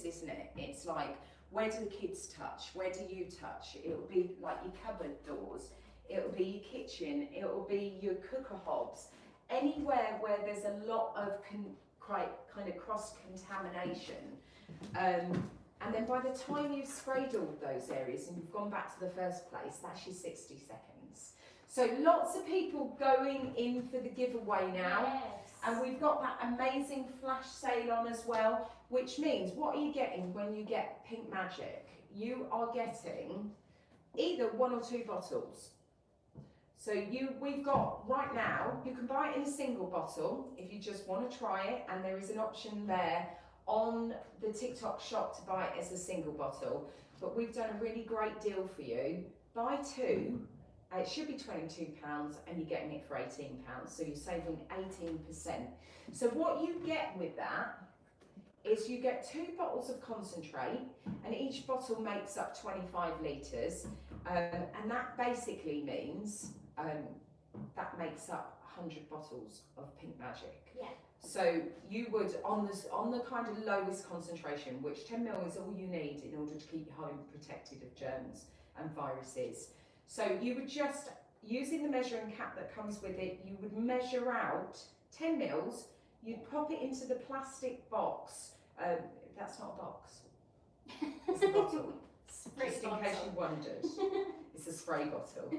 isn't it? It's like, where do the kids touch? Where do you touch? It'll be like your cupboard doors. It'll be your kitchen. It'll be your cooker hobs. Anywhere where there's a lot of kind of cross-contamination. And then by the time you've sprayed all of those areas and you've gone back to the first place, that's your 60 seconds. So lots of people going in for the giveaway now. Yes. And we've got that amazing flash sale on as well, which means what are you getting when you get Pink Magic? You are getting either 1 or 2 bottles. So we've got right now, you can buy it in a single bottle if you just want to try it, and there is an option there on the TikTok shop to buy it as a single bottle. But we've done a really great deal for you. Buy 2. It should be £22 and you're getting it for £18, so you're saving 18%. So what you get with that is you get 2 bottles of concentrate, and each bottle makes up 25 litres, and that basically means that makes up 100 bottles of Pink Magic. Yeah. So you would, on the kind of lowest concentration, which 10 ml is all you need in order to keep your home protected of germs and viruses. So you would just, using the measuring cap that comes with it, you would measure out 10 mils, you'd pop it into the plastic box. That's not a box, it's a bottle, just in case you wondered. It's a spray bottle.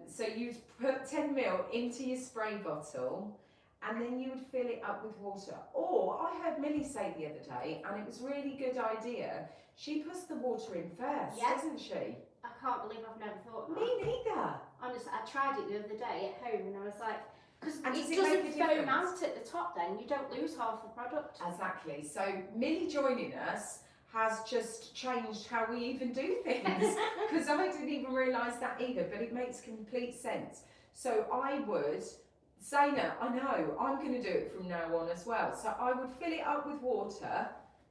So you'd put 10 ml into your spray bottle, and then you would fill it up with water. Or, I heard Millie say the other day, and it was a really good idea, she puts the water in first, doesn't she? I can't believe I've never thought that. Me neither. Honestly, I tried it the other day at home and I was like, because it it doesn't make a foam difference? out at the top then, you don't lose half the product. Exactly. So Millie joining us has just changed how we even do things, because I didn't even realise that either, but it makes complete sense. So I would, Zaina, I know, I'm going to do it from now on as well. So I would fill it up with water,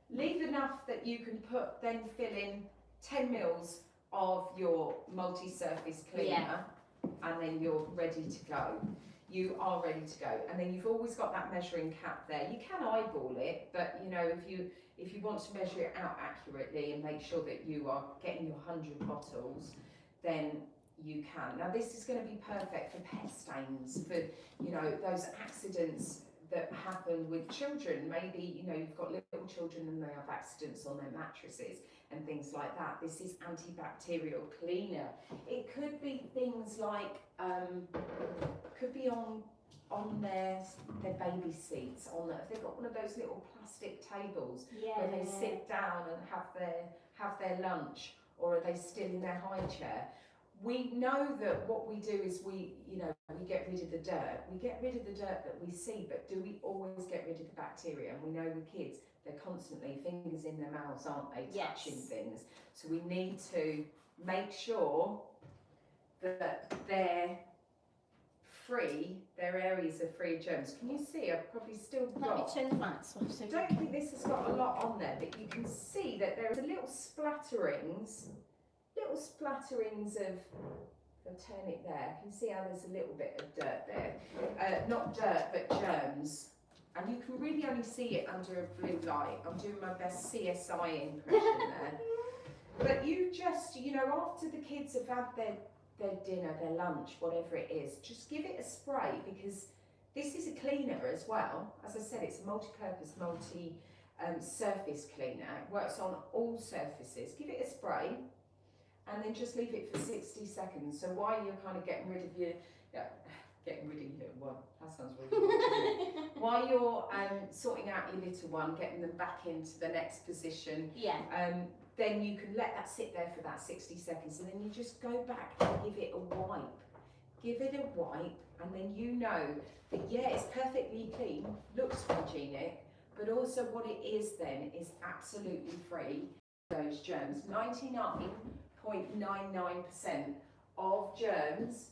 leave enough that you can then fill in 10 mils of your multi-surface cleaner, and then you're ready to go. You are ready to go, and then you've always got that measuring cap there. You can eyeball it, but you know, if you want to measure it out accurately and make sure that you are getting your 100 bottles, then you can. Now this is going to be perfect for pet stains, for those accidents that happen with children. Maybe you've got little children and they have accidents on their mattresses and things like that. This is antibacterial cleaner. It could be things like could be on their baby seats, if they've got one of those little plastic tables where they sit down and have their lunch, or are they still in their high chair. We know that what we do is we get rid of the dirt. We get rid of the dirt that we see, but do we always get rid of the bacteria? And we know with kids, they're constantly fingers in their mouths, aren't they, touching things. So we need to make sure that they're free, their areas are free of germs. Can you see? I've probably still got... Let me turn the lights off. I don't think this has got a lot on there, but you can see that there are little splatterings of, I'll turn it there, you can see how there's a little bit of dirt there. Not dirt, but germs. And you can really only see it under a blue light. I'm doing my best CSI impression there. But you just, after the kids have had their dinner, their lunch, whatever it is, just give it a spray, because this is a cleaner as well. As I said, it's a multi-purpose, surface cleaner. It works on all surfaces. Give it a spray, and then just leave it for 60 seconds. So while you're kind of getting rid of your, well, that sounds really good. While you're sorting out your little one, getting them back into the next position, then you can let that sit there for that 60 seconds, and then you just go back and give it a wipe. Give it a wipe, and then you know that, it's perfectly clean, looks hygienic, but also what it is then is absolutely free of those germs. 99.99% of germs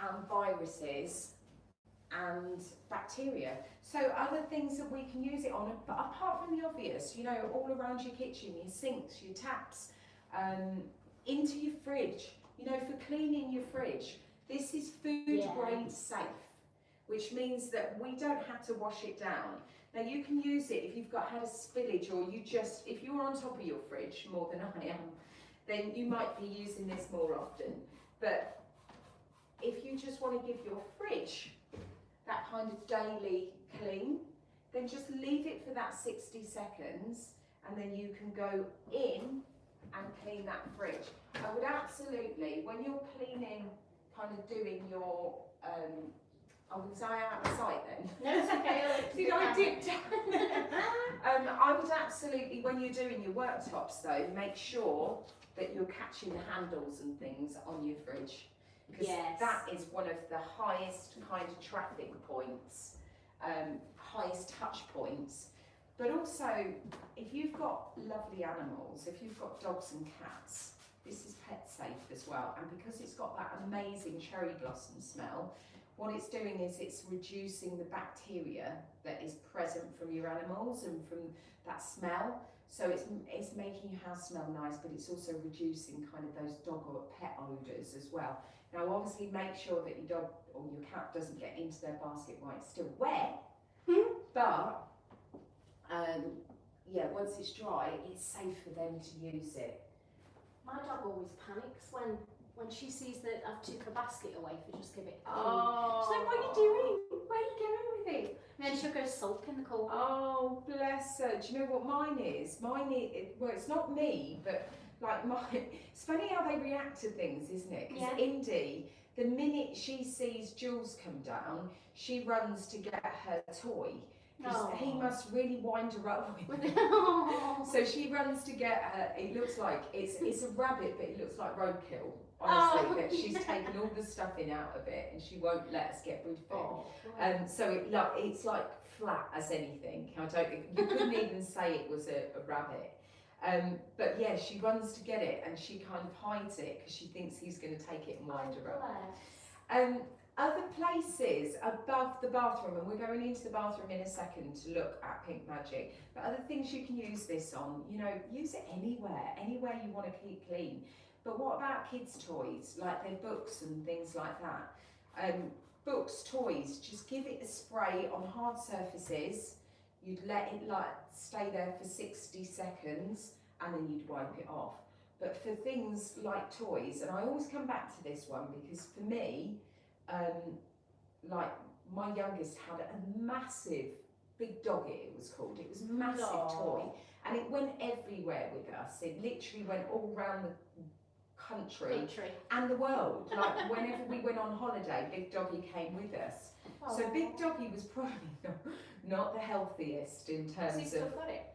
and viruses and bacteria. So other things that we can use it on, but apart from the obvious, all around your kitchen, your sinks, your taps, into your fridge, for cleaning your fridge. This is food grade safe, which means that we don't have to wash it down. Now you can use it if you've had a spillage, or if you're on top of your fridge more than I am, then you might be using this more often. But if you just want to give your fridge that kind of daily clean, then just leave it for that 60 seconds, and then you can go in and clean that fridge. I would absolutely, when you're cleaning, kind of doing your, was I out of sight then? No, it's okay. Did I dip down? I would absolutely, when you're doing your worktops though, make sure that you're catching the handles and things on your fridge. Because that is one of the highest kind of traffic points, highest touch points. But also, if you've got lovely animals, if you've got dogs and cats, this is pet safe as well. And because it's got that amazing cherry blossom smell, what it's doing is it's reducing the bacteria that is present from your animals and from that smell. So it's making your house smell nice, but it's also reducing kind of those dog or pet odours as well. Now obviously make sure that your dog or your cat doesn't get into their basket while it's still wet, but yeah, once it's dry, it's safe for them to use it. My dog always panics when she sees that I've took a basket away for just give it a clean. Oh. She's like, what are you doing? Where are you going with it? And then she'll go sulk in the cold. Oh, bless her. Do you know what mine is? Well, it's not me, but like mine. It's funny how they react to things, isn't it? Because Indy, the minute she sees Jules come down, she runs to get her toy. Because he must really wind her up with it. So she runs to get her, it looks like, it's a rabbit, but it looks like roadkill. Honestly, that she's taken all the stuffing out of it and she won't let us get rid of it. So it's like flat as anything. I don't think, you couldn't even say it was a rabbit. But yeah, she runs to get it and she kind of hides it because she thinks he's going to take it and wind her up. Other places above the bathroom, and we're going into the bathroom in a second to look at Pink Magic, but other things you can use this on, use it anywhere you want to keep clean. But what about kids' toys, like their books and things like that? Books, toys, just give it a spray on hard surfaces. You'd let it stay there for 60 seconds and then you'd wipe it off. But for things like toys, and I always come back to this one because for me, like my youngest had a massive big doggy, it was called. It was a massive toy and it went everywhere with us. It literally went all around the country and the world. Like whenever we went on holiday, Big Doggy came with us. So Big Doggy was probably not the healthiest in terms of... He's still got it.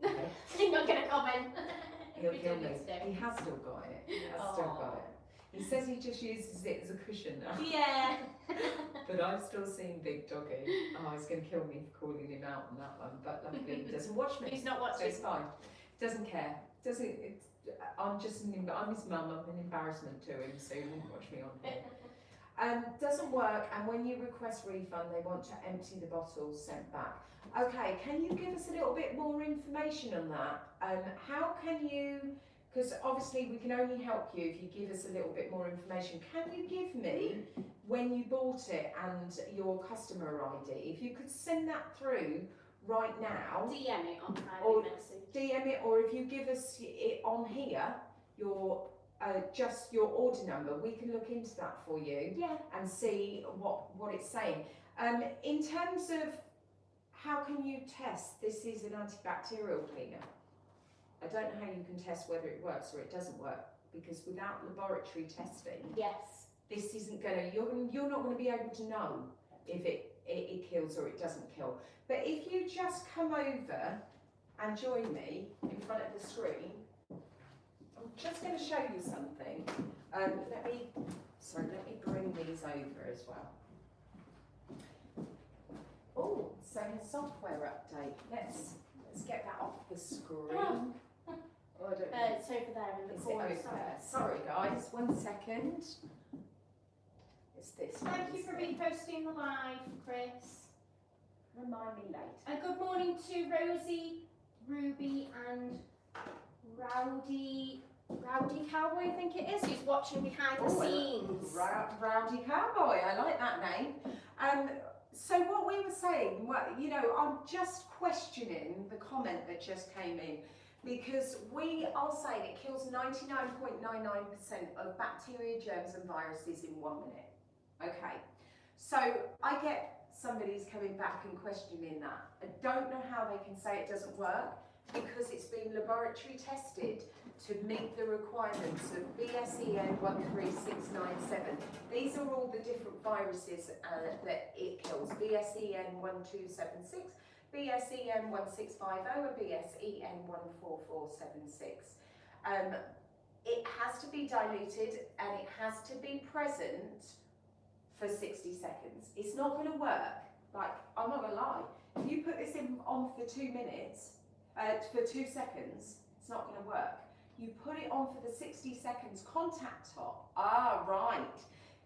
Okay. You're not going to comment. He'll kill me. He has still got it. He has still got it. He says he just uses it as a cushion now. Yeah. But I've still seen Big Doggy. Oh, he's going to kill me for calling him out on that one. But luckily he doesn't watch me. He's not watching. So it's fine. Doesn't care. I'm his mum. I'm an embarrassment to him, so he won't watch me on here. Doesn't work, and when you request refund, they want to empty the bottles sent back. Okay, can you give us a little bit more information on that? How can you, because obviously we can only help you if you give us a little bit more information. Can you give me when you bought it and your customer ID? If you could send that through right now. DM it on private message. DM it, or if you give us it on here, your just your order number, we can look into that for you and see what it's saying. In terms of how can you test this is an antibacterial cleaner, I don't know how you can test whether it works or it doesn't work, because without laboratory testing, this isn't going to, you're not going to be able to know if it kills or it doesn't kill. But if you just come over and join me in front of the screen, I'm just going to show you something. Let me bring these over as well. Oh, so the software update. Let's get that off the screen. Oh, I don't know. It's over there in the corner. Sorry guys, 1 second. It's this one. Thank you for reposting the live, Chris. Remind me later. And good morning to Rosie, Ruby and Rowdy Cowboy, I think it is, who's watching behind the scenes. Rowdy Cowboy, I like that name. So what we were saying, well, you know, I'm just questioning the comment that just came in, because we are saying it kills 99.99% of bacteria, germs and viruses in 1 minute. Okay, so I get somebody's coming back and questioning that. I don't know how they can say it doesn't work, because it's been laboratory tested to meet the requirements of BSEN 13697. These are all the different viruses that it kills. BSEN 1276, BSEN 1650 and BSEN 14476. It has to be diluted and it has to be present for 60 seconds. It's not going to work. Like, I'm not going to lie. If you put this on for 2 minutes, for 2 seconds, it's not going to work. You put it on for the 60 seconds contact top. Ah, right.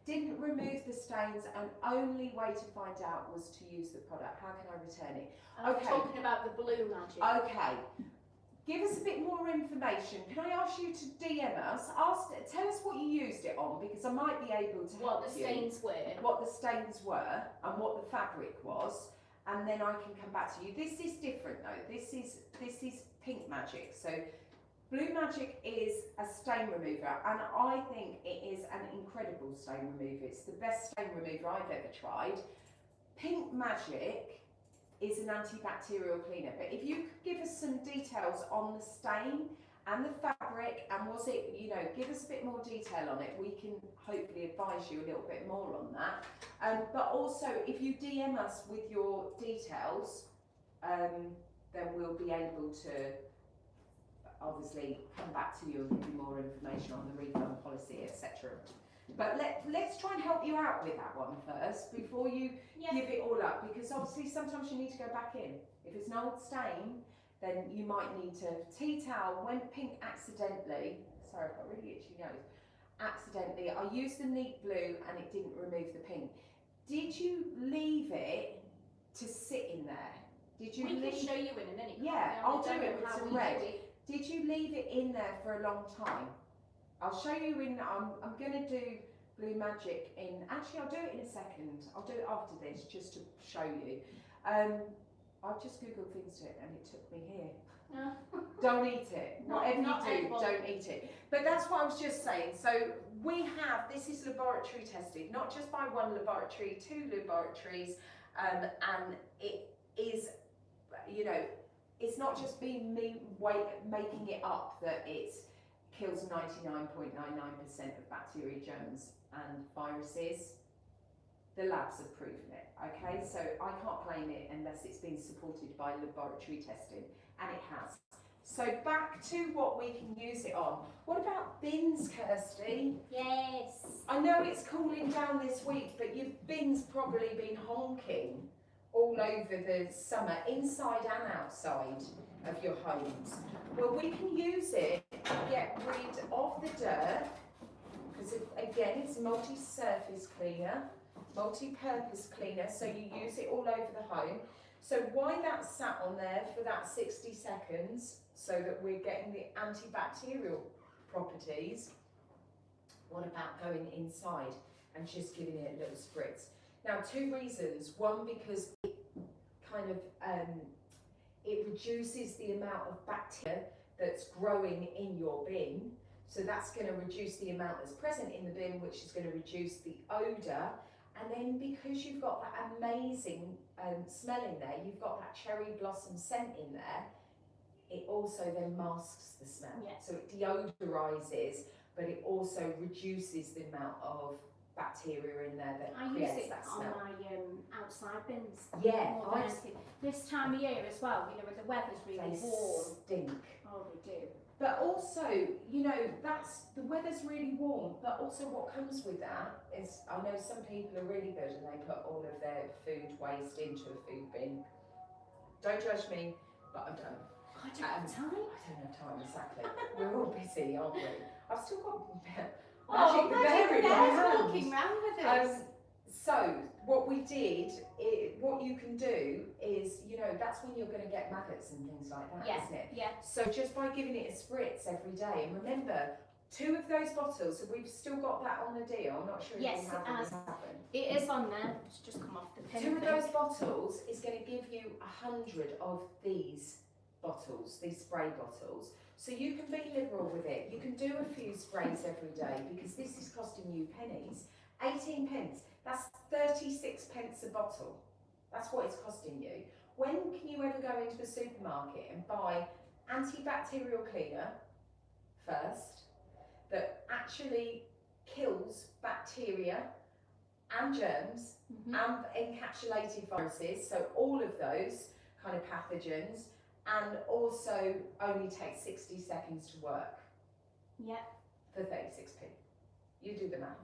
Didn't remove the stains, and only way to find out was to use the product. How can I return it? I'm talking about the BLUEMAGIC. Okay. Give us a bit more information. Can I ask you to DM us? Tell us what you used it on, because I might be able to help What the you. stains were. What the stains were and what the fabric was, and then I can come back to you. This is different though. This is Pink Magic. So BLUEMAGIC is a stain remover, and I think it is an incredible stain remover. It's the best stain remover I've ever tried. Pink Magic is an antibacterial cleaner, but if you could give us some details on the stain and the fabric, and was it, you know, give us a bit more detail on it, we can hopefully advise you a little bit more on that. But also, if you DM us with your details, then we'll be able to obviously come back to you and give you more information on the refund policy, etc. But let's try and help you out with that one first before you give it all up, because obviously sometimes you need to go back in. If it's an old stain, then you might need to. Tea towel went pink accidentally. Sorry, I've got a really itchy nose. Accidentally, I used the neat blue and it didn't remove the pink. Did you leave it to sit in there? Did you? We can show you in a minute. Yeah, I'll do it with how some we red. did it. Did you leave it in there for a long time? I'll show you in. I'm going to do BLUEMAGIC in. Actually, I'll do it in a second. I'll do it after this just to show you. I've just googled things to it and it took me here. No. Don't eat it. Whatever you do, edible. don't eat it. But that's what I was just saying. So we have, this is laboratory tested, not just by one laboratory, 2 laboratories, and it is, you know, it's not just been me making it up that it kills 99.99% of bacteria, germs and viruses. The labs have proven it, okay? So I can't claim it unless it's been supported by laboratory testing, and it has. So back to what we can use it on. What about bins, Kirsty? Yes. I know it's cooling down this week, but your bin's probably been honking all over the summer, inside and outside of your homes. Well, we can use it to get rid of the dirt, because again, it's a multi-surface cleaner, multi-purpose cleaner, so you use it all over the home. So why that's sat on there for that 60 seconds, so that we're getting the antibacterial properties. What about going inside and just giving it a little spritz? Now, 2 reasons. One, because it kind of it reduces the amount of bacteria that's growing in your bin. So that's going to reduce the amount that's present in the bin, which is going to reduce the odour. And then because you've got that amazing smell in there, you've got that cherry blossom scent in there, it also then masks the smell. Yeah. So it deodorises, but it also reduces the amount of bacteria in there that I use creates it that on smell. my outside bins. Yeah, More than anything. This time of year as well, you know, when the weather's really they warm. stink. Oh, they do. But also, you know, the weather's really warm, but also what comes with that is, I know some people are really good and they put all of their food waste into a food bin. Don't judge me, but I don't. I don't have time. I don't have time, exactly. We're all busy, aren't we? I've still got Oh, Magic the Bear in my Bear's hand. walking round with us. So what we did, what you can do is, you know, that's when you're going to get maggots and things like that, Yeah, isn't it? yeah. So just by giving it a spritz every day, and remember, 2 of those bottles, so we've still got that on the deal. I'm not sure if Yes, we have it or we has. haven't. It is on there. It's just come off the pin. 2 of those bottles is going to give you 100 of these bottles, these spray bottles. So you can be liberal with it. You can do a few sprays every day because this is costing you pennies. 18 pence, that's 36 pence a bottle. That's what it's costing you. When can you ever go into the supermarket and buy antibacterial cleaner first that actually kills bacteria and germs and encapsulated viruses, so all of those kind of pathogens, and also only takes 60 seconds to work? Yeah. For 36p. You do the math.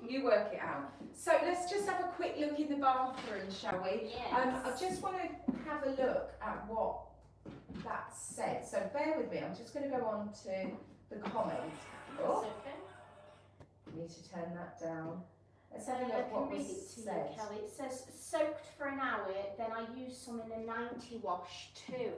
You work it out. So let's just have a quick look in the bathroom, shall we? Yes. I just want to have a look at what that said. So bear with me. I'm just going to go on to the comments. Oh, That's okay. need to turn that down. Let's have a look what was said. Kelly. It says soaked for an hour, then I used some in a 90 wash too.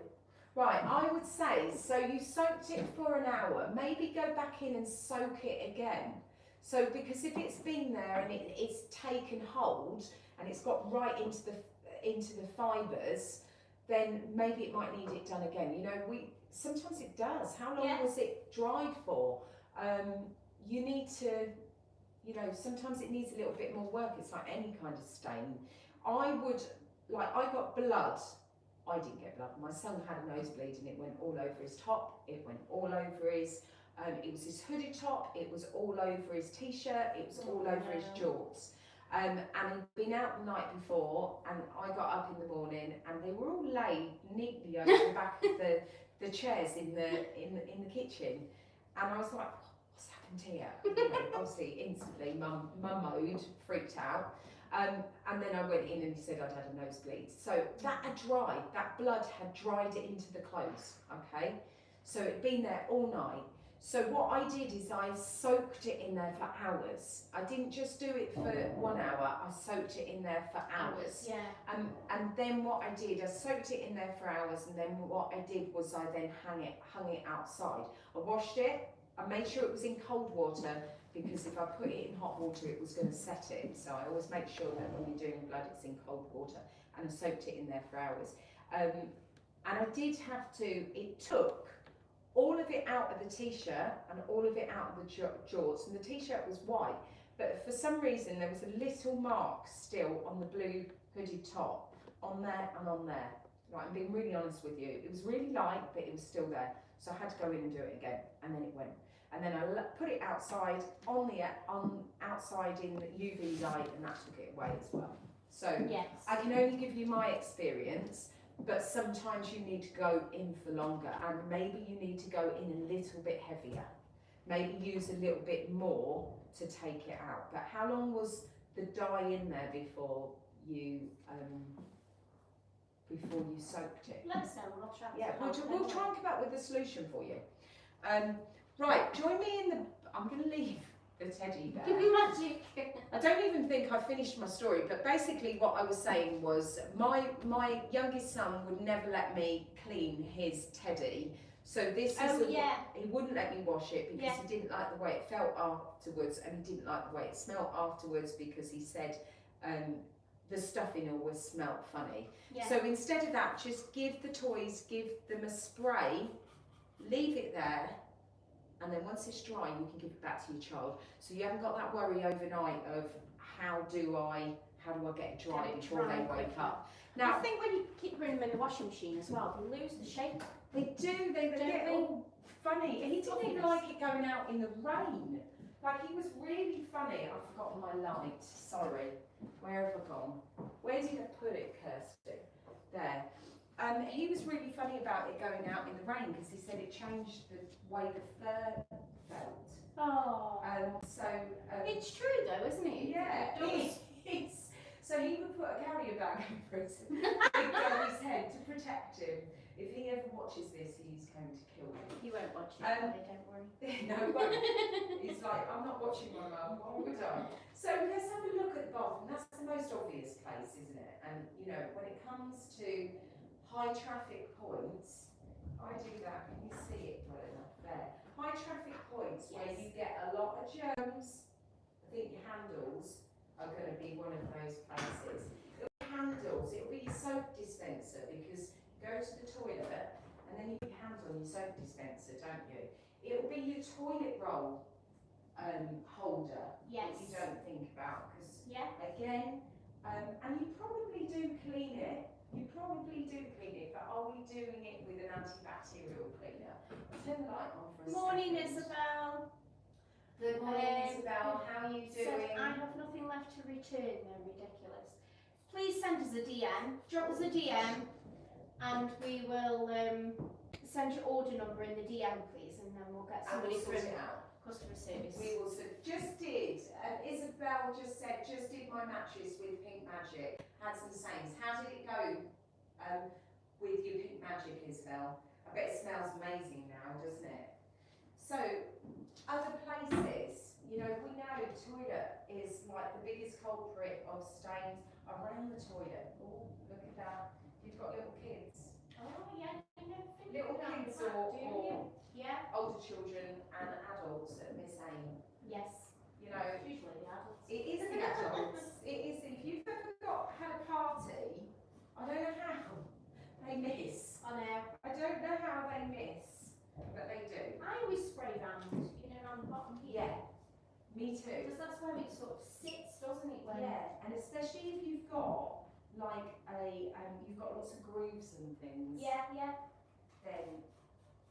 Right, I would say, so you soaked it for an hour, maybe go back in and soak it again. So, because if it's been there and it's taken hold and it's got right into the fibres, then maybe it might need it done again. You know, sometimes it does. How long was it dried for? You need to, you know, sometimes it needs a little bit more work. It's like any kind of stain. I got blood. I didn't get blood. My son had a nosebleed and it went all over his top. It went all over his, it was his hooded top. It was all over his t-shirt. It was all over his jorts. And he'd been out the night before, and I got up in the morning and they were all laid neatly over the back of the chairs in the kitchen. And I was like, what's happened here? You know, obviously, instantly, mum mode, freaked out. And then I went in and he said I'd had a nosebleed. So that had dried, that blood had dried it into the clothes, okay? So it'd been there all night. So what I did is I soaked it in there for hours. I didn't just do it for 1 hour, I soaked it in there for hours. Yeah. And then what I did, I soaked it in there for hours, and then what I did was I then hung it outside. I washed it, I made sure it was in cold water, because if I put it in hot water it was going to set it, so I always make sure that when you're doing blood it's in cold water, and I soaked it in there for hours. And I did have to, it took all of it out of the t-shirt and all of it out of the jorts, and the t-shirt was white, but for some reason there was a little mark still on the blue hooded top, on there and on there. Right, I'm being really honest with you, it was really light but it was still there, so I had to go in and do it again, and then it went. And then I put it outside outside in the UV light, and that took it away as well. So I can only give you my experience, but sometimes you need to go in for longer, and maybe you need to go in a little bit heavier. Maybe use a little bit more to take it out. But how long was the dye in there before you soaked it? Let us know. We'll try. Yeah, we'll try and come up with a solution for you. Right, join me in the. I'm going to leave the teddy bear. Magic. I don't even think I finished my story, but basically what I was saying was my youngest son would never let me clean his teddy. So this is he wouldn't let me wash it because he didn't like the way it felt afterwards, and he didn't like the way it smelled afterwards because he said the stuffing always smelled funny. Yeah. So instead of that, just give the toys, give them a spray, leave it there, and then once it's dry you can give it back to your child, so you haven't got that worry overnight of how do I get it dry before they wake up. Now I think when you keep putting them in the washing machine as well, they lose the shape. They do, they get all funny. And he didn't even like it going out in the rain. Like, he was really funny. I've forgotten my light, sorry. Where have I gone? Where did I put it, Kirsty? There. He was really funny about it going out in the rain because he said it changed the way the fur felt. Oh. It's true though, isn't it? Yeah, it is. So he would put a carrier bag over his head to protect him. If he ever watches this, he's going to kill me. He won't watch it, don't worry. No, he won't. He's like, I'm not watching my mum, what have we done? So let's have a look at the bathroom. That's the most obvious place, isn't it? And, you know, when it comes to high traffic points, I do that, can you see it well enough there? High traffic points where germs, I think your handles are going to be one of those places. It'll be handles, it'll be your soap dispenser, because you go to the toilet and then you put your hands on your soap dispenser, don't you? It'll be your toilet roll holder Yes. that you don't think about, because Yeah. again, and you probably do clean it. But are we doing it with an antibacterial cleaner? Turn the light on for a Morning, second. Isabel. Good morning, Isabel. How are you Said, doing? I have nothing left to return. They're ridiculous. Please send us a DM. Drop us a DM, and we will send your order number in the DM, please, and then we'll get And somebody we'll sort from it out. customer service. We will just did. Isabel just said, just did my mattress with Pink Magic. Had some sayings. How did it go with your Pink Magic, Isabel? I bet it smells amazing now, doesn't it? So, other places, you know, we know toilet is like the biggest culprit of stains around the toilet. Oh, look at that. You've got little kids. Oh yeah, you never think Little of that, kids do you? or Yeah. older children and adults that miss aim. Yes. You know, It's usually the adults. it is the adults. It is. If you've ever had a party, I don't know how they miss. I know. I don't know how they miss, but they do. I always spray round, you know, around the bottom here. Yeah, me too. Because that's where it sort of sits, doesn't it? When Yeah, and especially if you've got like you've got lots of grooves and things. Yeah, yeah. Then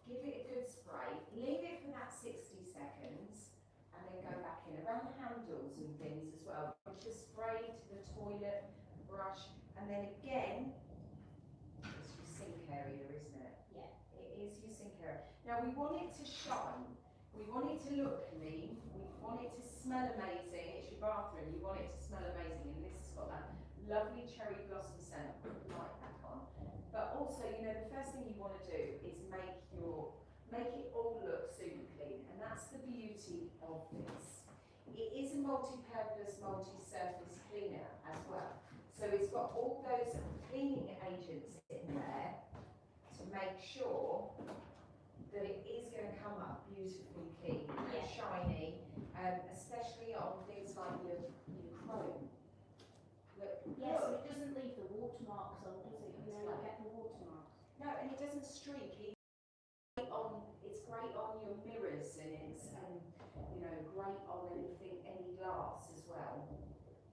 give it a good spray. Leave it for that 60 seconds, and then go back in around the handles and things as well. Just spray to the toilet, brush, and then again. It's your sink area, isn't it? Yeah. It is your sink area. Now we want it to shine. We want it to look clean. We want it to smell amazing. It's your bathroom. You want it to smell amazing, and this has got that lovely cherry blossom scent. Put the light back on. But also, you know, the first thing you want to do is make it all look super clean, and that's the beauty of this. It is a multi-purpose, multi-surface cleaner as well. So it's got all those cleaning agents in there to make sure that it is going to come up beautifully clean and Yeah. shiny, especially on things like your chrome. Look, Yeah, so look. it doesn't leave the watermarks on, does it? You know, you get the watermarks. No, and it doesn't streak. It's great on your mirrors, and it's you know, great on any glass as well.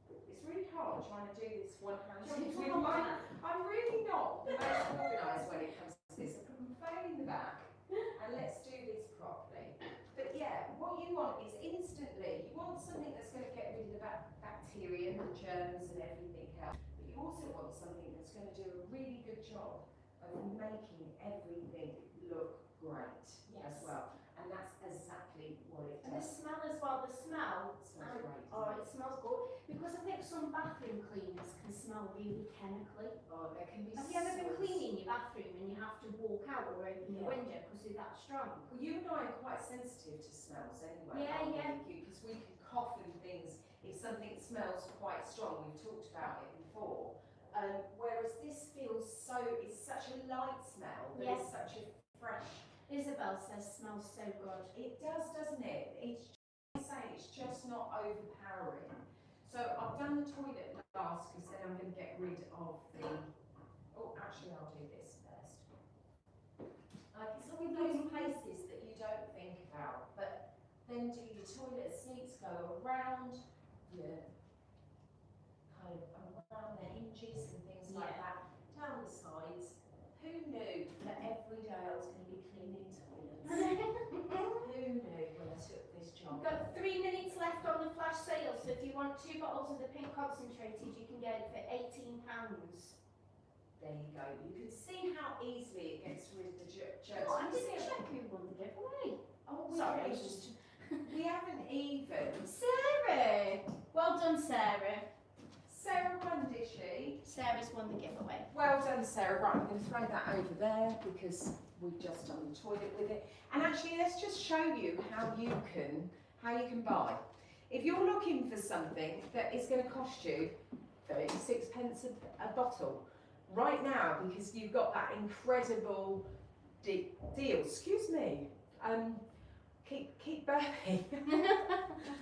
It's really hard trying to do this one-handed with my. I'm really not the most organised when it comes to this. I put my phone in the back, and let's do this properly. But yeah, what you want is instantly. You want something that's going to get rid of the bacteria and the germs and everything else. But you also want something that's going to do a really good job of making everything look great as well. And that's exactly what it And the does. smell as well, the smell. It smells great. Oh, it smells good. Because I think some bathroom cleaners can smell really chemically. Oh, there can be. Have you ever been so- cleaning your bathroom and you have to walk out or open the Yeah. window because it's that strong? Well, you and I are quite sensitive to smells anyway. Yeah, aren't yeah. we? Because we can cough and things if something smells quite strong. We've talked about it before. Whereas this feels it's such a light smell, but it's such a fresh. Isabel says smells so good. It does, doesn't it? It's just not overpowering. So I've done the toilet last because then I'm going to get rid of the. Oh, actually, I'll do this first. It's all those places that you don't think about, but then do your toilet seats go around your kind of around the hinges and things like that, down the sides. Who knew that every day I was going to be cleaning toilets? Who knew when I took this job? We've got 3 minutes left on the flash sale, so if you want 2 bottles of the pink concentrated, you can get it for £18. There you go. You can see how easily it gets rid of the germs. Oh, I didn't check who won the giveaway. Oh, Sorry, I we was just... we haven't even. Sarah! Well done, Sarah. Sarah won, did she? Sarah's won the giveaway. Well done, Sarah. Right, I'm going to throw that over there because we've just done the toilet with it. And actually, let's just show you how you can buy. If you're looking for something that is going to cost you 36 pence a bottle right now, because you've got that incredible deal. Excuse me. Keep keep burping.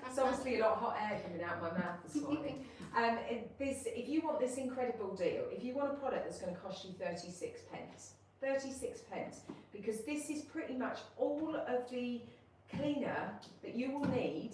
It's obviously a lot of hot air coming out of my mouth this morning. If you want this incredible deal, if you want a product that's going to cost you 36 pence, 36 pence, because this is pretty much all of the cleaner that you will need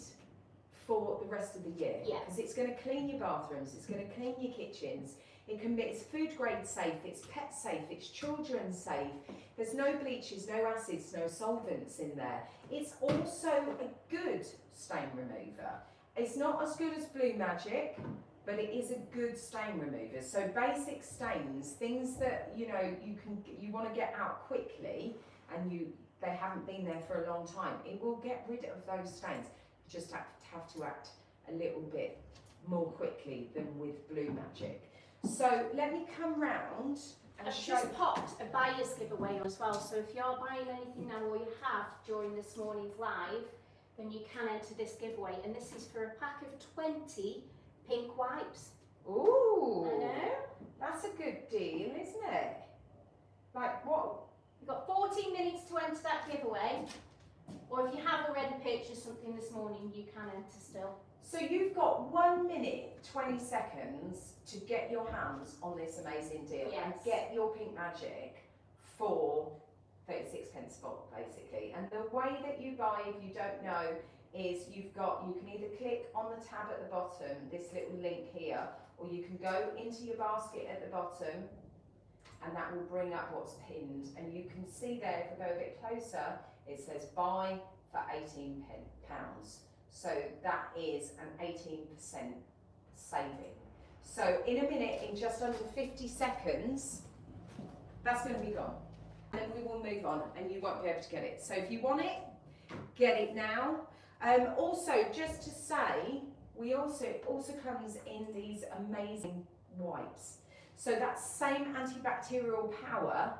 for the rest of the year. Yeah. Because it's going to clean your bathrooms, it's going to clean your kitchens. It's food grade safe, it's pet safe, it's children safe. There's no bleaches, no acids, no solvents in there. It's also a good stain remover. It's not as good as BLUEMAGIC, but it is a good stain remover. So basic stains, things that you want to get out quickly, and they haven't been there for a long time, it will get rid of those stains. You just have to act a little bit more quickly than with BLUEMAGIC. So let me come round and I've show. just popped a buyer's giveaway on as well, so if you're buying anything now or you have during this morning's live, then you can enter this giveaway, and this is for a pack of 20 pink wipes. Ooh, I know. That's a good deal, isn't it? Like what? You've got 14 minutes to enter that giveaway, or if you have already purchased something this morning, you can enter still. So you've got 1 minute, 20 seconds to get your hands on this amazing deal and Yes. get your Pink Magic for 36 pence spot, basically. And the way that you buy, if you don't know, is you can either click on the tab at the bottom, this little link here, or you can go into your basket at the bottom, and that will bring up what's pinned. And you can see there, if I go a bit closer, it says buy for £18. So that is an 18% saving. So in a minute, in just under 50 seconds, that's going to be gone. And then we will move on and you won't be able to get it. So if you want it, get it now. Also, just to say, it also comes in these amazing wipes. So that same antibacterial power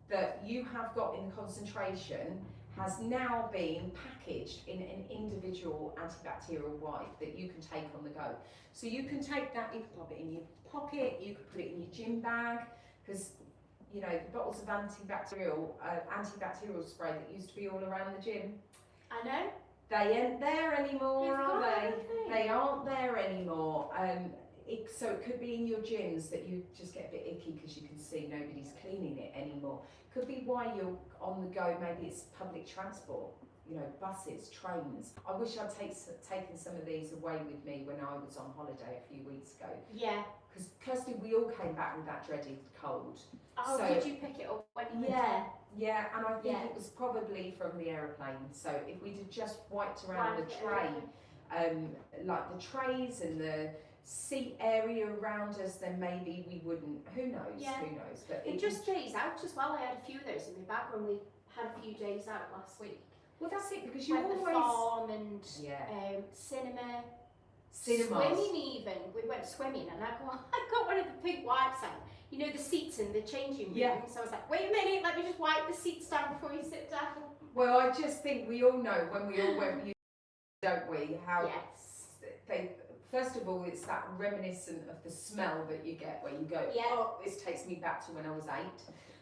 that you have got in the concentration has now been packaged in an individual antibacterial wipe that you can take on the go. So you can take that, you can pop it in your pocket, you could put it in your gym bag, because the bottles of antibacterial spray that used to be all around the gym, I know. they ain't there anymore, They've are gone, they? haven't They aren't there anymore. So it could be in your gyms that you just get a bit icky because you can see nobody's cleaning it anymore. Could be why you're on the go, maybe it's public transport, buses, trains. I wish I'd taken some of these away with me when I was on holiday a few weeks ago. Yeah. Because Kirsty, we all came back with that dreaded cold. Oh, So- did you pick it up when you were Yeah, yeah, and I think Yeah. it was probably from the aeroplane. So if we'd have just wiped around Wiped the it tray, over? like the trays and the seat area around us, then maybe we wouldn't. Who knows? Yeah. Who knows? But It just days out as well. I had a few of those in my bag when we had a few days out last week. well, that's it, because you Went the always farm and yeah. cinema. Cinemas. Swimming even. We went swimming and I got one of the pink wipes out. The seats in the changing room. Yeah. So I was like, wait a minute, let me just wipe the seats down before you sit down. Well, I just think we all know when we all went, don't we? How Yes. first of all, it's that reminiscent of the smell that you get where you go, Yeah. oh, this takes me back to when I was 8.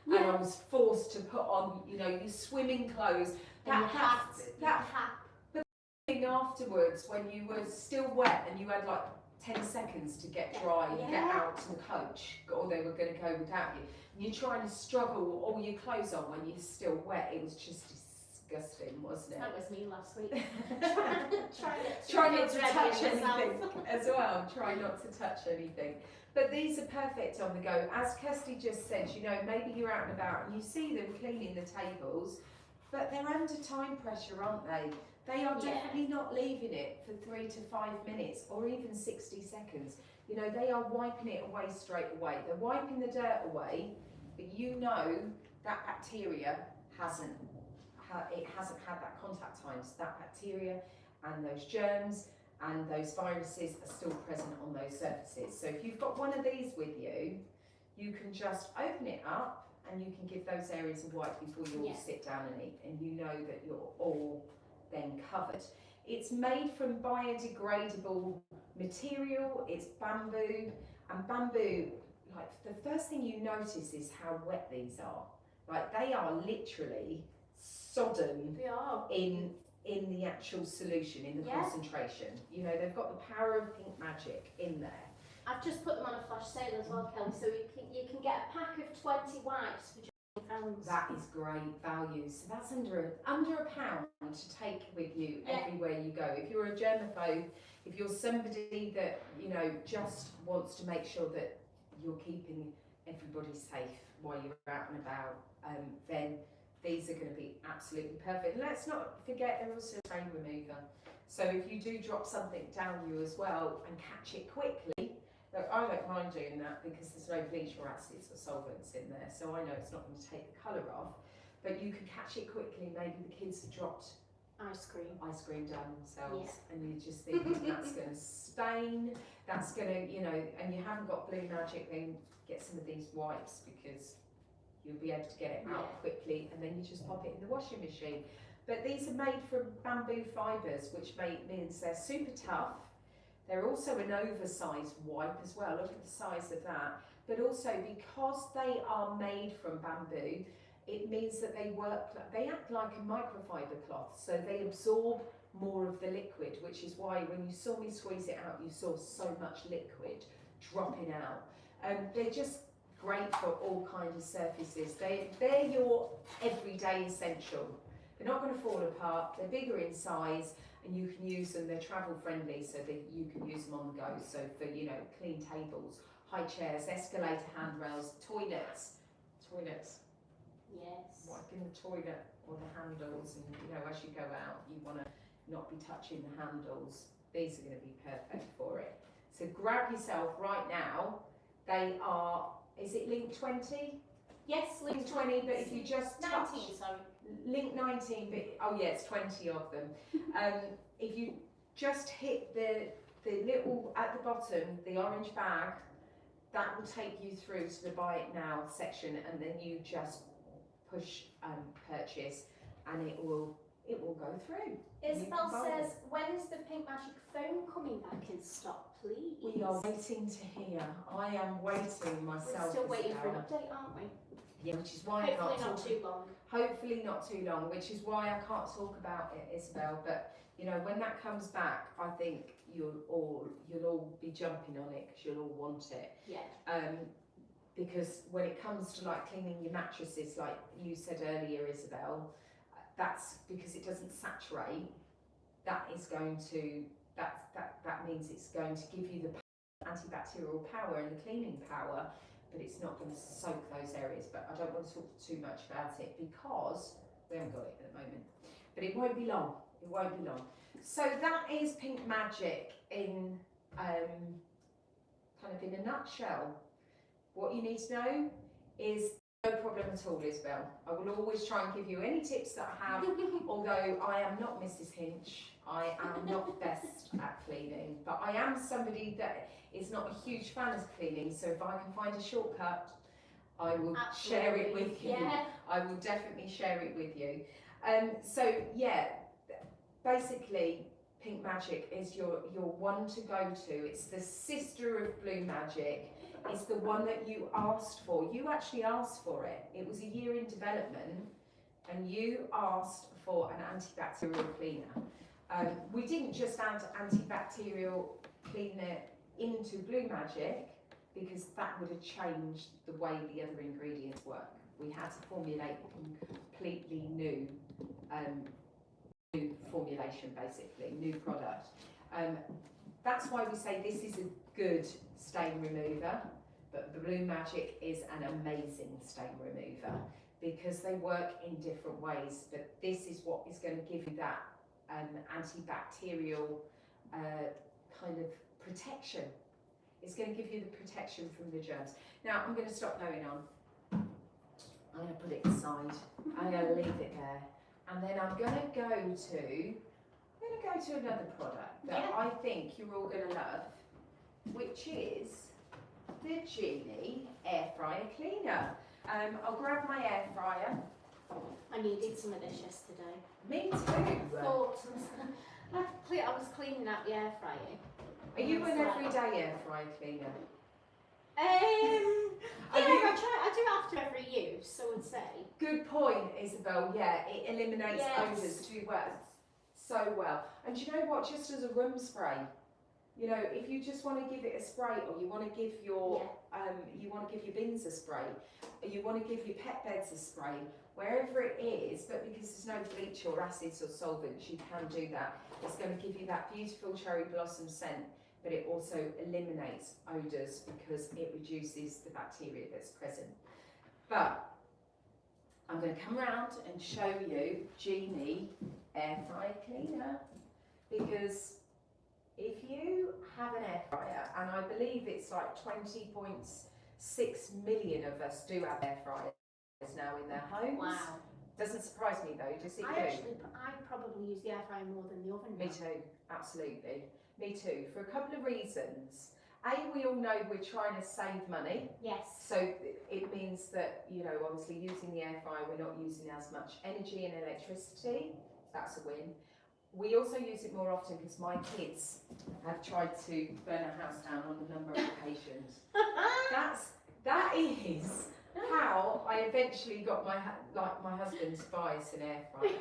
Yeah. And I was forced to put on, your swimming clothes. And That your hat. that thing afterwards when you were still wet and you had like 10 seconds to get dry and get Yeah. out to the coach, or they were going to go without you. And you're trying to struggle all your clothes on when you're still wet. It was just disgusting, wasn't it? That was me last week. Try not to touch anything as well. Try not to touch anything. But these are perfect on the go. As Kirsty just said, maybe you're out and about and you see them cleaning the tables, but they're under time pressure, aren't they? They are Yeah. definitely not leaving it for 3 to 5 minutes or even 60 seconds. They are wiping it away straight away. They're wiping the dirt away, but that bacteria hasn't had that contact time. So that bacteria and those germs and those viruses are still present on those surfaces. So if you've got one of these with you, you can just open it up and you can give those areas a wipe before you all sit down and eat, and you know that you're all then covered. It's made from biodegradable material, it's bamboo, and bamboo, like the first thing you notice is how wet these are. Like they are literally sodden We are. in in the actual solution, in the Yeah. concentration. You know, they've got the power of Pink Magic in there. I've just put them on a flash sale as well, Kelly, so you can get a pack of 20 wipes for just £20. That is great value. So that's under a pound to take with you everywhere you go. If you're a germaphobe, if you're somebody that, you know, just wants to make sure that you're keeping everybody safe while you're out and about, then these are going to be absolutely perfect. And let's not forget they're also a stain remover. So if you do drop something down you as well and catch it quickly, look, I don't mind doing that because there's no bleach or acids or solvents in there, so I know it's not going to take the colour off, but you can catch it quickly. Maybe the kids have dropped ice cream down themselves, and you're just thinking that's going to stain, that's going to, you know, and you haven't got BLUEMAGIC, then get some of these wipes because you'll be able to get it out quickly, and then you just pop it in the washing machine. But these are made from bamboo fibres, which means they're super tough. They're also an oversized wipe as well, look at the size of that. But also because they are made from bamboo, it means that they act like a microfiber cloth, so they absorb more of the liquid, which is why when you saw me squeeze it out, you saw so much liquid dropping out. They're just great for all kinds of surfaces. They're your everyday essential. They're not going to fall apart, they're bigger in size, and you can use them, they're travel friendly, so that you can use them on the go. So for, you know, clean tables, high chairs, escalator handrails, toilets. Yes. Wiping the toilet or the handles, and you know, as you go out, you want to not be touching the handles. These are going to be perfect for it. So grab yourself right now. They are, is it link 20? Yes, Link 20, but if you just 19, touch, sorry. link 19, but oh yeah, it's 20 of them. If you just hit the little, at the bottom, the orange bag, that will take you through to the buy it now section, and then you just push purchase, and it will go through. Isabel says, when is the Pink Magic phone coming back in stock, please? We are waiting to hear. I am waiting myself. We're still waiting for an Isabel. update, aren't we? Yeah, which is why Hopefully I'm not not talking. too long. Hopefully not too long, which is why I can't talk about it, Isabel. But you know, when that comes back, I think you'll all be jumping on it because you'll all want it. Yeah. Because when it comes to like cleaning your mattresses, like you said earlier, Isabel, that's because it doesn't saturate. That means it's going to give you the antibacterial power and the cleaning power, but it's not going to soak those areas. But I don't want to talk too much about it because we haven't got it at the moment. But it won't be long. It won't be long. So that is Pink Magic in kind of in a nutshell. What you need to know is no problem at all, Isabel. I will always try and give you any tips that I have, although I am not Mrs. Hinch. I am not best at cleaning, but I am somebody that is not a huge fan of cleaning, so if I can find a shortcut, I will share it with you. Yeah. I will definitely share it with you. So yeah, basically Pink Magic is your one to go to. It's the sister of BLUEMAGIC. It's the one that you asked for. You actually asked for it. It was a year in development, and you asked for an antibacterial cleaner. We didn't just add antibacterial cleaner into BLUEMAGIC because that would have changed the way the other ingredients work. We had to formulate a completely new formulation, basically, new product. That's why we say this is a good stain remover, but BLUEMAGIC is an amazing stain remover because they work in different ways, but this is what is going to give you that antibacterial kind of protection. It's going to give you the protection from the germs. Now I'm going to stop going on. I'm going to put it aside. I'm going to leave it there, and then I'm going to go to another product that I think you're all going to love, which is the Genie Air Fryer Cleaner. I'll grab my air fryer. I needed some of this yesterday. Me too. I was cleaning out the air fryer. Are you an everyday air fryer cleaner? I do after every use, I would say. Good point, Isabel. Yeah, it eliminates Yes. odours too well. so well. And do you know what? Just as a room spray, you know, if you just want to give it a spray, or you want to give your bins a spray, or you want to give your pet beds a spray, wherever it is, but because there's no bleach or acids or solvents, you can do that. It's going to give you that beautiful cherry blossom scent, but it also eliminates odours because it reduces the bacteria that's present. But I'm going to come around and show you Genie air fryer cleaner, because if you have an air fryer, and I believe it's like 20.6 million of us do have air fryers now in their homes. Wow. Doesn't surprise me though, does it? I probably use the air fryer more than the oven. Me too, absolutely. Me too, for a couple of reasons. A, we all know we're trying to save money. Yes. So it means that, you know, obviously using the air fryer, we're not using as much energy and electricity. That's a win. We also use it more often because my kids have tried to burn a house down on a number of occasions. That is how I eventually got my husband to buy us an air fryer.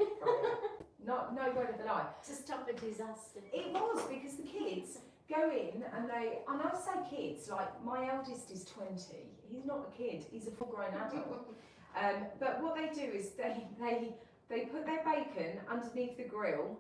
No word of a lie. To stop a disaster. It was because the kids go in and I say kids, like my eldest is 20. He's not a kid, he's a full-grown adult. But what they do is they put their bacon underneath the grill,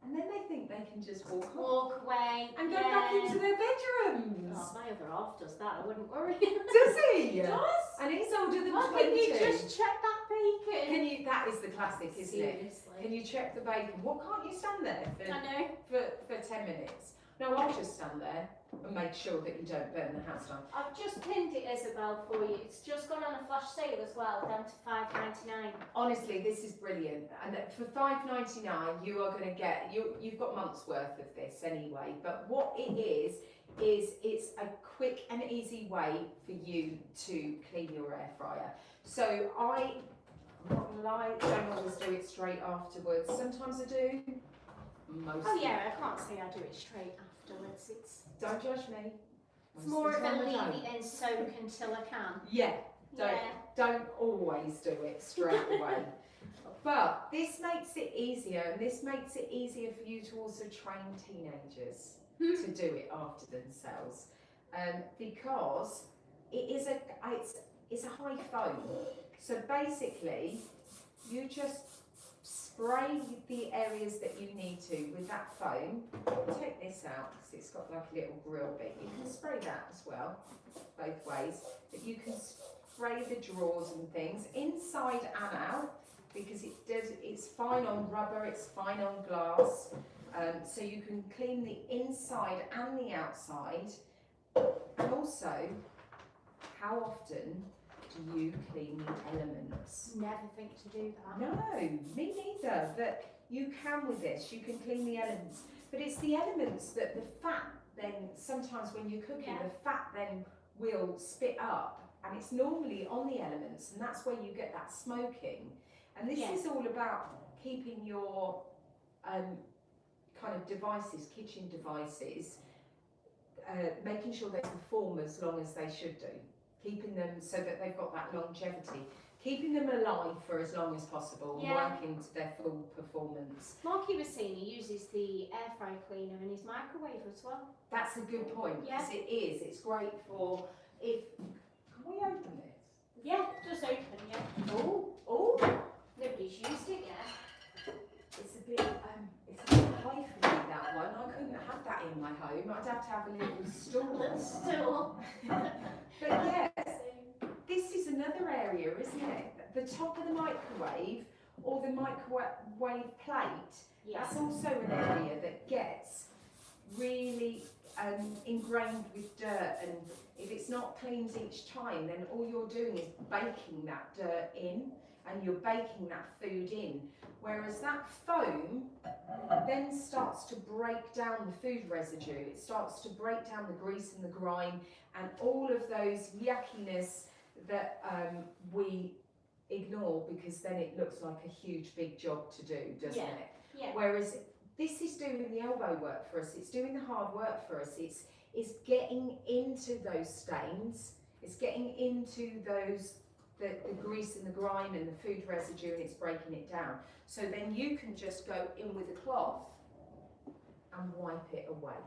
and then they think they can just walk away and go back into their bedrooms. Oh, my other half does that, I wouldn't worry. Does he? He does. And he's older than Why 20. can you just check that bacon? That is the classic, isn't Seriously. it? Can you check the bacon? What can't you stand there I know. for 10 minutes? No, I'll just stand there and make sure that you don't burn the house down. I've just pinned it, Isabel, for you. It's just gone on a flash sale as well, down to $5.99. Honestly, this is brilliant. And for $5.99, you are going to get, you've got months worth of this anyway. But what it is it's a quick and easy way for you to clean your air fryer. So I'm not going to lie, I don't always do it straight afterwards. Sometimes I do. Mostly. Oh yeah, I can't say I do it straight afterwards. Don't judge me. It's more of a leave it and soak until I can. Yeah. Don't always do it straight away. But this makes it easier, and this makes it easier for you to also train teenagers to do it after themselves, because it's a high foam. So basically, you just spray the areas that you need to with that foam. Take this out because it's got like a little grill bit. You can spray that as well, both ways. But you can spray the drawers and things inside and out, because it's fine on rubber, it's fine on glass. So you can clean the inside and the outside. And also, how often do you clean the elements? Never think to do that. No, me neither. But you can with this. You can clean the elements. But it's the elements that the fat then, sometimes when you're cooking, the fat then will spit up. And it's normally on the elements. And that's where you get that smoking. And this is all about keeping your kind of devices, kitchen devices, making sure they perform as long as they should do. Keeping them so that they've got that longevity. Keeping them alive for as long as possible, working to their full performance. Marky was saying he uses the air fry cleaner in his microwave as well. That's a good point, because it is. It's great for if... Can we open this? Yeah, just open, yeah. Oh! Nobody's used it yet. It's a bit high for me, that one. I couldn't have that in my home. I'd have to have a little stool. Still. But yes, this is another area, isn't it? The top of the microwave, or the microwave plate, that's also an area that gets really ingrained with dirt, and if it's not cleaned each time, then all you're doing is baking that dirt in, and you're baking that food in. Whereas that foam then starts to break down the food residue. It starts to break down the grease and the grime and all of those yuckiness that we ignore, because then it looks like a huge big job to do, doesn't it? Yeah. Whereas this is doing the elbow work for us. It's doing the hard work for us. It's getting into those stains. It's getting into those the grease and the grime and the food residue, and it's breaking it down. So then you can just go in with a cloth and wipe it away.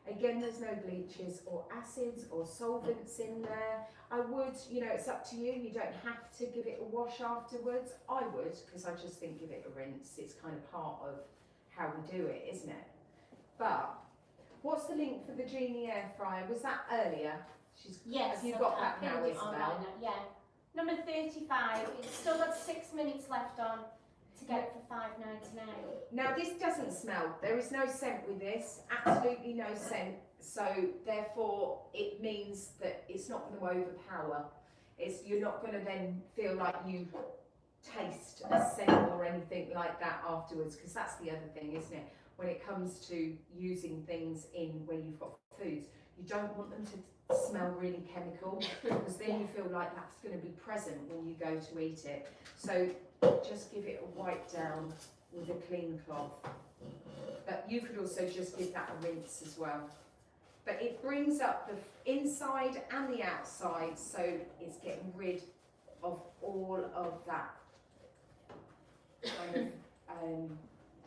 Again, there's no bleaches or acids or solvents in there. I would, you know, it's up to you. You don't have to give it a wash afterwards. I would, because I just think give it a rinse. It's kind of part of how we do it, isn't it? But what's the link for the Genie air fryer? Was that earlier? Yes. Have you got that now, Isabel? Yeah. Number 35. It's still got 6 minutes left on to get it for £5.99. Now this doesn't smell. There is no scent with this. Absolutely no scent. So therefore it means that it's not going to overpower. You're not going to then feel like you taste a scent or anything like that afterwards, because that's the other thing, isn't it? When it comes to using things in when you've got foods, you don't want them to smell really chemical, because then you feel like that's going to be present when you go to eat it. So just give it a wipe down with a clean cloth. But you could also just give that a rinse as well. But it brings up the inside and the outside, so it's getting rid of all of that kind of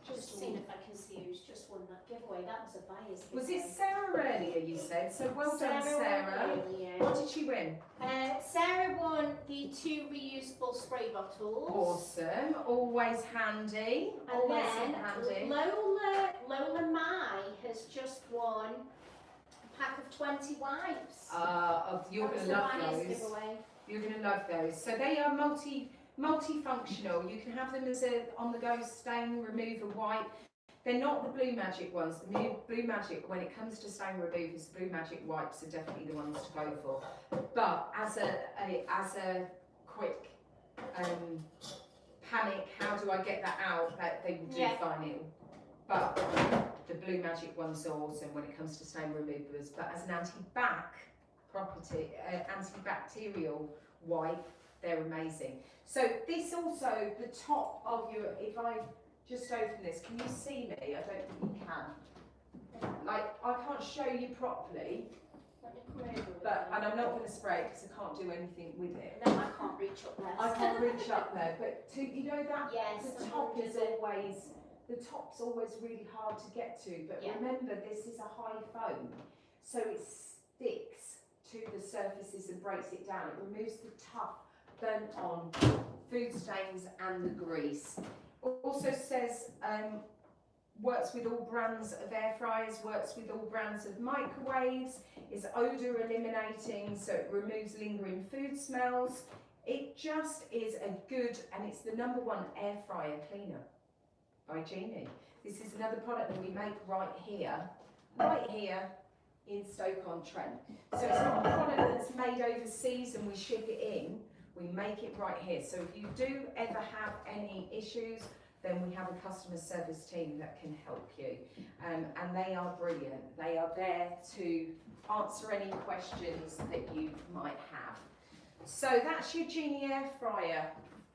Just seeing if I can see who's just won that giveaway. That was a buyer's giveaway. Was it Sarah earlier you said? So well done, Sarah. What did she win? Sarah won the 2 reusable spray bottles. Awesome. Always handy. And Always then handy. Lola Mai has just won a pack of 20 wipes. You're going to love those. Giveaway. You're going to love those. So they are multifunctional. You can have them as a on-the-go stain remover wipe. They're not the BLUEMAGIC ones. The BLUEMAGIC, when it comes to stain removers, the BLUEMAGIC wipes are definitely the ones to go for. But as a quick panic, how do I get that out? That they will do fine. But the BLUEMAGIC ones are awesome when it comes to stain removers. But as an antibacterial wipe, they're amazing. So this also, the top of your, if I just open this, can you see me? I don't think you can. Like, I can't show you properly, but, and I'm not going to spray it because I can't do anything with it. No, I can't reach up there. I can't reach up there, but you know that the top is always, the top's always really hard to get to, but remember this is a high foam, so it sticks to the surfaces and breaks it down. It removes the tough, burnt on food stains and the grease. Also says works with all brands of air fryers, works with all brands of microwaves, is odour eliminating, so it removes lingering food smells. It just is a good, and it's the #1 air fryer cleaner by Genie. This is another product that we make right here in Stoke-on-Trent. So it's not a product that's made overseas and we ship it in. We make it right here. So if you do ever have any issues, then we have a customer service team that can help you. And they are brilliant. They are there to answer any questions that you might have. So that's your Genie air fryer.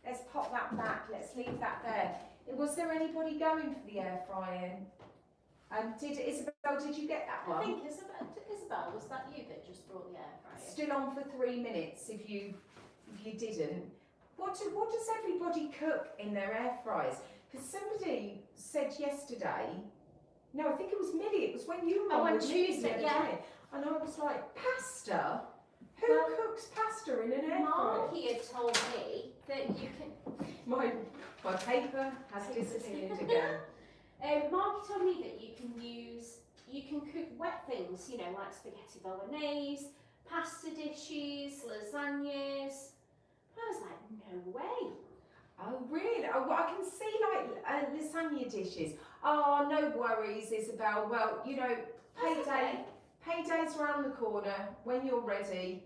Let's pop that back. Let's leave that there. Was there anybody going for the air frying? Isabel, did you get that one? I think Isabel, was that you that just brought the air fryer? Still on for 3 minutes if you didn't. What does everybody cook in their air fryers? Because somebody said yesterday, no, I think it was Millie, it was when you were on Tuesday, and I was like, pasta? Who cooks pasta in an air fryer? Marky had told me that you can... My paper has disappeared again. Marky told me that you can cook wet things, you know, like spaghetti bolognese, pasta dishes, lasagnas. I was like, no way. Oh really? Oh, well, I can see like lasagna dishes. Oh, no worries, Isabel. Well, you know, payday's around the corner. When you're ready,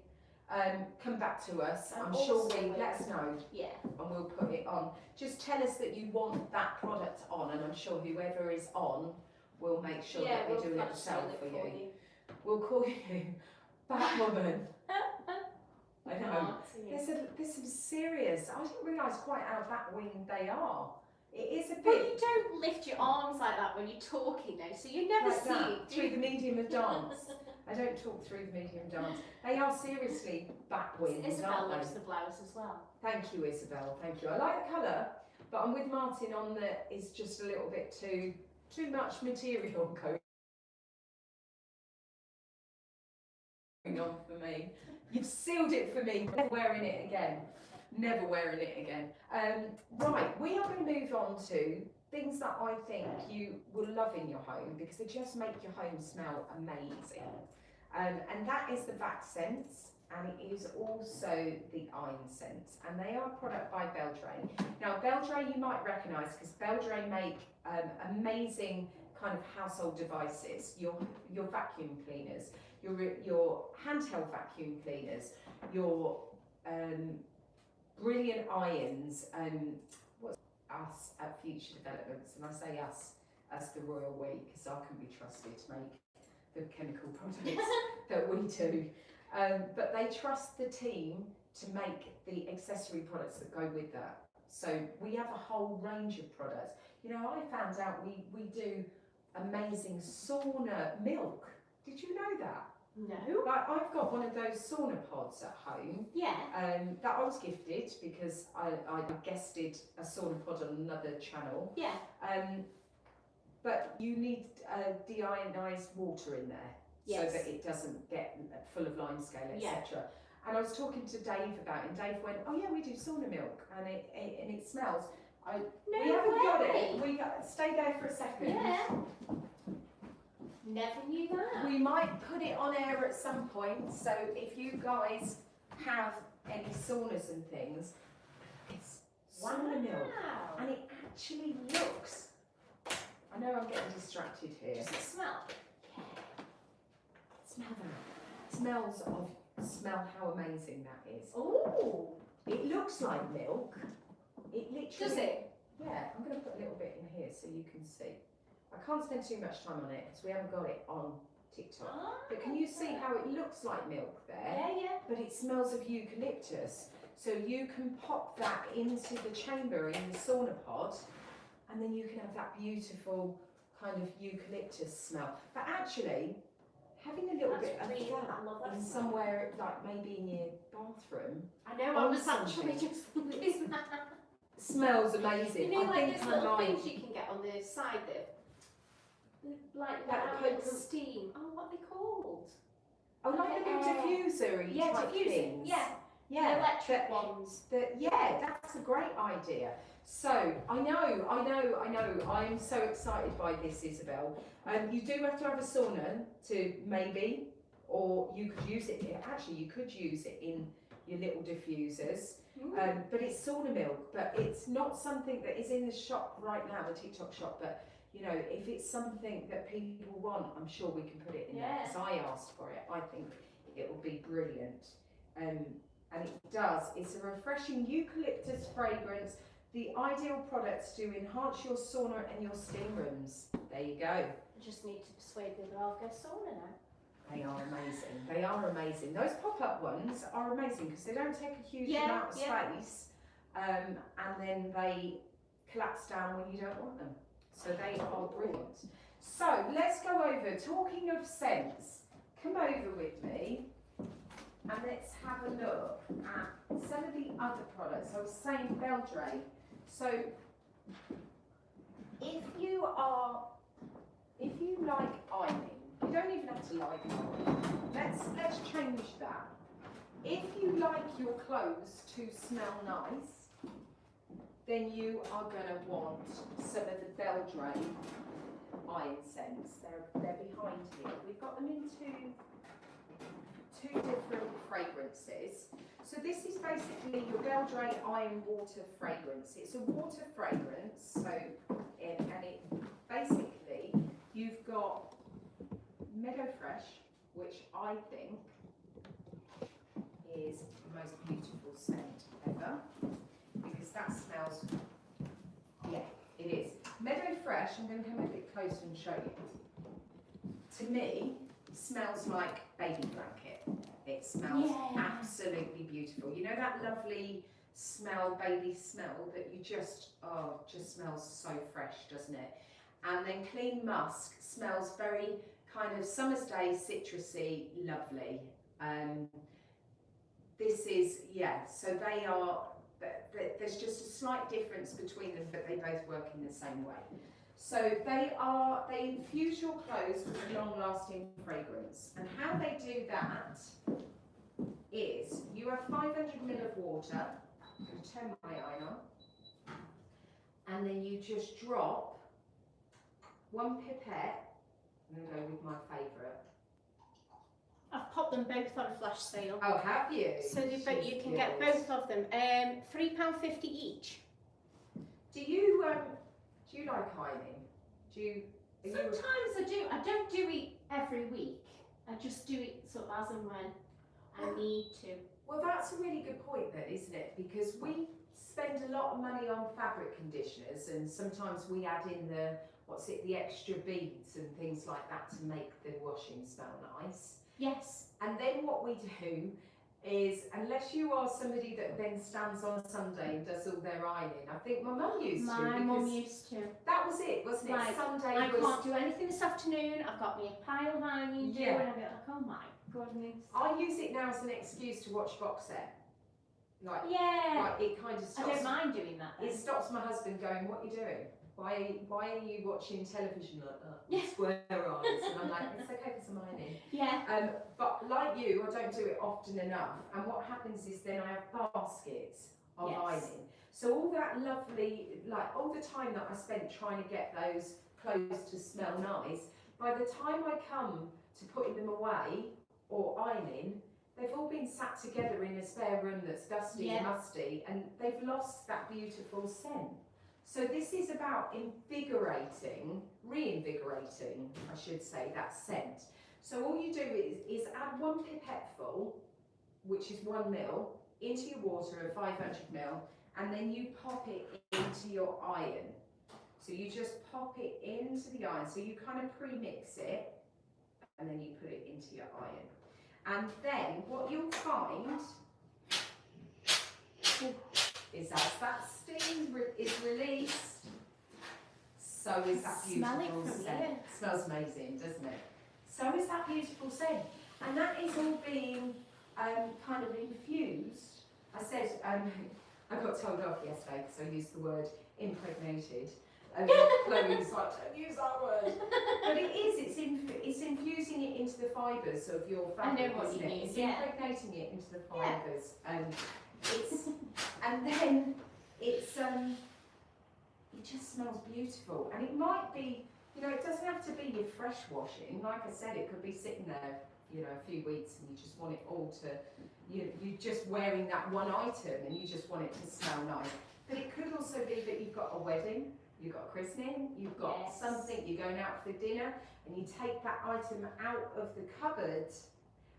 come back to us. I'm sure let us know. Yeah. And we'll put it on. Just tell us that you want that product on, and I'm sure whoever is on will make sure that they're doing it themselves for you. We'll call you Batwoman. I know. There's some serious. I didn't realise quite how bat-winged they are. It is a But bit you don't lift your arms like that when you're talking though, so you never like see that, it. through the medium of dance. I don't talk through the medium dance. They are seriously backwind, Isabel aren't loves they? the blouse as well. Thank you, Isabel. Thank you. I like the colour, but I'm with Martin on that. It's just a little bit too much material going on for me. You've sealed it for me. Never wearing it again. Never wearing it again. Right, we are going to move on to things that I think you will love in your home because they just make your home smell amazing. And that is the vac scents, and it is also the iron scents, and they are a product by Beldray. Now Beldray you might recognise because Beldray make amazing kind of household devices, your vacuum cleaners, your handheld vacuum cleaners, your brilliant irons, what's us at Future Developments, and I say us as the royal we because I can be trusted to make the chemical products that we do. But they trust the team to make the accessory products that go with that. So we have a whole range of products. You know, I found out we do amazing sauna milk. Did you know that? No. Like, I've got one of those sauna pods at home. Yeah. That I was gifted because I guested a sauna pod on another channel. Yeah. But you need deionized water in there so that it doesn't get full of limescale, etc. And I was talking to Dave about it, and Dave went, "Oh yeah, we do sauna milk, and it smells." We haven't got it. We stay there for a second. Yeah. Never knew that. We might put it on air at some point. So if you guys have any saunas and things, it's sauna milk, and it actually looks. I know I'm getting distracted here. Does it smell? Smell that. Smell how amazing that is. Oh. It looks like milk. It literally. Does it? Yeah, I'm going to put a little bit in here so you can see. I can't spend too much time on it because we haven't got it on TikTok. But can you see how it looks like milk there? Yeah, yeah. But it smells of eucalyptus. So you can pop that into the chamber in the sauna pod, and then you can have that beautiful kind of eucalyptus smell. But actually, having a little bit of that in somewhere, like maybe in your bathroom. I know, I was actually just thinking that. Smells amazing. You know, I like think those little I things you can get on the side that, like potent steam. Oh, what are they called? Oh, like a little diffuser-y type things. Yeah. Yeah. The electric ones. Yeah, that's a great idea. So, I know, I'm so excited by this, Isabel. You do have to have a sauna to maybe, or you could use it, actually you could use it in your little diffusers. But it's sauna milk, but it's not something that is in the shop right now, the TikTok shop, but you know, if it's something that people want, I'm sure we can put it in there, because I asked for it. I think it will be brilliant. And it does. It's a refreshing eucalyptus fragrance. The ideal products to enhance your sauna and your steam rooms. There you go. I just need to persuade the girl to go sauna now. They are amazing. They are amazing. Those pop-up ones are amazing because they don't take a huge amount of space, and then they collapse down when you don't want them. So they are brilliant. So let's go over, talking of scents, come over with me and let's have a look at some of the other products. I was saying Beldray. So if you like ironing, you don't even have to like ironing. Let's change that. If you like your clothes to smell nice, then you are going to want some of the Beldray iron scents. They're behind here. We've got them in two different fragrances. So this is basically your Beldray Iron Water fragrance. It's a water fragrance, so and it basically you've got Meadow Fresh, which I think is the most beautiful scent ever, because that smells, yeah, it is. Meadow Fresh, I'm going to come a bit closer and show you. To me, smells like baby blanket. It smells absolutely beautiful. You know that lovely smell, baby smell, that you just, oh, just smells so fresh, doesn't it? And then Clean Musk smells very kind of summer's day citrusy, lovely. This is, yeah, so they are, there's just a slight difference between them, but they both work in the same way. So they infuse your clothes with a long-lasting fragrance. And how they do that is, you have 500 ml of water, I'm going to turn my iron on, and then you just drop 1 pipette, I'm going to go with my favourite. I've popped them both on a flash sale. Oh, have you? So you can get both of them. £3.50 each. Do you like ironing? Sometimes I do. I don't do it every week. I just do it sort of as and when I need to. Well, that's a really good point then, isn't it? Because we spend a lot of money on fabric conditioners, and sometimes we add in the extra beads and things like that to make the washing smell nice. Yes. And then what we do is, unless you are somebody that then stands on a Sunday and does all their ironing, I think my mum used to. My mum used to. That was it, wasn't it? Like, Sunday I can't do anything this afternoon. I've got me a pile of ironing to do, and I'm like, oh my goodness. I use it now as an excuse to watch box set. Like it kind of stops. I don't mind doing that then. It stops my husband going, "What are you doing? Why are you watching television like that? Yeah. Square eyes." And I'm like, it's okay for some ironing. Yeah. But like you, I don't do it often enough. And what happens is then I have baskets of ironing. So all that lovely, like all the time that I spent trying to get those clothes to smell nice, by the time I come to putting them away or ironing, they've all been sat together in a spare room that's dusty and musty, and they've lost that beautiful scent. So this is about reinvigorating, I should say, that scent. So all you do is add 1 pipette full, which is 1 ml, into your water of 500 ml, and then you pop it into your iron. So you just pop it into the iron. So you kind of pre-mix it, and then you put it into your iron. And then what you'll find is as that steam is released, so is that beautiful scent. Smells amazing, doesn't it? So is that beautiful scent. And that is all being kind of infused. I said, I got told off yesterday because I used the word impregnated. And Chloe's like, don't use that word. But it is, it's infusing it into the fibres of your fabric, isn't it? It's impregnating it into the fibres. And then it just smells beautiful. And it might be, it doesn't have to be your fresh washing. Like I said, it could be sitting there, a few weeks, and you just want it all to, you're just wearing that one item and you just want it to smell nice. But it could also be that you've got a wedding, you've got a christening, you've got something, you're going out for dinner, and you take that item out of the cupboard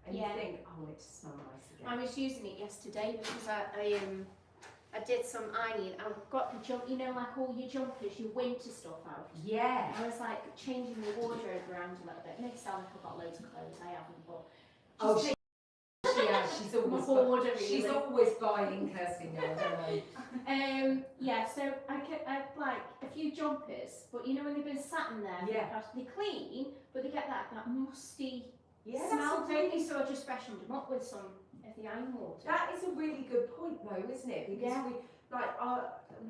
and you think, I want it to smell nice again. I was using it yesterday because I did some ironing. I got the like all your jumpers, your winter stuff out. Yeah. I was like changing the wardrobe around a little bit. It makes it sound like I've got loads of clothes. I haven't, but she's always buying, Kirsty, now, don't I? So I like a few jumpers, but when they've been sat in there, they're clean, but they get that musty smell, don't they? So I just freshened them up with some of the iron water. That is a really good point, though, isn't it? Because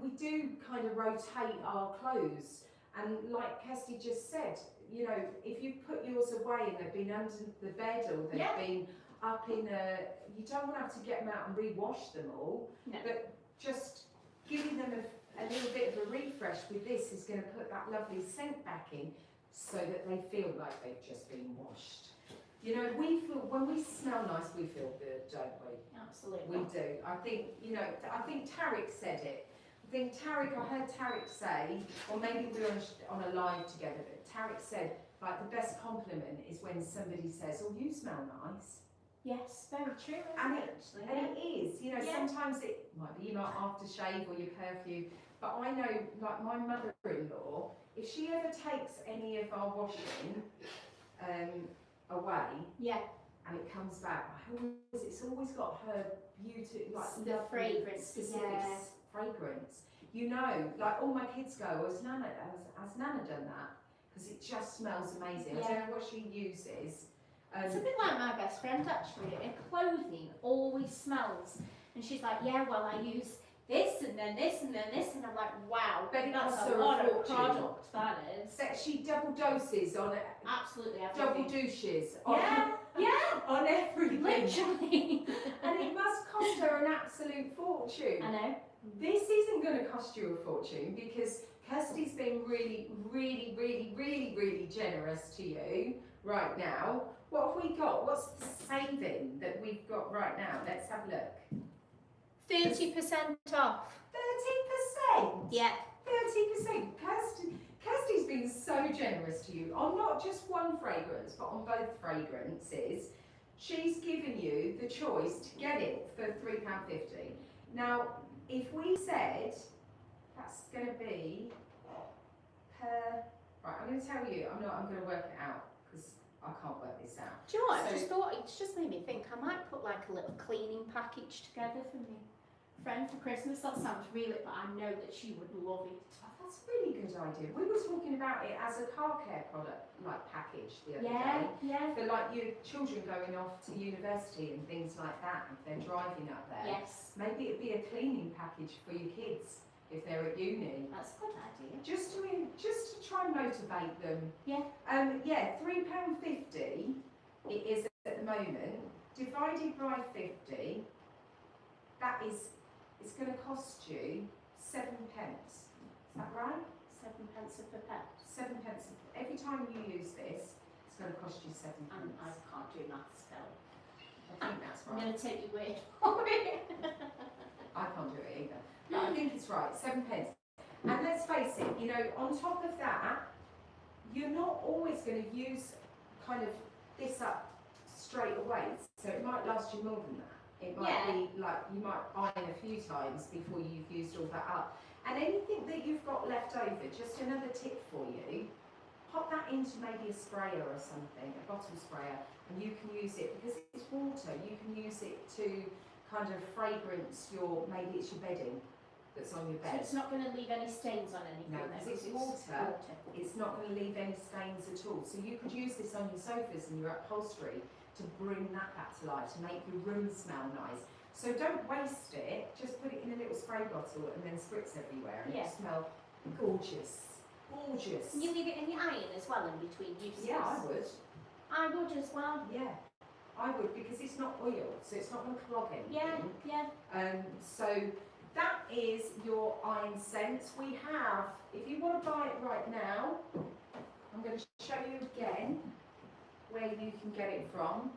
we do kind of rotate our clothes, and like Kirsty just said, if you put yours away and they've been under the bed or they've been up in you don't want to have to get them out and re-wash them all, but just giving them a little bit of a refresh with this is going to put that lovely scent back in so that they feel like they've just been washed. We feel, when we smell nice, we feel good, don't we? Absolutely. We do. I think Tarek said it. I heard Tarek say, or maybe we were on a live together, but Tarek said, like, the best compliment is when somebody says, oh, you smell nice. Yes, very true. And it is, sometimes it might be your aftershave or your perfume, but I know, like my mother-in-law, if she ever takes any of our washing away, and it comes back. It's always got her beauty, like the fragrance, specific fragrance. You know, like all my kids go, has Nana done that? Because it just smells amazing. I don't know what she uses. It's a bit like my best friend actually. Her clothing always smells, and she's like, yeah, well, I use this and then this and then this, and I'm like, wow, but that's costs a her lot of fortune. product, that is. So she double doses on it. Absolutely Double everything. douches. On, Yeah, on everything. literally. And it must cost her an absolute fortune. I know. This isn't going to cost you a fortune because Kirsty's been really, really, really, really, really generous to you right now. What have we got? What's the saving that we've got right now? Let's have a look. 30% off. 30%? Yeah. 30%. Kirsty's been so generous to you on not just one fragrance, but on both fragrances. She's given you the choice to get it for £3.50. Now, if we said that's going to be per, right, I'm going to tell you, I'm going to work it out because I can't work this out. Do you know what? I So- just thought, it's just made me think I might put like a little cleaning package together for me friend for Christmas. That sounds really, but I know that she would love it. Oh, that's a really good idea. We were talking about it as a car care product, like package the other day. Yeah. For like your children going off to university and things like that, if they're driving up there. Yes. Maybe it'd be a cleaning package for your kids if they're at uni. That's a good idea. Just to try and motivate them. Yeah. Yeah, £3.50 it is at the moment. Divided by 50, that is, it's going to cost you 7 pence. Is that right? 7 pence per pet. 7 pence. Every time you use this, it's going to cost you 7 And I pence. can't do maths, so I think that's I'm right. going to take your word for it. I can't do it either. But I think it's right, 7 pence. And let's face it, you know, on top of that, you're not always going to use kind of this up straight away. So it might last you more than that. It might be like you might iron a few times before you've used all that up. And anything that you've got left over, just another tip for you, pop that into maybe a sprayer or something, a bottle sprayer, and you can use it because it's water. You can use it to kind of fragrance maybe it's your bedding that's on your So bed. it's not going to leave any stains on anything. No, because it's water. It's not going to leave any stains at all. So you could use this on your sofas and your upholstery to bring that back to life, to make your room smell nice. So don't waste it, just put it in a little spray bottle and then spritz everywhere and it'll smell gorgeous. Gorgeous. Can you leave it in the iron as well in between uses? Yeah, I would. I would as well. Yeah, I would because it's not oil, so it's not going to clog anything. Yeah. So that is your iron scents. We have, if you want to buy it right now, I'm going to show you again where you can get it from.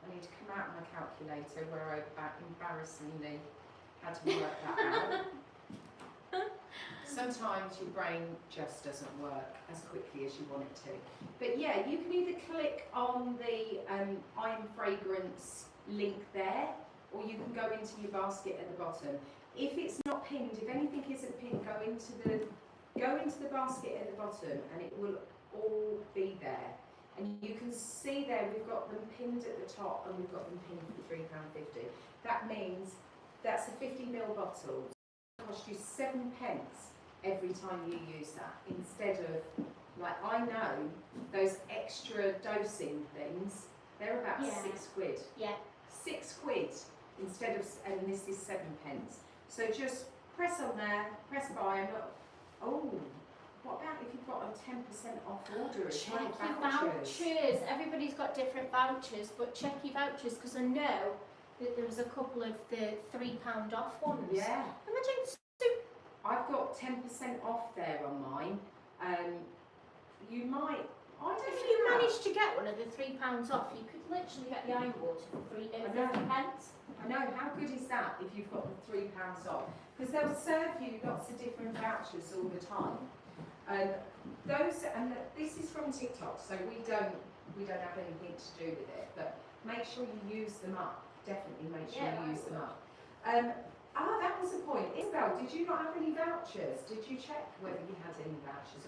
I need to come out of my calculator where I embarrassingly had to work that out. Sometimes your brain just doesn't work as quickly as you want it to. But yeah, you can either click on the iron fragrance link there, or you can go into your basket at the bottom. If it's not pinned, if anything isn't pinned, go into the basket at the bottom and it will all be there. And you can see there we've got them pinned at the top and we've got them pinned for £3.50. That means that's a 50ml bottle. It costs you 7 pence every time you use that. Instead of, like, I know those extra dosing things, they're about £6. Yeah. £6 instead of, and this is 7 pence. So just press on there, press buy, and oh, what about if you've got a 10% off order as Check well? your vouchers. Everybody's got different vouchers, but check your vouchers because I know that there was a couple of the £3 off ones. Yeah. Imagine. I've got 10% off there on mine. You might, I don't If know. you manage to get one of the £3 off, you could literally get the iron water for 50 pence. I know, how good is that if you've got the £3 off? Because they'll serve you lots of different vouchers all the time. This is from TikTok, so we don't have anything to do with it. But make sure you use them up. Definitely make sure you use them up. Ah, that was the point. Isabel, did you not have any vouchers? Did you check whether you had any vouchers?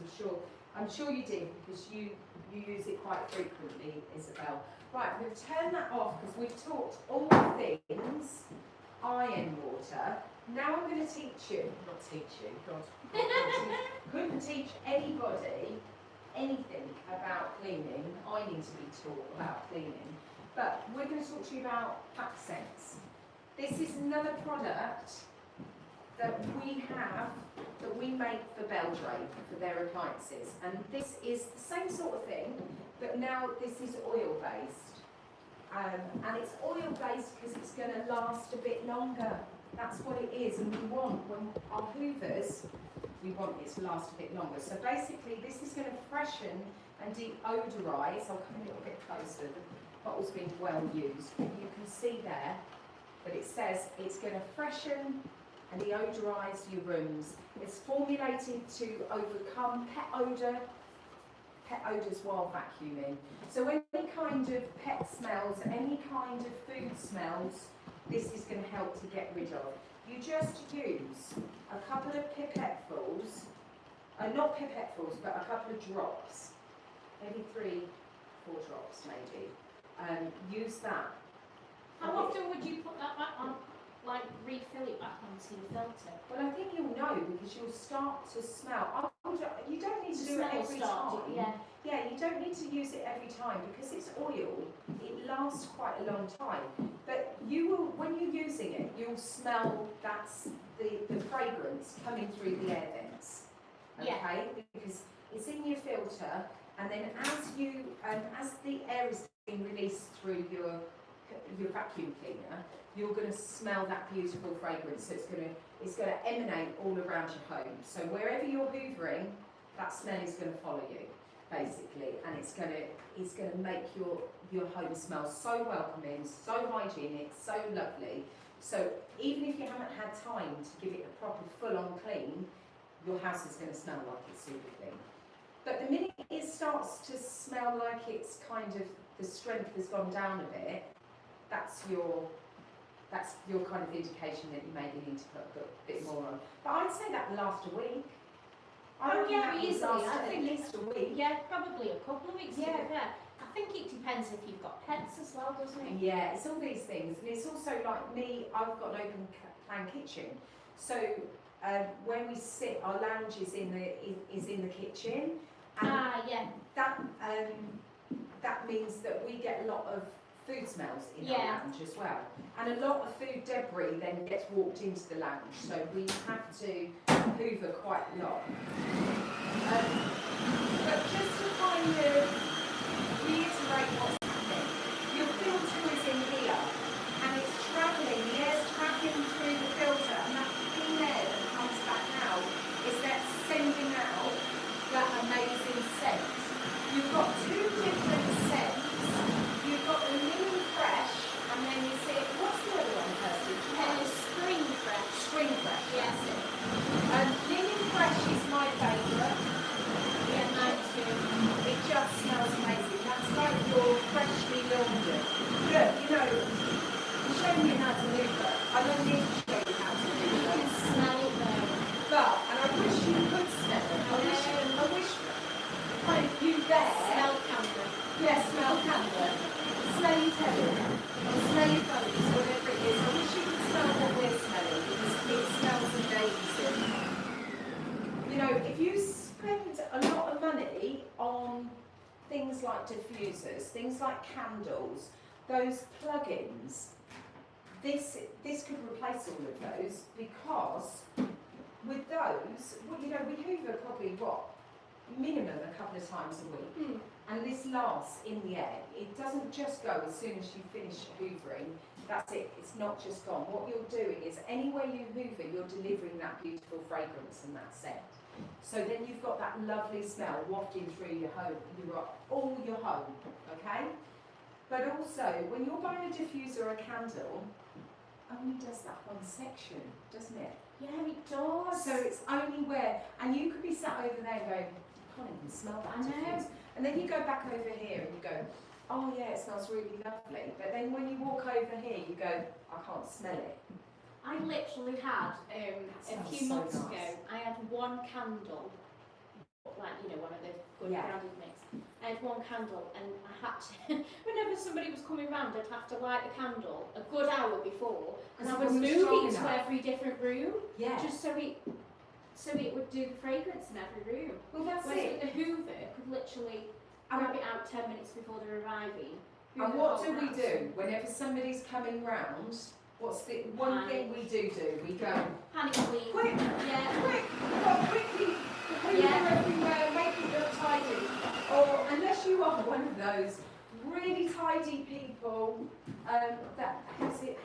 I'm sure you did, because you use it quite frequently, Isabel. Right, I'm going to turn that off because we've talked all things iron water. Now I'm going to teach you, not teach you, God, couldn't teach anybody anything about cleaning. I need to be taught about cleaning. But we're going to talk to you about accents. This is another product that we have, that we make for Belgrade, for their appliances. And this is the same sort of thing, but now this is oil-based. And it's oil-based because it's going to last a bit longer. That's what it is. And we want, when our hoovers, we want it to last a bit longer. So basically, this is going to freshen and deodorise. I'll come a little bit closer. The bottle's been well used. But you can see there that it says it's going to freshen and deodorise your rooms. It's formulated to overcome pet odours while vacuuming. So any kind of pet smells, any kind of food smells, this is going to help to get rid of. You just use a couple of pipettefuls, not pipettefuls, but a couple of drops, maybe 3-4 drops maybe. Use that. How often would you put that back on, like refill it back onto your filter? Well, I think you'll know because you'll start to smell. You don't need to do it every time. Yeah, you don't need to use it every time because it's oil. It lasts quite a long time. But you will, when you're using it, you'll smell that's the fragrance coming through the air vents. Okay, Yeah. Because it's in your filter, and then as the air is being released through your vacuum cleaner, you're going to smell that beautiful fragrance. So it's going to emanate all around your home. So wherever you're hoovering, that smell is going to follow you, basically, and it's going to make your home smell so welcoming, so hygienic, so lovely. So even if you haven't had time to give it a proper full-on clean, your house is going to smell like it's super clean. But the minute it starts to smell like it's kind of, the strength has gone down a bit, that's your kind of indication that you maybe need to put a bit more on. But I'd say that will last a week. I think at least a week. Yeah, probably a couple of weeks. Yeah. I think it depends if you've got pets as well, doesn't it? Yeah, it's all these things, and it's also like me. I've got an open plan kitchen, so where we sit, our lounge is in the kitchen, and yeah. that means that we get a lot of food smells in our lounge as well, and a lot of food debris then gets walked into the lounge, so we have to hoover quite a lot. But just to kind of reiterate what's happening, your filter is in here, and it's travelling, the air's travelling through the filter, and that clean air that comes back out is that sending out that amazing scent. You've got two different scents. You've got the Linen Fresh, and then you see, what's the other one, Kirsty? Spring Fresh. Spring Fresh, Yes. that's it. Linen Fresh is my favourite. Yeah, mine too. It just smells amazing. That's like your freshly laundered. Look, you know, I'm showing you how to hoover. I don't need to show you how to You hoover. can smell it though. But, and I wish you could smell it. I wish kind of you there. Smell camera. Yeah, smell camera. Smell your telly. Or smell your phones, whatever it is. I wish you could smell what we're smelling because it smells amazing. You know, if you spend a lot of money on things like diffusers, things like candles, those plug-ins, this could replace all of those, because with those, well, you know, we hoover probably minimum a couple of times a week, and this lasts in the air. It doesn't just go as soon as you finish hoovering. That's it. It's not just gone. What you're doing is anywhere you hoover, you're delivering that beautiful fragrance and that scent. So then you've got that lovely smell wafting through your home, all your home, okay? But also, when you're buying a diffuser or a candle, only does that one section, doesn't it? Yeah, it does. So it's only where, and you could be sat over there going, I can't even smell that diffuse. And then you go back over here and you go, oh yeah, it smells really lovely. But then when you walk over here, you go, I can't smell it. I literally had a sounds few so months nice. ago. I had one candle, like one of the good Yeah. branded mix. I had one candle, and I had to. Whenever somebody was coming round, I'd have to light the candle a good hour before, and I it would wasn't move strong it to enough. every different room, Yeah. just so it would do the fragrance in every room. Well, that's Whereas it. with the Hoover, could literally grab it out 10 minutes before they're arriving. And Hoover what the do whole we house. do whenever somebody's coming round? What's the one thing we do? We go, Panic clean. quick, Yeah. quick, quickly, Yeah. everywhere, make it look tidy. Or unless you are one of those really tidy people that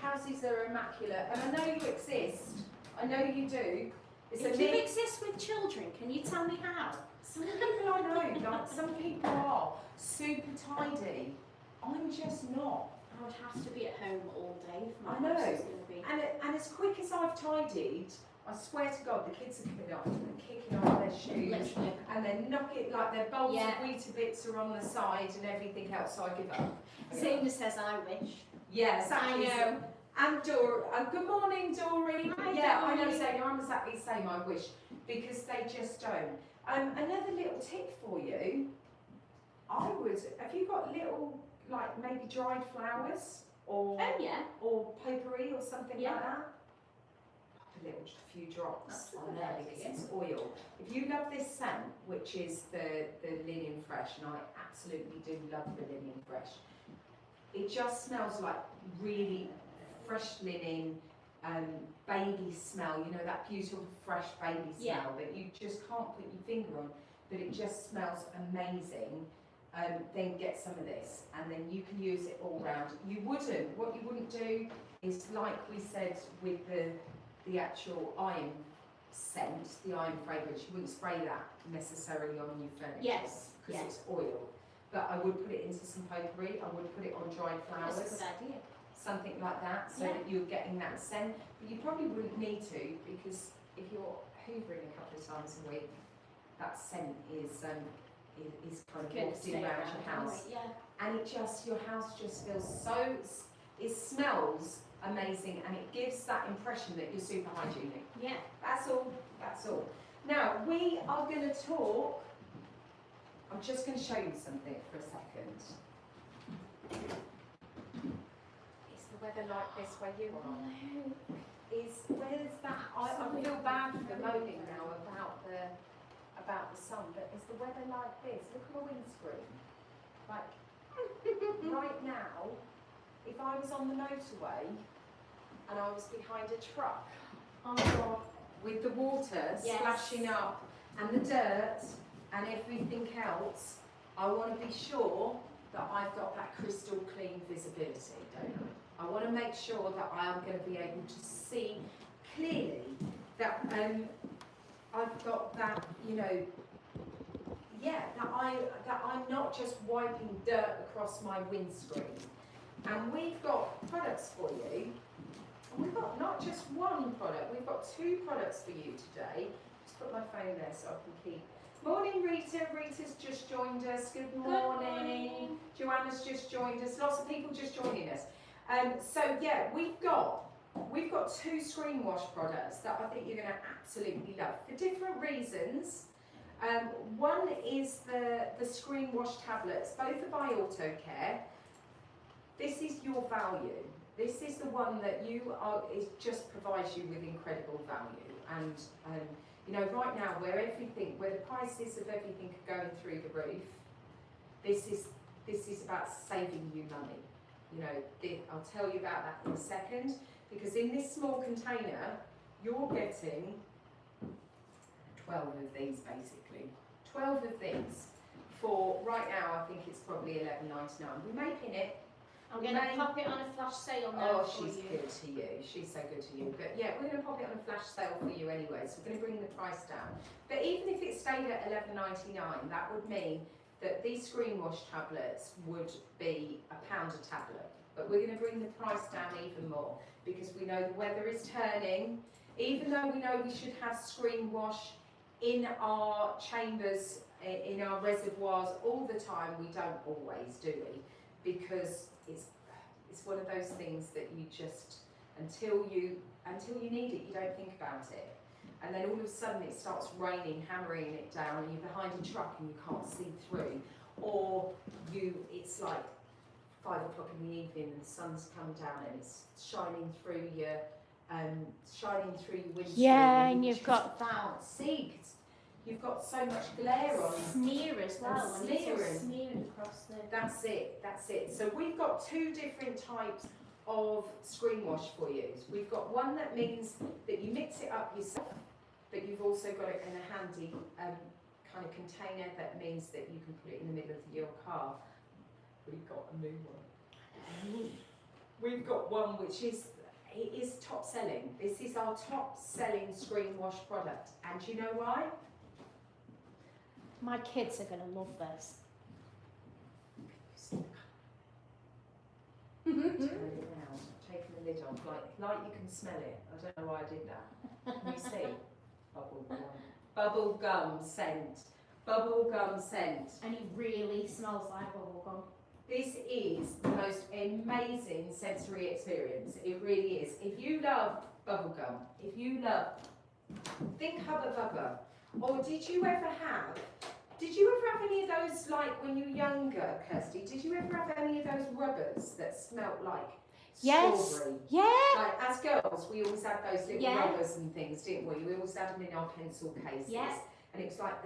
houses are immaculate, and I know you exist, I know you do. It's If a you myth. exist with children, can you tell me how? Some people I know, like some people are super tidy. I'm just not. I would have to be at home all day if my I know. house is going to be. And as quick as I've tidied, I swear to God, the kids are coming up and kicking off their shoes, Literally. and then knock it like their bowls Yeah. of Weetabix are on the side and everything else. So I give up. Zena says I wish. Yeah, exactly. I know. And good morning, Dory. Hi, Yeah, I know, Dory. Zane, I'm exactly the same. I wish, because they just don't. Another little tip for you. Have you got little, like maybe dried flowers or Oh yeah. or potpourri or something Yeah. like that? Put a few drops That's a on good there idea. because it's oil. If you love this scent, which is the linen fresh, and I absolutely do love the linen fresh, it just smells like really fresh linen, baby smell. You know, that beautiful fresh baby smell Yeah. that you just can't put your finger on, but it just smells amazing. Then get some of this, and then you can use it all round. What you wouldn't do is, like we said with the actual iron scent, the iron fragrance, you wouldn't spray that necessarily on your furniture. Yes. Because Yeah. it's oil. But I would put it into some potpourri, I would put it on dried flowers, That's a good idea. something like that, so Yeah. that you're getting that scent. But you probably wouldn't need to, because if you're hoovering a couple of times a week, that scent is kind of Good wafted stay around around, your house. Yeah. And your house just feels so, it smells amazing, and it gives that impression that you're super hygienic. Yeah. That's all. Now, we are going to talk, I'm just going to show you something for a second. Is the weather like this where you are? Where's that? I feel bad for moaning now about the sun, but is the weather like this? Look at my windscreen. Like, right now, if I was on the motorway and I was behind a truck, Oh God. with the water Yes. splashing up and the dirt and everything else, I want to be sure that I've got that crystal clean visibility, don't I? I want to make sure that I am going to be able to see clearly that I've got that, that I'm not just wiping dirt across my windscreen. And we've got products for you. And we've got not just one product, we've got two products for you today. Just put my phone there so I can keep. Morning Rita, Rita's just joined us. Good morning. Joanna's just joined us. Lots of people just joining us. So yeah, we've got two screen wash products that I think you're going to absolutely love for different reasons. One is the screen wash tablets, both are by Autocare. This is your value. This is the one that it just provides you with incredible value. And right now, where the prices of everything are going through the roof, this is about saving you money. I'll tell you about that in a second, because in this small container, you're getting 12 of these basically. 12 of these for, right now, I think it's probably $11.99. We may pin it. I'm going to pop it on a flash sale now. Oh, she's good to you. She's so good to you. But yeah, we're going to pop it on a flash sale for you anyway. So we're going to bring the price down. But even if it stayed at $11.99, that would mean that these screen wash tablets would be £1 a tablet. But we're going to bring the price down even more, because we know the weather is turning. Even though we know we should have screen wash in our chambers, in our reservoirs all the time, we don't always, do we? Because it's one of those things that you just until you need it. You don't think about it, and then all of a sudden it starts raining, hammering it down, and you're behind a truck and you can't see through, or it's like 5 o'clock in the evening and the sun's come down and it's shining through your windscreen. Yeah, and and you you've got can't see 'cause you've got so much glare on. smear as well. And And it's all smearing. smeared across the. That's it. So we've got 2 different types of screen wash for you. We've got one that means that you mix it up yourself, but you've also got it in a handy kind of container that means that you can put it in the middle of your car. We've got a new one. We've got one which is top selling. This is our top selling screen wash product, and you know why? My kids are going to love this. Turn it round, taking the lid off, like you can smell it. I don't know why I did that. Can you see? Bubble gum. Bubble gum scent. Bubble gum scent. And it really smells like bubble gum. This is the most amazing sensory experience. It really is. If you love bubble gum, think Hubba Bubba. Or did you ever have any of those, like when you were younger, Kirsty, did you ever have any of those rubbers that smelt like strawberry? Yeah. Like as girls, we always had those little Yeah. rubbers and things, didn't we? We always had them in our pencil cases. Yeah. And it was like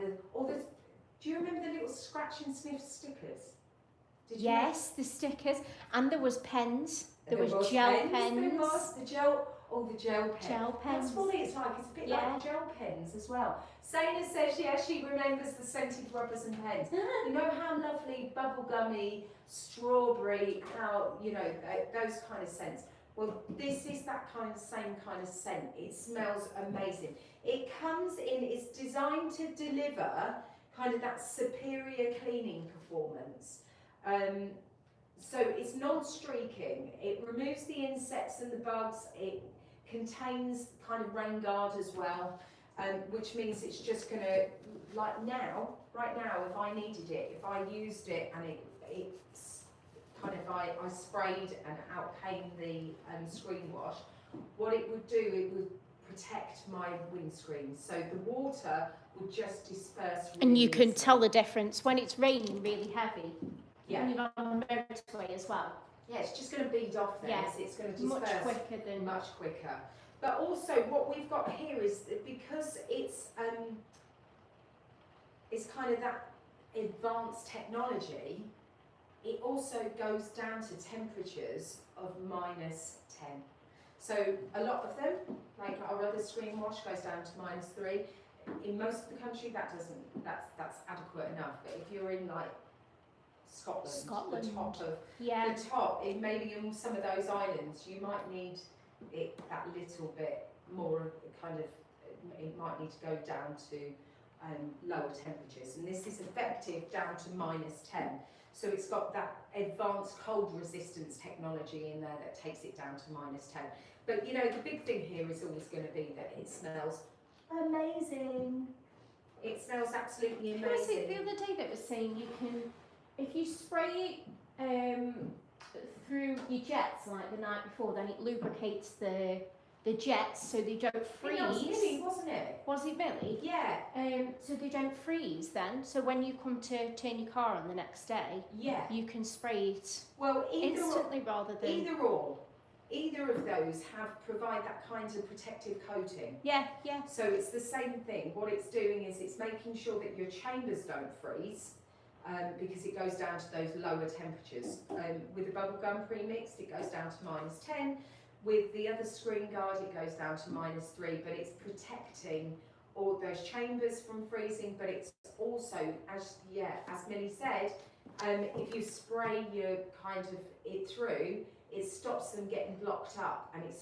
do you remember the little scratch and sniff stickers? Did you Yes, the stickers. And there was pens. There was was gel There pens. was the gel pens. Gel pens. That's what it's like. It's a bit Yeah. like gel pens as well. Sana says, yeah, she remembers the scented rubbers and pens. You know how lovely, bubblegummy, strawberry, how, those kind of scents. Well, this is that same kind of scent. It smells amazing. It comes in, it's designed to deliver kind of that superior cleaning performance. So it's non-streaking. It removes the insects and the bugs. It contains kind of rain guard as well, which means it's just going to, right now, if I needed it, if I used it and it's kind of, I sprayed and out came the screen wash, what it would do, it would protect my windscreen. So the water would just disperse. Really And you can easily. tell the difference when it's raining really heavy. Yeah. And you're on the motorway as well. Yeah, it's just going to bead off then. Yeah. It's going to disperse Much quicker than. much quicker. But also what we've got here is that because it's kind of that advanced technology, it also goes down to temperatures of -10. So a lot of them, like our other screen wash, goes down to -3. In most of the country, that's adequate enough. But if you're in like Scotland. Yeah. The top, maybe in some of those islands, you might need it that little bit more kind of, it might need to go down to lower temperatures. And this is effective down to -10. So it's got that advanced cold resistance technology in there that takes it down to -10. But the big thing here is always going to be that it smells amazing. It smells absolutely amazing. Who was it the other day that was saying you can, if you spray it through your jets like the night before, then it lubricates the jets so they don't freeze. That was Millie, wasn't it? Was it Millie? Yeah. So they don't freeze then. So when you come to turn your car on the next day, Yeah. you can spray it Well, instantly rather than. Either of those provide that kind of protective coating. Yeah. So it's the same thing. What it's doing is it's making sure that your chambers don't freeze because it goes down to those lower temperatures. With the bubblegum pre-mixed, it goes down to -10. With the other screen guard, it goes down to -3, but it's protecting all those chambers from freezing, but it's also, as Millie said, if you spray your it through, it stops them getting blocked up, and it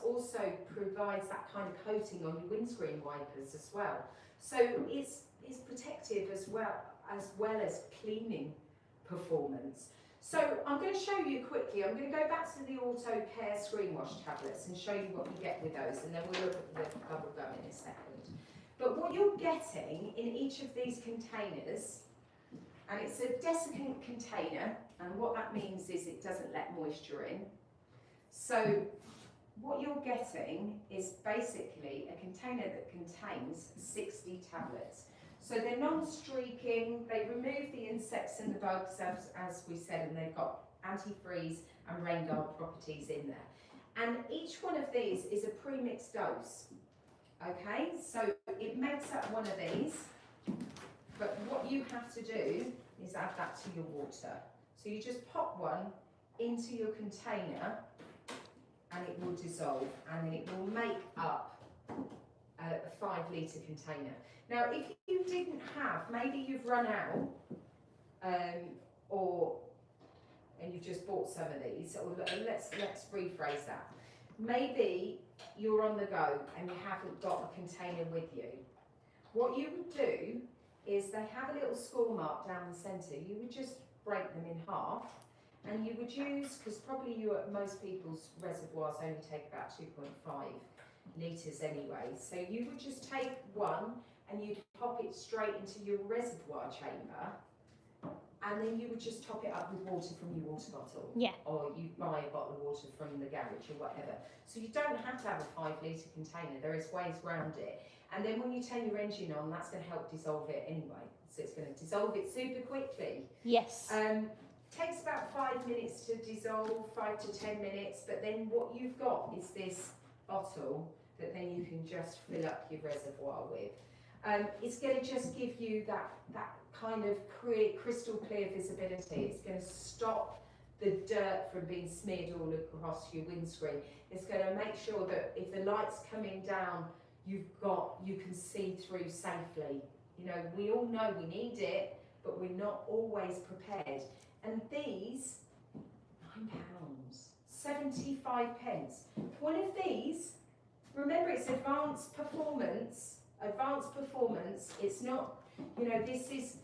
also provides that kind of coating on your windscreen wipers as well. So it's protective as well as cleaning performance. So I'm going to show you quickly, I'm going to go back to the Autocare screen wash tablets and show you what you get with those, and then we'll look at the bubble gum in a second. But what you're getting in each of these containers, and it's a desiccant container, and what that means is it doesn't let moisture in. So what you're getting is basically a container that contains 60 tablets. So they're non-streaking, they remove the insects and the bugs as we said, and they've got antifreeze and rain guard properties in there. And each one of these is a pre-mixed dose. Okay, so it makes up one of these, but what you have to do is add that to your water. So you just pop one into your container and it will dissolve, and then it will make up a 5 litre container. Now, if you didn't have, maybe you've run out, and you've just bought some of these, or let's rephrase that. Maybe you're on the go and you haven't got a container with you. What you would do is they have a little score mark down the centre. You would just break them in half, and you would use, because probably most people's reservoirs only take about 2.5 litres anyway, so you would just take one and you'd pop it straight into your reservoir chamber, and then you would just top it up with water from your water bottle. Yeah. Or you buy a bottle of water from the garage or whatever. So you don't have to have a 5 litre container, there is ways around it. And then when you turn your engine on, that's going to help dissolve it anyway. So it's going to dissolve it super quickly. Yes. Takes about 5 minutes to dissolve, 5 to 10 minutes, but then what you've got is this bottle that then you can just fill up your reservoir with. It's going to just give you that kind of crystal clear visibility. It's going to stop the dirt from being smeared all across your windscreen. It's going to make sure that if the light's coming down, you can see through safely. You know, we all know we need it, but we're not always prepared. And these, £9, 75 pence. One of these, remember, it's advanced performance. Advanced performance. It's not, you know, this is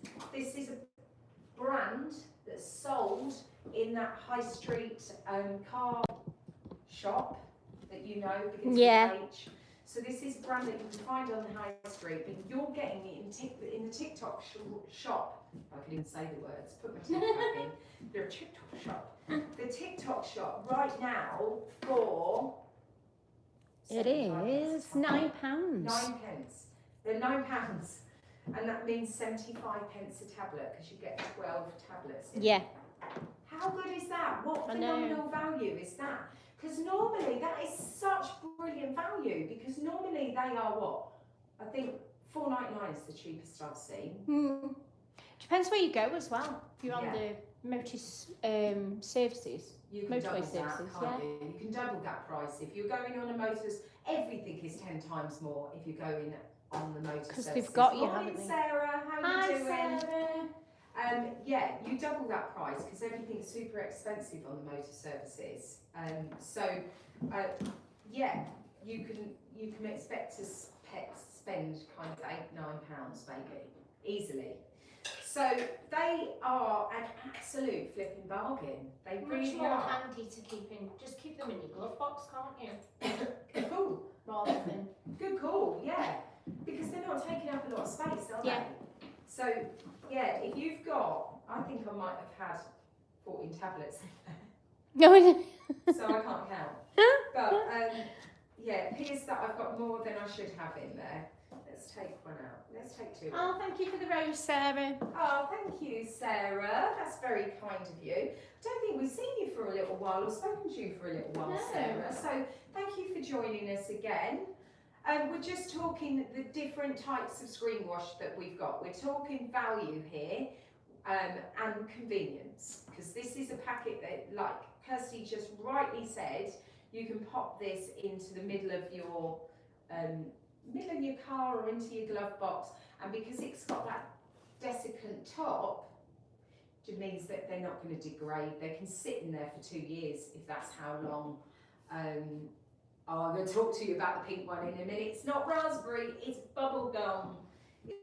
a brand that's sold in that high street car shop that you know, because yeah. of H. So this is a brand that you can find on the high street, but you're getting it in the TikTok shop. I could even say the words, put my teeth back in. They're a TikTok shop. The TikTok shop right now for... It is £9. 9 pence. They're £9. And that means 75 pence a tablet, because you get 12 tablets in. Yeah. How good is that? What phenomenal value is that? Because normally that is such brilliant value, because normally they are what? I think £4.99 is the cheapest I've seen. Depends where you go as well. If you're on the motor services, you can double motorway that, services, can't you? You can double that price. If you're going on a motors, everything is 10 times more if you're going on the motor services. Because they've got you, Morning, haven't they? Sarah, how are you doing? Sarah. Yeah, you double that price because everything's super expensive on the motor services. Yeah, you can expect to spend kind of £8-9 maybe, easily. So they are an absolute flipping bargain. They really Much more are. handy to keep in. Just keep them in your glove box, can't you? Good call. Rather than. Good call. Yeah, because they're not taking up a lot of space, are Yeah. they? So yeah, if you've got, I think I might have had 14 tablets in there. No. So I can't count. But yeah, it appears that I've got more than I should have in there. Let's take one out. Let's take two. Oh, thank you for the rose, Sarah. Oh, thank you, Sarah. That's very kind of you. I don't think we've seen you for a little while or spoken to you for a little while, No. Sarah. So thank you for joining us again. We're just talking the different types of screen wash that we've got. We're talking value here and convenience, because this is a packet that, like Kirsty just rightly said, you can pop this into the middle of your car or into your glove box, and because it's got that desiccant top, it means that they're not going to degrade. They can sit in there for 2 years if that's how long. I'm going to talk to you about the pink one in a minute. It's not raspberry, it's bubble gum.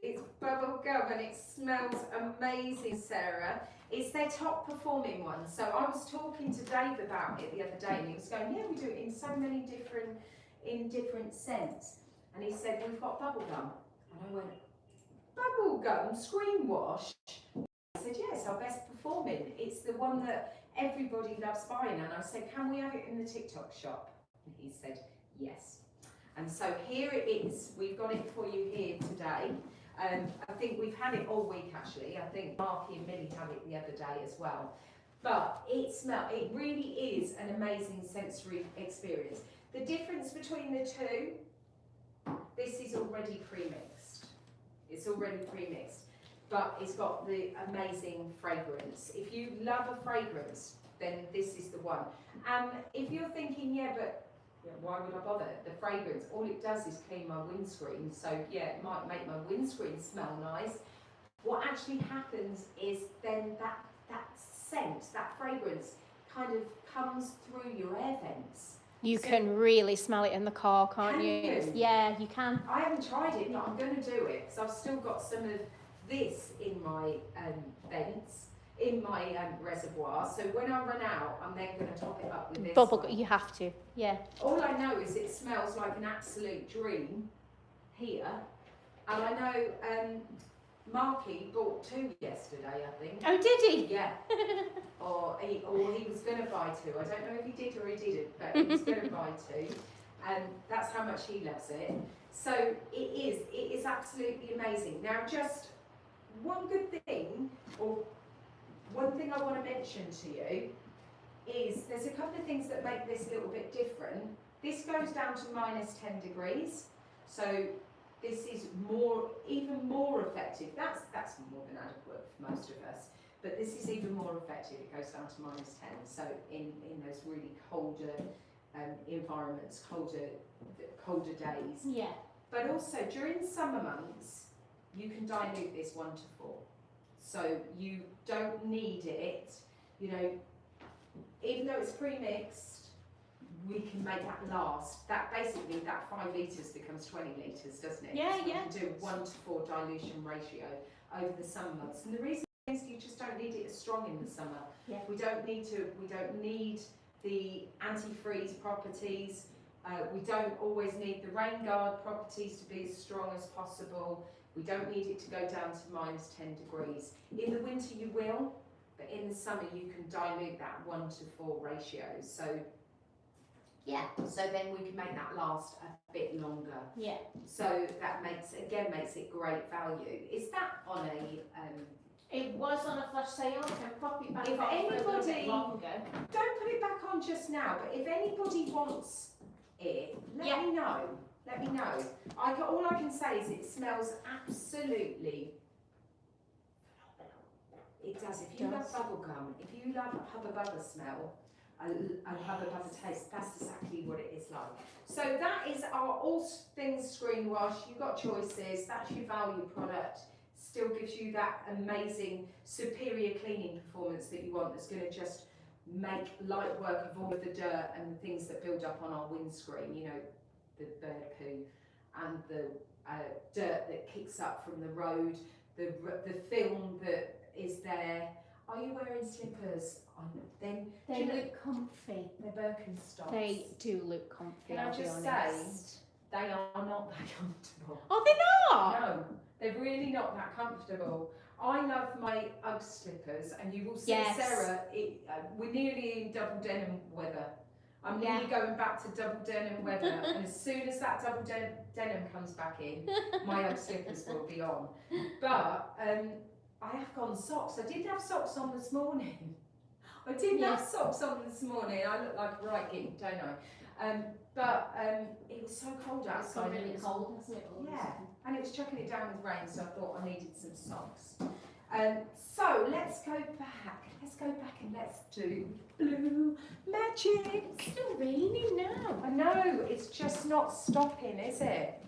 It's bubble gum and it smells amazing, Sarah. It's their top performing one. So I was talking to Dave about it the other day and he was going, yeah, we do it in so many different scents. And he said, we've got bubble gum. And I went, bubble gum screen wash? I said, yes, our best performing. It's the one that everybody loves buying. And I said, can we have it in the TikTok shop? And he said, yes. And so here it is. We've got it for you here today. I think we've had it all week actually. I think Marky and Millie had it the other day as well. But it really is an amazing sensory experience. The difference between the two, this is already pre-mixed. It's already pre-mixed, but it's got the amazing fragrance. If you love a fragrance, then this is the one. If you're thinking, yeah, but why would I bother? The fragrance, all it does is clean my windscreen. So yeah, it might make my windscreen smell nice. What actually happens is then that scent, that fragrance kind of comes through your air vents. You can really smell it in the car, can't you? You? Yeah, you can. I haven't tried it, but I'm going to do it because I've still got some of this in my vents, in my reservoir. So when I run out, I'm then going to top it up with this Bubble, one. you have to, yeah. All I know is it smells like an absolute dream here. And I know Marky bought 2 yesterday, I think. Oh, did he? Yeah. or he was going to buy 2. I don't know if he did or he didn't, but he was going to buy 2. And that's how much he loves it. So it is absolutely amazing. Now, just one good thing, or one thing I want to mention to you, is there's a couple of things that make this a little bit different. This goes down to -10 degrees. So this is even more effective. That's more than adequate for most of us, but this is even more effective. It goes down to -10. So in those really colder environments, colder days. Yeah. But also during summer months, you can dilute this 1 to 4. So you don't need it. You know, even though it's pre-mixed, we can make that last. That basically, that 5 litres becomes 20 litres, doesn't it? Yeah, so yeah. We can do 1 to 4 dilution ratio over the summer months. And the reason is you just don't need it as strong in the summer. Yeah. We don't need the anti-freeze properties. We don't always need the rain guard properties to be as strong as possible. We don't need it to go down to -10 degrees. In the winter you will, but in the summer you can dilute that 1 to 4 ratio. So yeah, so then we can make that last a bit longer. Yeah. So that makes it great value. Is that on a It was on a flash sale, so pop it back If on for a little bit anybody- longer. don't put it back on just now, but if anybody wants it, let me know. Let me know. All I can say is it smells absolutely phenomenal. It does. If you love bubblegum, if you love Hubba Bubba smell, and Hubba Bubba taste, that's exactly what it is like. So that is our all things screen wash. You've got choices. That's your value product. Still gives you that amazing, superior cleaning performance that you want. That's going to just make light work of all of the dirt and the things that build up on our windscreen. You know, the bird poo and the dirt that kicks up from the road, the film that is there. Are you wearing slippers? Then They look comfy. they're Birkenstocks. They do look comfy. Can I I'll be just honest. say, they are not that comfortable. Oh, they're not. No, they're really not that comfortable. I love my Ugg slippers, and you will see Yes. Sarah. We're nearly in double denim weather. I'm nearly going back to double denim weather, and as soon as that double denim comes back in, my Ugg slippers will be on. But I have gone socks. I did have socks on this morning. I did have socks on this morning. I look like a right gimp, don't I? But it was so cold outside. It's really cold, hasn't it? Yeah, and it was chucking it down with rain, so I thought I needed some socks. So let's go back. Let's go back and let's do blue magic. It's still raining now. I know, it's just not stopping, is it?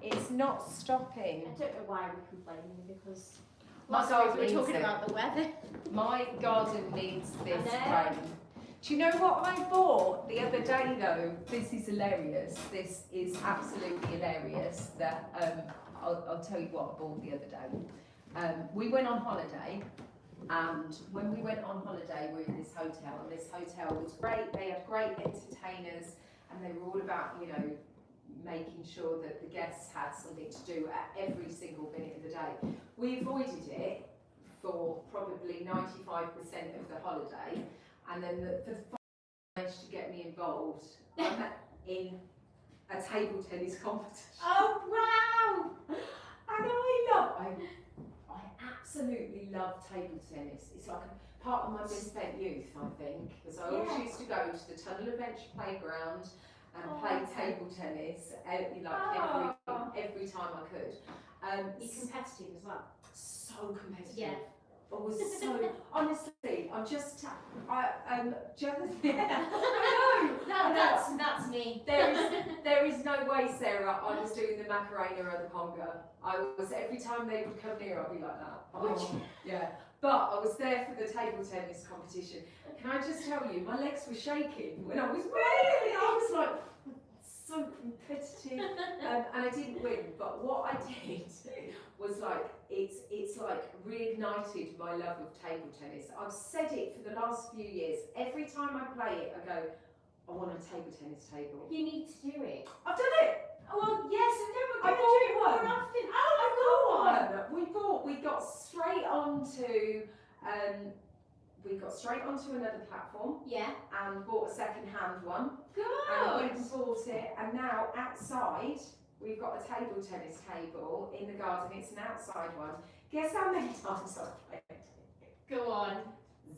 It's not I stopping. don't know why we're complaining because My last week garden we were needs talking it. about the weather. My garden needs this I know. rain. Do you know what I bought the other day though? This is hilarious. This is absolutely hilarious. That I'll tell you what I bought the other day. We went on holiday, and when we went on holiday, we were in this hotel, and this hotel was great. They had great entertainers, and they were all about, you know, making sure that the guests had something to do at every single minute of the day. We avoided it for probably 95% of the holiday, and then for the managed to get me involved. I'm in a table tennis competition. Oh wow! And I absolutely love table tennis. It's like a part of my misspent youth, I think, because I always used to go to the Tunnel Adventure Playground and play table tennis, every time I could. You're competitive as well. So competitive. Yeah. I was so honestly. I'm just. I know. That's me. There is no way, Sarah. I was doing the Macarena or the conga. I was every time they would come near, I'd be like that. Oh, yeah. But I was there for the table tennis competition. Can I just tell you, my legs were shaking when I was playing. I was like so competitive, and I didn't win. But what I did was like it's like reignited my love of table tennis. I've said it for the last few years. Every time I play it, I go, I want a table tennis table. You need to do it. I've done it. Well, yes, and then we're I going to do it bought more one. often. Oh, I've got one. We got straight onto another platform. Yeah. And bought a second-hand one. Good. And went and bought it, and now outside we've got a table tennis table in the garden. It's an outside one. Guess how many times I've played it? Go on.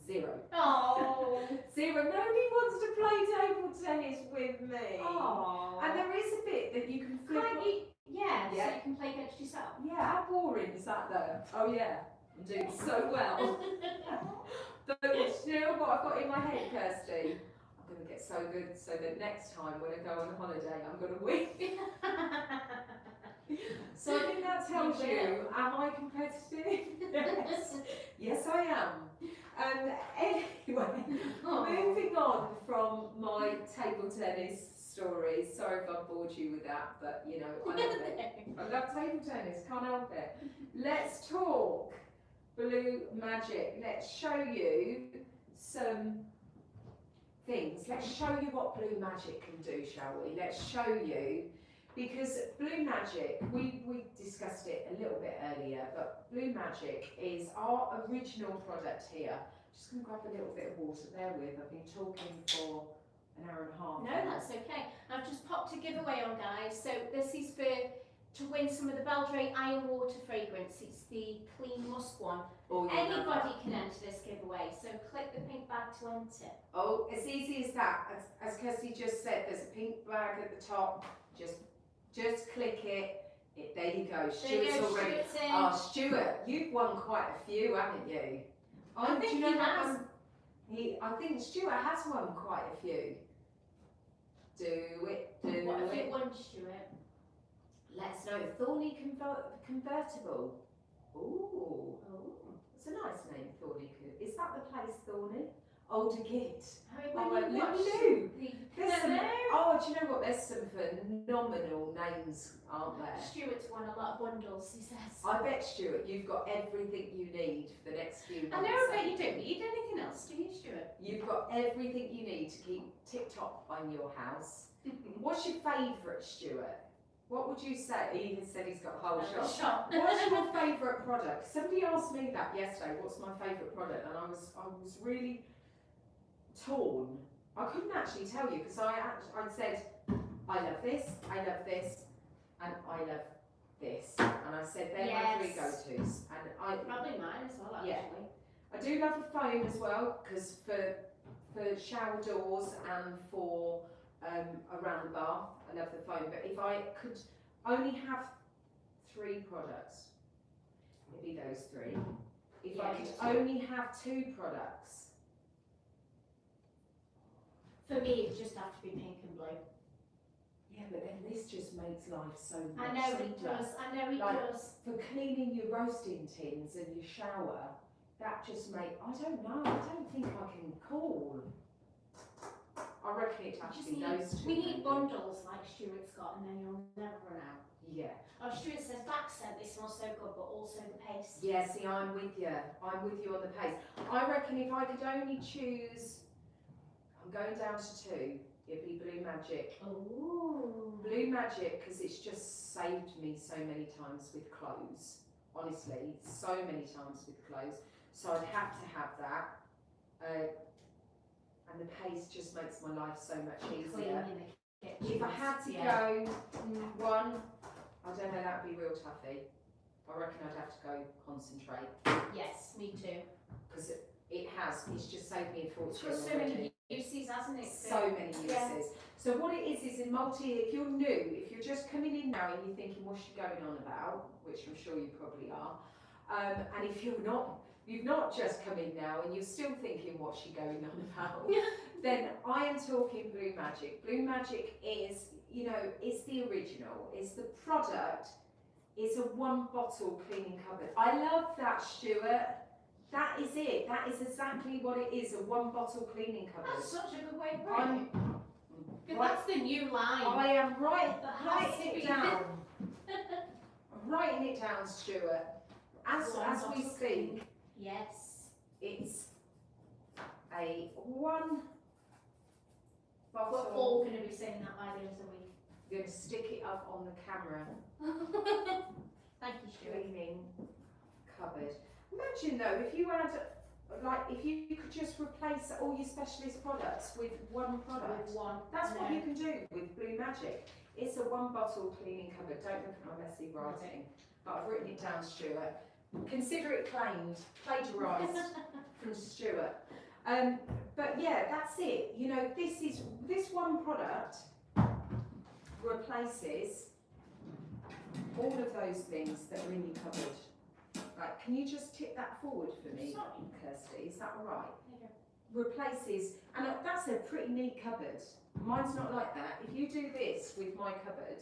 0. Oh. 0. Nobody wants to play table tennis with me. Oh. And there is a bit that you can flip. Can't you? Yeah, Yeah. so you can play against yourself. Yeah, how boring is that though? Oh yeah, I'm doing so well. But you know what I've got in my head, Kirsty? I'm going to get so good so that next time when I go on holiday, I'm going to win. So I think that tells you, am I competitive? Yes. Yes, I am. Anyway, moving on from my table tennis stories. Sorry if I've bored you with that, but you know, I love it. I love table tennis, can't help it. Let's talk BLUEMAGIC. Let's show you some things. Let's show you what BLUEMAGIC can do, shall we? Let's show you, because BLUEMAGIC, we discussed it a little bit earlier, but BLUEMAGIC is our original product here. Just going to grab a little bit of water, bear with. I've been talking for an hour and a half. No, that's okay. I've just popped a giveaway on, guys. So this is to win some of the Belgrade Iron Water fragrance. It's the Clean Musk one. Oh, anybody can enter this giveaway, so click the pink bag to enter. Oh, as easy as that. As Kirsty just said, there's a pink bag at the top. Just click it. There you go. Stuart's already. Oh, Stuart, you've won quite a few, haven't you? I think he has. I think Stuart has won quite a few. Do it. What have you won, Stuart? Let us know. Thorny Convertible. Ooh. It's a nice name, Thorny. Is that the place, Thorny? Oh, to get. Lulu. Oh, do you know what? There's some phenomenal names, aren't there? Stuart's won a lot of bundles, he says. I bet, Stuart, you've got everything you need for the next few months. I know, but you don't need anything else, do you, Stuart? You've got everything you need to keep tip-top on your house. What's your favourite, Stuart? What would you say? He has said he's got a whole shop. What's your favourite product? Somebody asked me that yesterday. What's my favourite product? And I was really torn. I couldn't actually tell you because I said I love this, and I love this, and I said they're my 3 go-tos. And probably mine as well, actually. Yeah. I do love a phone as well because for shower doors and for around the bath, I love the phone. But if I could only have 3 products, it'd be those 3. If I could only have 2 products. For me, it just have to be pink and blue. Yeah, but then this just makes life so much I know simpler. it does. I know it does. For cleaning your roasting tins and your shower, that just makes. I don't know. I don't think I can call. I reckon it has to be those 2. We need bundles like Stuart's got, and then you'll never run out. Yeah. Oh, Stuart says back scent. This smells so good, but also the paste. Yeah. See, I'm with you. I'm with you on the paste. I reckon if I could only choose. I'm going down to 2. It'd be BLUEMAGIC. Ooh. BLUEMAGIC, because it's just saved me so many times with clothes. Honestly, so many times with clothes. So I'd have to have that. and the paste just makes my life so much easier. Cleaning the kitchen. If I had to go one, I don't know, that would be real toughy. I reckon I'd have to go concentrate. Yes, me too. Because it's just saved me a fortune. It's got so many uses, hasn't it? So many uses. Yeah. So what it is in if you're new, if you're just coming in now and you're thinking, what's she going on about, which I'm sure you probably are, and if you've not just come in now and you're still thinking, what's she going on about, then I am talking BLUEMAGIC. BLUEMAGIC is, you know, it's the original, it's the product, it's a one bottle cleaning cupboard. I love that, Stuart. That is it. That is exactly what it is, a one bottle cleaning cupboard. That's such a good way of putting it. That's the new line. I am writing to it be. down. I'm writing it down, Stuart. As we speak, Yes. it's a one We're all bottle. going to be saying that by the end of the week. I'm going to stick it up on the camera. Thank you, Stuart. Cleaning cupboard. Imagine though, if you had, if you could just replace all your specialist products with one product. With one. That's what you can do with BLUEMAGIC. It's a one bottle cleaning cupboard. Don't look at my messy writing, but I've written it down, Stuart. Consider it claimed, plagiarised from Stuart. But yeah, that's it. You know, this one product replaces all of those things that are in your cupboard. Right, can you just tip that forward for me, Kirsty? Is that all right? Replaces, and that's a pretty neat cupboard. Mine's not like that. If you do this with my cupboard,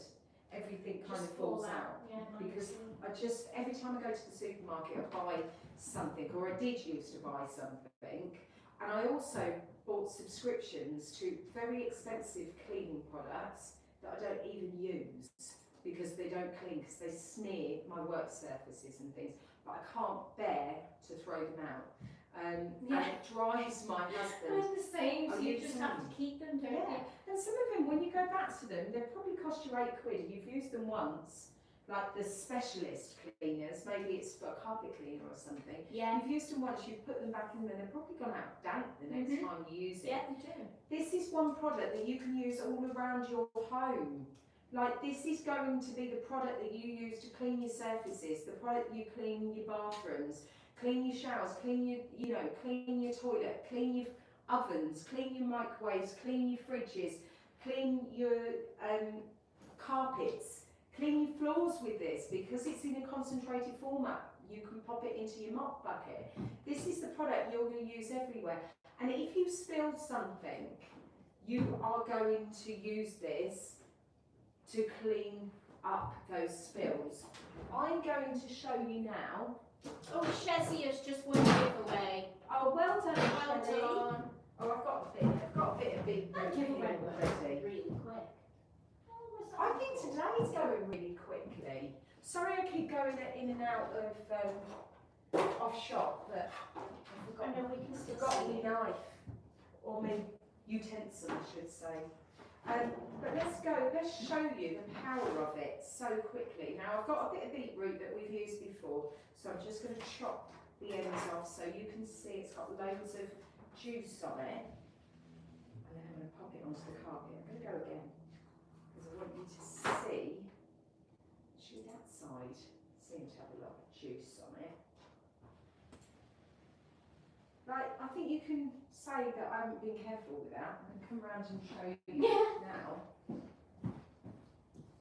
everything kind of falls out. Yeah, Because every time I go to the supermarket, I buy something, or I did used to buy something, and I also bought subscriptions to very expensive cleaning products that I don't even use because they don't clean, because they smear my work surfaces and things, but I can't bear to throw them out. And it drives my husband. I'm the same, so you you just the have same? to keep them, don't Yeah, and some of them, when you go back to them, they probably cost you £8. You've used them once, like the specialist cleaners, maybe it's for a carpet cleaner or something. Yeah. You've used them once, you've put them back in, and they're probably gone out dank the next time you use it. Yeah, they do. This is one product that you can use all around your home. Like, this is going to be the product that you use to clean your surfaces, the product you clean your bathrooms, clean your showers, clean your, clean your toilet, clean your ovens, clean your microwaves, clean your fridges, clean your carpets, clean your floors with this, because it's in a concentrated format. You can pop it into your mop bucket. This is the product you're going to use everywhere. And if you spill something, you are going to use this to clean up those spills. I'm going to show you now. Oh, Shezzy has just won the giveaway. Oh, well done, Well Shelley. done. Oh, I've got a bit of big That giveaway went already. really quick. I think today's going really quickly. Sorry, I keep going in and out of off shop, but I know we can still forgot see my it. knife, or my utensil, I should say. But let's show you the power of it so quickly. Now, I've got a bit of beetroot that we've used before, so I'm just going to chop the ends off so you can see it's got loads of juice on it. And then I'm going to pop it onto the carpet. I'm going to go again, because I want you to see. Shoot that side. Seems to have a lot of juice on it. Right, I think you can say that I haven't been careful with that. I'm going to come around and show you now.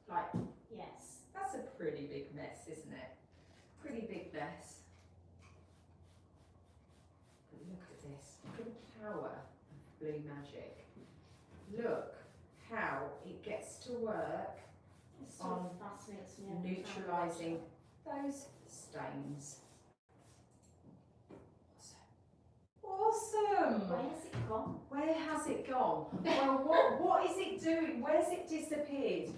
Like, Yes. that's a pretty big mess, isn't it? Pretty big mess. But look at this. Look at the power of BLUEMAGIC. Look how it gets to work It so on fascinates me. every time I watch neutralising it. those stains. Awesome! Where has it gone? Where has it gone? Well, what is it doing? Where's it disappeared?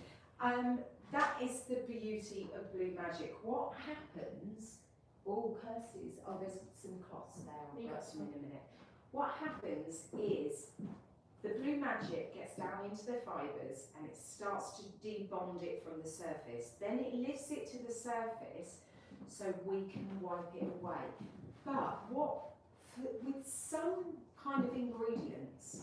That is the beauty of BLUEMAGIC. What happens? Oh, Kirsty's. Oh, there's some cloths there. I'll get some in a minute. What happens is the BLUEMAGIC gets down into the fibres and it starts to debond it from the surface. Then it lifts it to the surface so we can wipe it away. But with some kind of ingredients.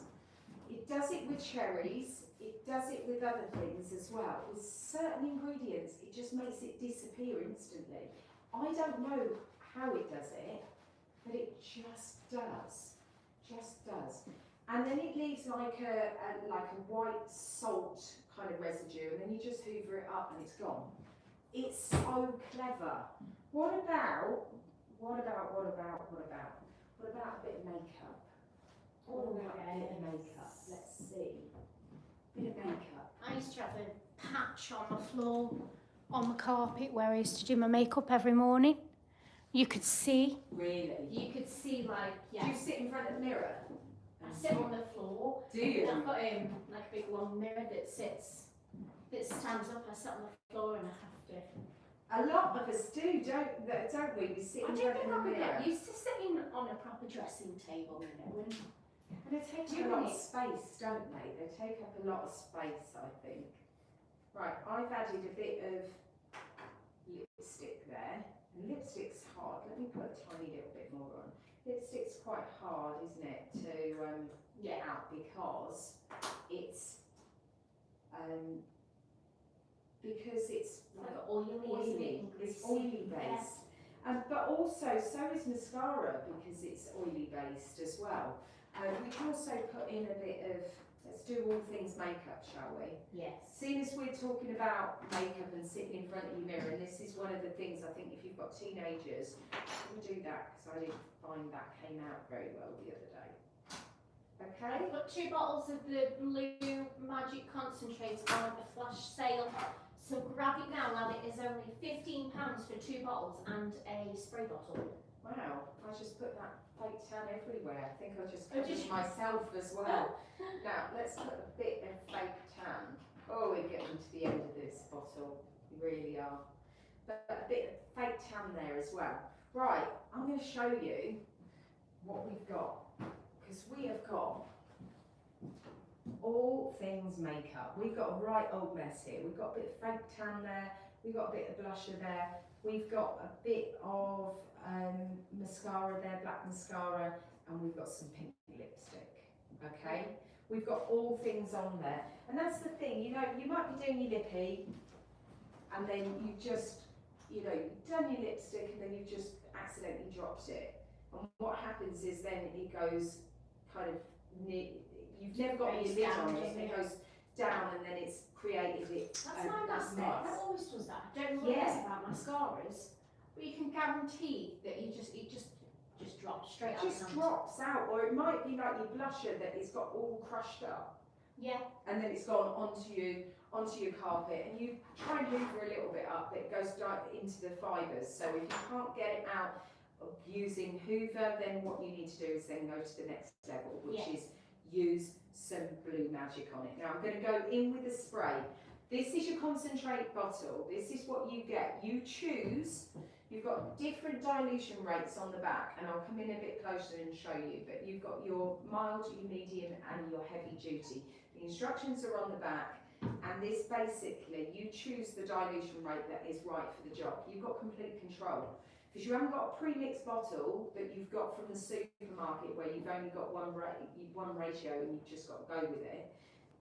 It does it with cherries, it does it with other things as well. With certain ingredients, it just makes it disappear instantly. I don't know how it does it, but it just does. Just does. And then it leaves like a white salt kind of residue, and then you just hoover it up and it's gone. It's so clever. What about a bit of makeup? What about a bit of makeup? Let's see. Bit of makeup. I used to have a patch on the floor, on the carpet, where I used to do my makeup every morning. You could see. Really? You could see, like, yeah. Do you sit in front of the mirror? I sit on the floor. Do you? I've got like a big long mirror that stands up. I sit on the floor and I have to. A lot of us do, don't we? We sit in front of the I mirror. get used to sitting on a proper dressing table, you know. And they take up a lot of space, don't they? They take up a lot of space, I think. Right, I've added a bit of lipstick there. And lipstick's hard. Let me put a tiny little bit more on. Lipstick's quite hard, isn't it, to get out because it's like oily. It's oily based. But also, so is mascara because it's oily based as well. We can also put in a bit of, let's do all things makeup, shall we? Yes. Seeing as we're talking about makeup and sitting in front of your mirror, and this is one of the things I think if you've got teenagers, we'll do that because I didn't find that came out very well the other day. Okay? I've got 2 bottles of the BLUEMAGIC concentrate on a flash sale. So grab it now while it is only £15 for 2 bottles and a spray bottle. Wow, I just put that fake tan everywhere. I think I just put it myself as well. Now, let's put a bit of fake tan. Oh, we're getting to the end of this bottle. We really are. But a bit of fake tan there as well. Right, I'm going to show you what we've got. Because we have got all things makeup. We've got a right old mess here. We've got a bit of fake tan there. We've got a bit of blusher there. We've got a bit of mascara there, black mascara, and we've got some pink lipstick. Okay, we've got all things on there, and that's the thing. You know, you might be doing your lippy, and then you just, you know, you've done your lipstick, and then you've just accidentally dropped it. And what happens is then it goes kind of near. You've never got your lid on it, and it goes down, and then it's created it. That's my mascara. That always does that. I don't know what it is about mascaras, but you can guarantee that it just drops straight out. It just drops out, or it might be like your blusher that it's got all crushed up. Yeah. And then it's gone onto your carpet, and you try and hoover a little bit up, it goes into the fibres. So if you can't get it out using Hoover, then what you need to do is then go to the next level, which is use some BLUEMAGIC on it. Now I'm going to go in with a spray. This is your concentrate bottle. This is what you get. You choose. You've got different dilution rates on the back, and I'll come in a bit closer and show you, but you've got your mild, your medium, and your heavy duty. The instructions are on the back, and this basically, you choose the dilution rate that is right for the job. You've got complete control. Because you haven't got a pre-mixed bottle that you've got from the supermarket where you've only got one ratio and you've just got to go with it.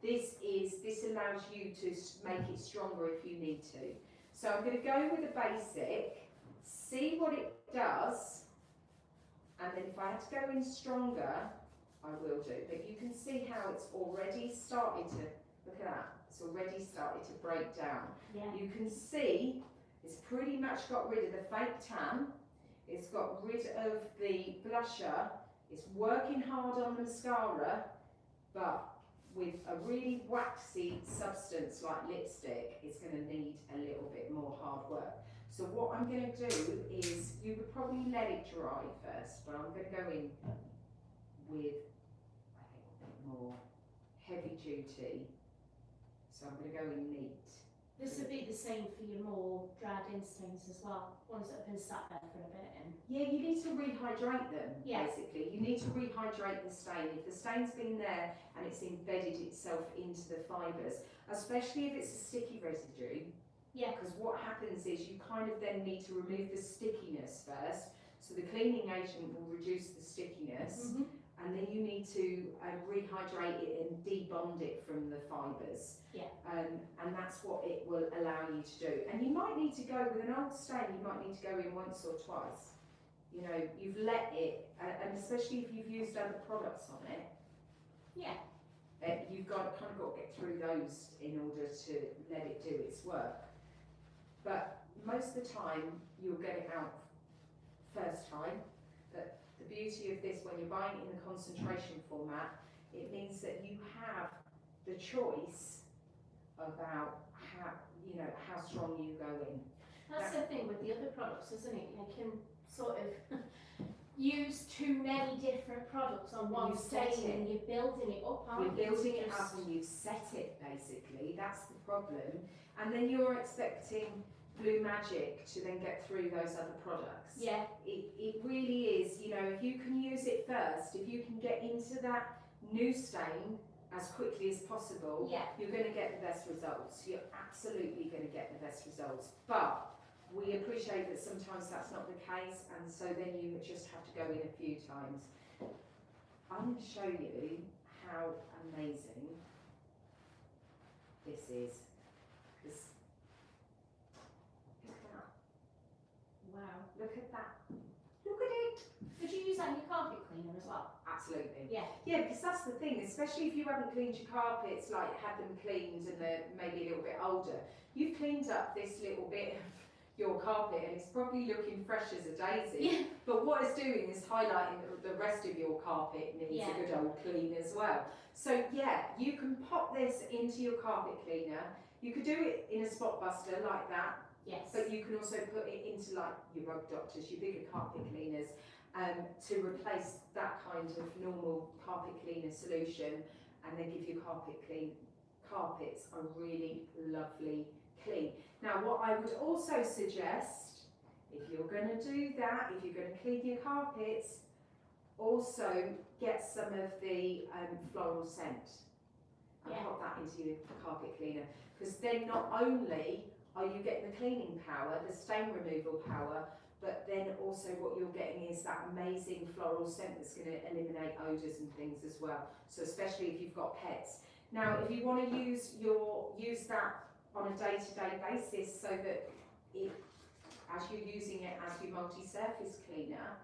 This allows you to make it stronger if you need to. So I'm going to go with a basic, see what it does, and then if I have to go in stronger, I will do. But you can see how it's already started to, look at that, it's already started to break down. Yeah. You can see it's pretty much got rid of the fake tan, it's got rid of the blusher, it's working hard on the mascara, but with a really waxy substance like lipstick, it's going to need a little bit more hard work. So what I'm going to do is, you would probably let it dry first, but I'm going to go in with, I think, a bit more heavy duty. So I'm going to go in neat. This would be the same for your more dried in stains as well, ones that have been sat there for a bit. And yeah, you need to rehydrate them, basically. You need to rehydrate the stain. If the stain's been there and it's embedded itself into the fibres, especially if it's a sticky residue, because what happens is you kind of then need to remove the stickiness first, so the cleaning agent will reduce the stickiness, and then you need to rehydrate it and debond it from the fibres. Yeah. And that's what it will allow you to do. And you might need to go with an old stain, you might need to go in once or twice. You know, you've let it, and especially if you've used other products on it, Yeah. you've got to get through those in order to let it do its work. But most of the time, you'll get it out first time. But the beauty of this, when you're buying it in the concentration format, it means that you have the choice about how strong you go in. That's the thing with the other products, isn't it? You can sort of use too many different products on one stain and you're building it up, aren't you? You're building it up and you've set it, basically. That's the problem. And then you're expecting BLUEMAGIC to then get through those other products. Yeah. It really is, you know, if you can use it first, if you can get into that new stain as quickly as possible, Yeah. you're going to get the best results. You're absolutely going to get the best results. But we appreciate that sometimes that's not the case, and so then you just have to go in a few times. I'm going to show you how amazing this is. Because look at that. Wow. Look at that. Look at it. Could you use that in your carpet cleaner as well? Absolutely. Yeah. Yeah, because that's the thing, especially if you haven't cleaned your carpets, like had them cleaned and they're maybe a little bit older. You've cleaned up this little bit of your carpet and it's probably looking fresh as a daisy. Yeah. But what it's doing is highlighting that the rest of your carpet needs Yeah. a good old clean as well. So yeah, you can pop this into your carpet cleaner. You could do it in a spot buster like that. Yes. But you can also put it into like your rug doctors, your bigger carpet cleaners, to replace that kind of normal carpet cleaner solution, and then give your carpets a really lovely clean. Now, what I would also suggest, if you're going to do that, if you're going to clean your carpets, also get some of the floral scent and pop that into your carpet cleaner, because then not only are you getting the cleaning power, the stain removal power, but then also what you're getting is that amazing floral scent that's going to eliminate odours and things as well. So especially if you've got pets. Now, if you want to use that on a day-to-day basis, so that as you're using it as your multi-surface cleaner,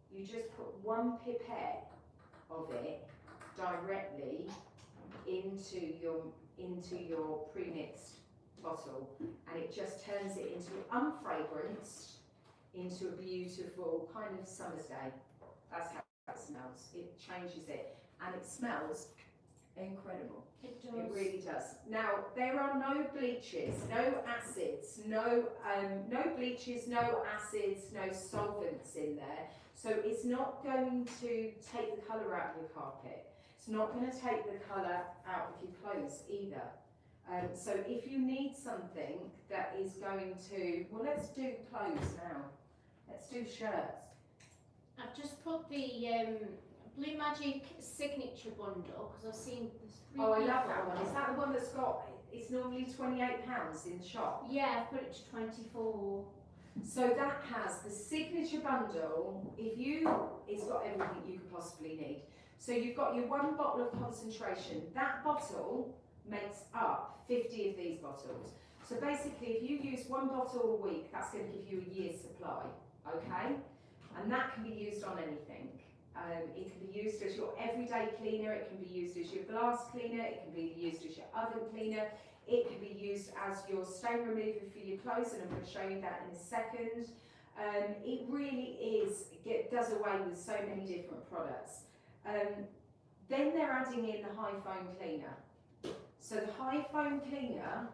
you just put one pipette of it directly into your pre-mixed bottle, and it just turns it into unfragranced, into a beautiful kind of summer's day. That's how it smells. It changes it, and it smells incredible. It does. It really does. Now, there are no bleaches, no acids, no bleaches, no acids, no solvents in there. So it's not going to take the colour out of your carpet. It's not going to take the colour out of your clothes either. So if you need something that is going to, well, let's do clothes now. Let's do shirts. I've just put the BLUEMAGIC signature bundle, because I've seen there's 3 Oh, I love that one. Is that the one that's got, it's normally £28 in the shop? Yeah, I've put it to 24. So that has the signature bundle. It's got everything you could possibly need. So you've got your 1 bottle of concentration. That bottle makes up 50 of these bottles. So basically, if you use 1 bottle a week, that's going to give you a year's supply, okay? And that can be used on anything. It can be used as your everyday cleaner, it can be used as your glass cleaner, it can be used as your oven cleaner, it can be used as your stain remover for your clothes, and I'm going to show you that in a second. It really does away with so many different products. Then they're adding in the high foam cleaner. So the high foam cleaner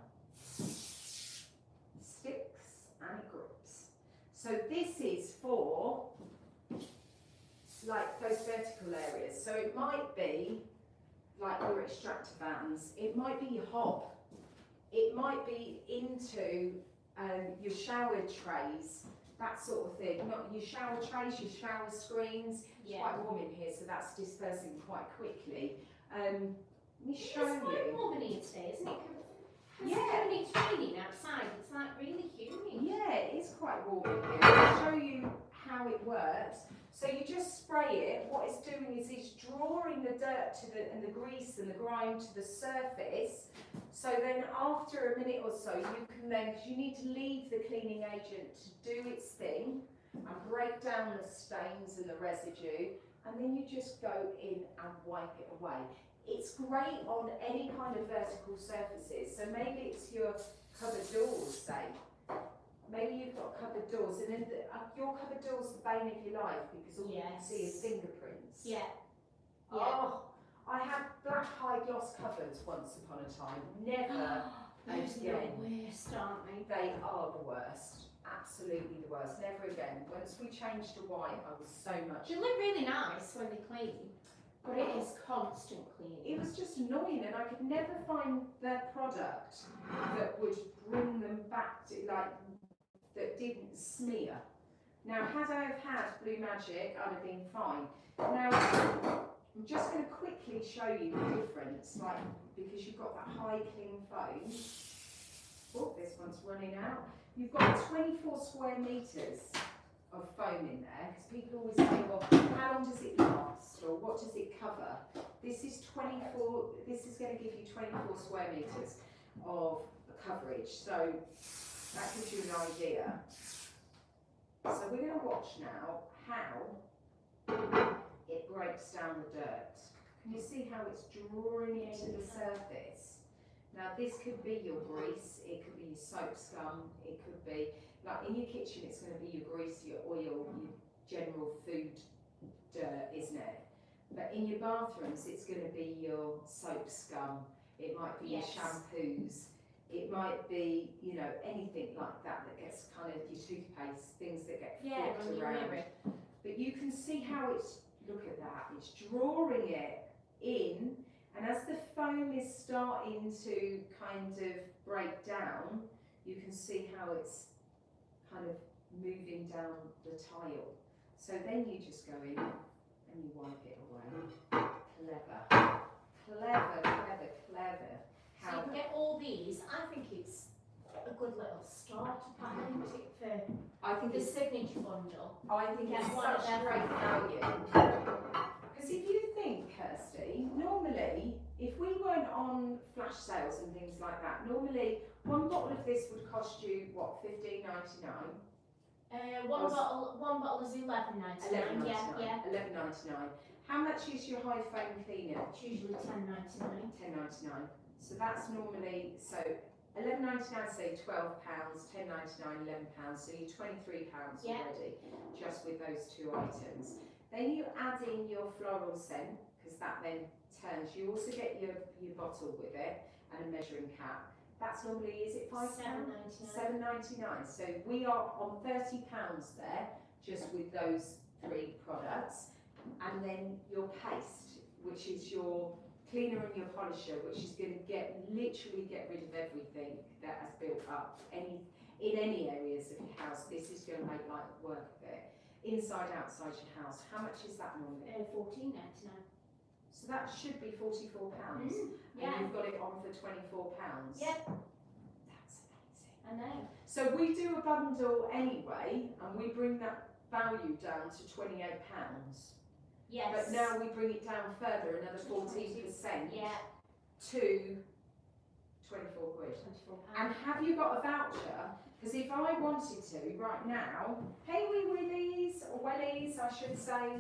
sticks and it grips. So this is for like those vertical areas. So it might be like your extractor vans, it might be your hob, it might be into your shower trays, that sort of thing. Not your shower trays, your shower screens. It's quite warm in here, so that's dispersing quite quickly. Let me show you. It's quite warm in here today, isn't it? Yeah. It's raining outside, it's like really humid. Yeah, it is quite warm in here. I'll show you how it works. So you just spray it. What it's doing is it's drawing the dirt and the grease and the grime to the surface. So then after a minute or so, you can then, because you need to leave the cleaning agent to do its thing and break down the stains and the residue, and then you just go in and wipe it away. It's great on any kind of vertical surfaces. So maybe it's your cupboard doors, say. Maybe you've got cupboard doors, and then your cupboard door's the bane of your life because all you can see is fingerprints. Yeah. Oh, I had black high gloss cupboards once upon a time. Never Those again. are the worst, aren't they? They are the worst. Absolutely the worst. Never again. Once we changed to white, I was so much. They look really nice when they clean, but it is constant cleaning. It was just annoying, and I could never find the product that would bring them back to, like, that didn't smear. Now, had I have had BLUEMAGIC, I'd have been fine. Now, I'm just going to quickly show you the difference, like, because you've got that high clean foam. Oh, this one's running out. You've got 24 square metres of foam in there, because people always say, well, how long does it last, or what does it cover? This is 24, this is going to give you 24 square metres of coverage, so that gives you an idea. So we're going to watch now how it breaks down the dirt. Can you see how it's drawing it to the surface? Now this could be your grease, it could be your soap scum, it could be, like in your kitchen it's going to be your grease, your oil, your general food dirt, isn't it? But in your bathrooms it's going to be your soap scum, it might be your shampoos, it might be, you know, anything like that that gets kind of your toothpaste, things that get flipped around. But you can see how it's, look at that, it's drawing it in, and as the foam is starting to kind of break down, you can see how it's kind of moving down the tile. So then you just go in and you wipe it away. Clever, clever, clever, clever. So you can get all these. I think it's a good little starter pack, isn't it, for I think the it's, signature bundle. I think Get it's one of such them. great value. Because if you think, Kirsty, normally, if we weren't on flash sales and things like that, normally one bottle of this would cost you, what, $15.99? One bottle is $11.99. Yeah. $11.99. How much is your high foam cleaner? It's usually $10.99. $10.99. So that's normally, so $11.99, say £12, $10.99, £11. So you're £23 already, just with those two items. Then you add in your floral scent, because that then turns. You also get your bottle with it and a measuring cap. That's normally, is it £5? $7.99. So we are on £30 there, just with those three products. And then your paste, which is your cleaner and your polisher, which is going to literally get rid of everything that has built up in any areas of your house. This is going to make light work of it. Inside, outside your house. How much is that normally? $14.99. So that should be £44. Yeah. And you've got it on for £24. Yep. That's amazing. I know. So we do a bundle anyway, and we bring that value down to £28. Yes. But now we bring it down further, another 14% Yeah. to 24 quid. £24. And have you got a voucher? Because if I wanted to right now, hey wee willies, or wellies I should say,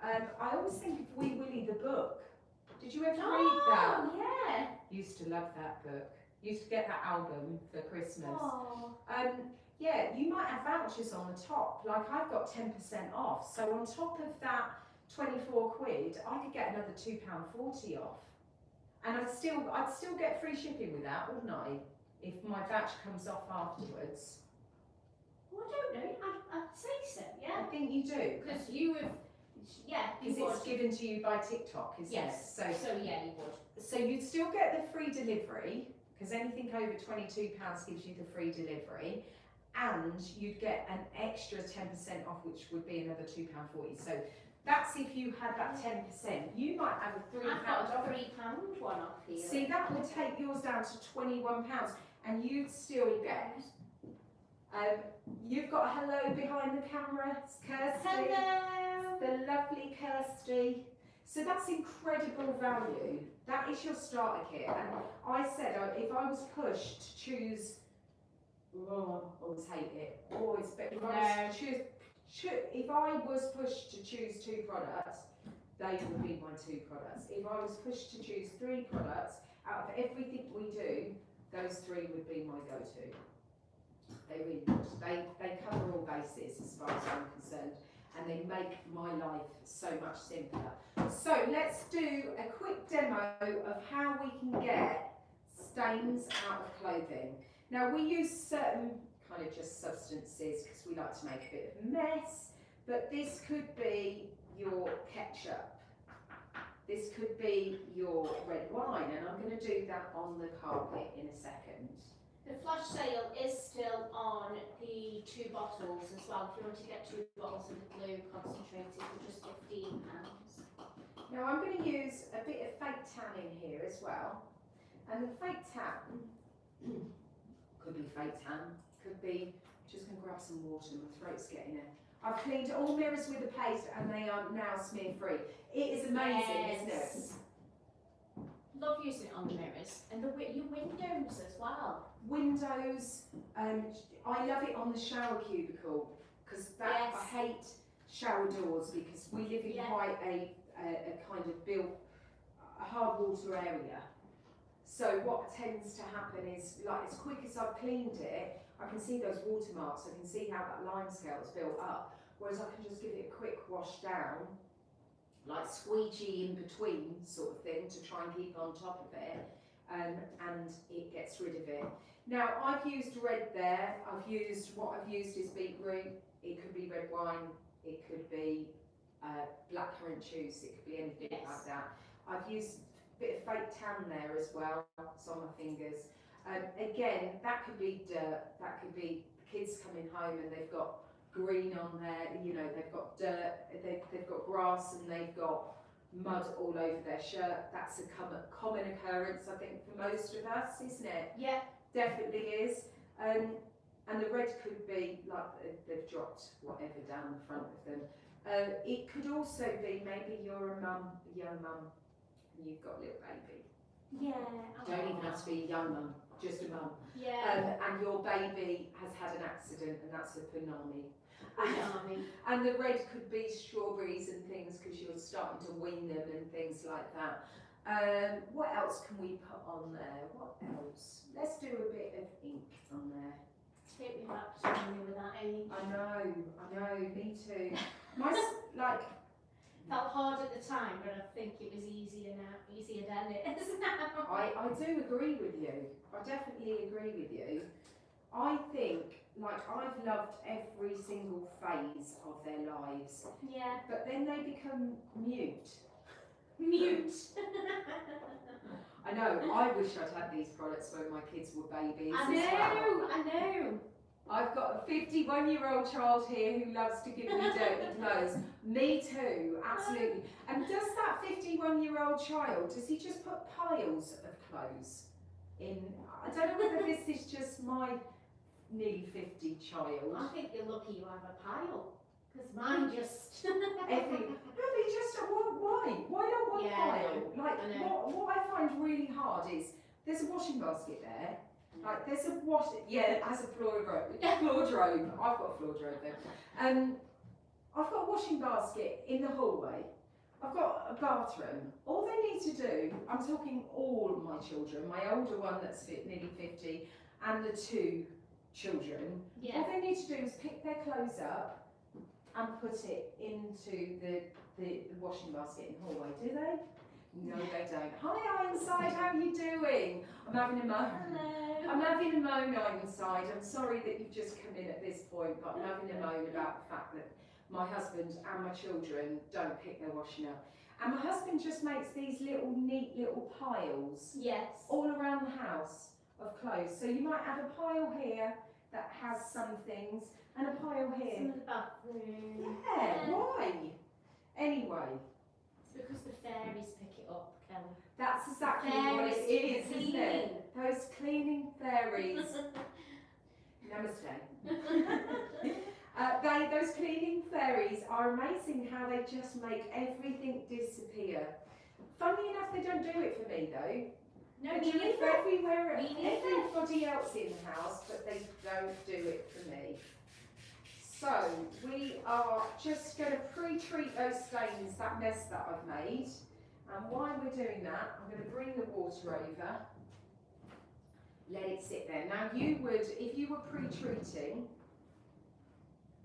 I always think of Wee Willie the book. Did you ever read that? Oh, yeah. Used to love that book. Used to get that album for Christmas. Oh. Yeah, you might have vouchers on the top, like I've got 10% off. So on top of that 24 quid, I could get another £2.40 off. And I'd still get free shipping with that, wouldn't I? If my voucher comes off afterwards. Well, I don't know. I'd say so, I yeah. think you do. Because you have, yeah, you Because it's would. given to you by TikTok, isn't Yes. it? So yeah, you would. So you'd still get the free delivery, because anything over £22 gives you the free delivery, and you'd get an extra 10% off, which would be another £2.40. So that's if you had that 10%. You might have a £3 I've got off. a £3 one off here. See, that would take yours down to £21, and you'd still get You've got a hello behind the camera, it's Kirsty. Hello. The lovely Kirsty. So that's incredible value. That is your starter kit. And I said if I was pushed to choose, oh, I always hate it. Always, but if I was pushed to choose 2 products, they would be my 2 products. If I was pushed to choose 3 products, out of everything we do, those 3 would be my go-to. They really would. They cover all bases as far as I'm concerned, and they make my life so much simpler. So let's do a quick demo of how we can get stains out of clothing. Now we use certain kind of just substances because we like to make a bit of a mess, but this could be your ketchup. This could be your red wine, and I'm going to do that on the carpet in a second. The flash sale is still on the 2 bottles as well. If you want to get 2 bottles of the blue concentrated for just £15. Now I'm going to use a bit of fake tan in here as well, and the fake tan could be fake tan, could be just going to grab some water. My throat's getting it. I've cleaned all mirrors with a paste and they are now smear free. It is amazing, isn't it? Love using it on the mirrors and your windows as well. Windows, I love it on the shower cubicle because I hate shower doors because we live in quite a kind of built hard water area. So what tends to happen is, like, as quick as I've cleaned it, I can see those watermarks, I can see how that lime scale's built up, whereas I can just give it a quick wash down, like squeegee in between sort of thing, to try and keep on top of it, and it gets rid of it. Now I've used red there, what I've used is beetroot, it could be red wine, it could be blackcurrant juice, it could be anything like that. I've used a bit of fake tan there as well, it's on my fingers. Again, that could be dirt, that could be kids coming home and they've got green on there, you know, they've got dirt, they've got grass and they've got mud all over their shirt. That's a common occurrence, I think, for most of us, isn't it? Yeah. Definitely is. And the red could be like they've dropped whatever down the front of them. It could also be maybe you're a young mum, and you've got a little baby. Yeah. Don't even have to be a young mum, just a mum. Yeah. And your baby has had an accident, and that's a punami. Punami. And the red could be strawberries and things because you're starting to wean them and things like that. What else can we put on there? What else? Let's do a bit of ink on there. Take me back to when we were that age. I know, me too. Like, felt hard at the time, but I think it was easier than it is now. I do agree with you. I definitely agree with you. I think, like, I've loved every single phase of their lives. Yeah. But then they become mute. Mute. I know, I wish I'd had these products when my kids were babies. I know. I've got a 51-year-old child here who loves to give me dirty clothes. Me too, absolutely. And does that 51-year-old child, does he just put piles of clothes in? I don't know whether this is just my nearly 50 child. I think you're lucky you have a pile, because mine just... Why not one pile? Like, what I find really hard is, there's a washing basket there. Like, there's a it has a floor drobe. I've got a floor drobe there. I've got a washing basket in the hallway. I've got a bathroom. All they need to do, I'm talking all of my children, my older one that's nearly 50, and the 2 children. All they need to do is pick their clothes up and put it into the washing basket in the hallway, do they? No, they don't. Hi Ironside, how are you doing? I'm having a moan. Hello. I'm having a moan, Ironside. I'm sorry that you've just come in at this point, but I'm having a moan about the fact that my husband and my children don't pick their washing up. And my husband just makes these little neat little piles all around the house of clothes. So you might have a pile here that has some things and a pile here. Some of the bathroom. Yeah, why? Anyway. It's because the fairies pick it up, Kelly. That's exactly what it is, isn't it? Those cleaning fairies Namaste. Those cleaning fairies are amazing how they just make everything disappear. Funny enough, they don't do it for me though. No, They me do it for neither. everybody else in the house, but they don't do it for me. So we are just going to pre-treat those stains, that mess that I've made. And while we're doing that, I'm going to bring the water over. Let it sit there. Now you would, if you were pre-treating,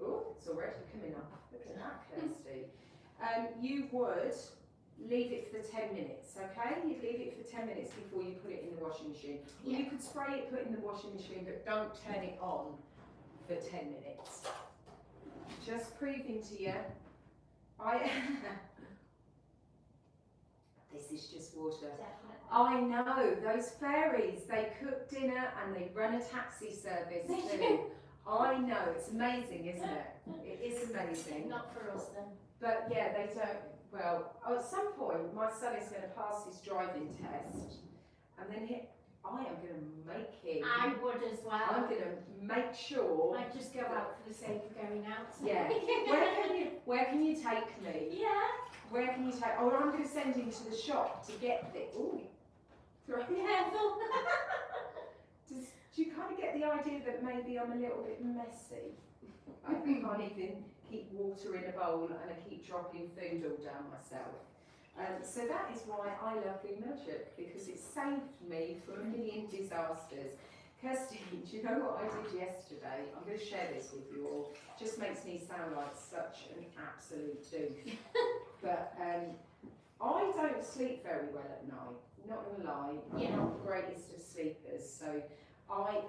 oh, it's already coming up. Look at that, Kirsty. You would leave it for 10 minutes, okay? You'd leave it for 10 minutes before you put it in the washing machine. Yeah. You could spray it, put it in the washing machine, but don't turn it on for 10 minutes. Just proving to you, this is just water. Definitely. I know, those fairies, they cook dinner and they run a taxi service too. I know, it's amazing, isn't it? It is amazing. Not for us then. But yeah, they don't, well, at some point my son is going to pass his driving test and then I am going to make him. I would as well. I'm going to make sure. I'd just go out for the sake of going out. Yeah. Where can you take me? Yeah. Where can you take? Oh, I'm going to send him to the shop to get the. Ooh. Careful. Do you kind of get the idea that maybe I'm a little bit messy? I can't even keep water in a bowl and I keep dropping food all down myself. So that is why I love BLUEMAGIC, because it saved me from a million disasters. Kirsty, do you know what I did yesterday? I'm going to share this with you all. Just makes me sound like such an absolute doof. But I don't sleep very well at night. Not going to lie, I'm not the greatest of sleepers. So I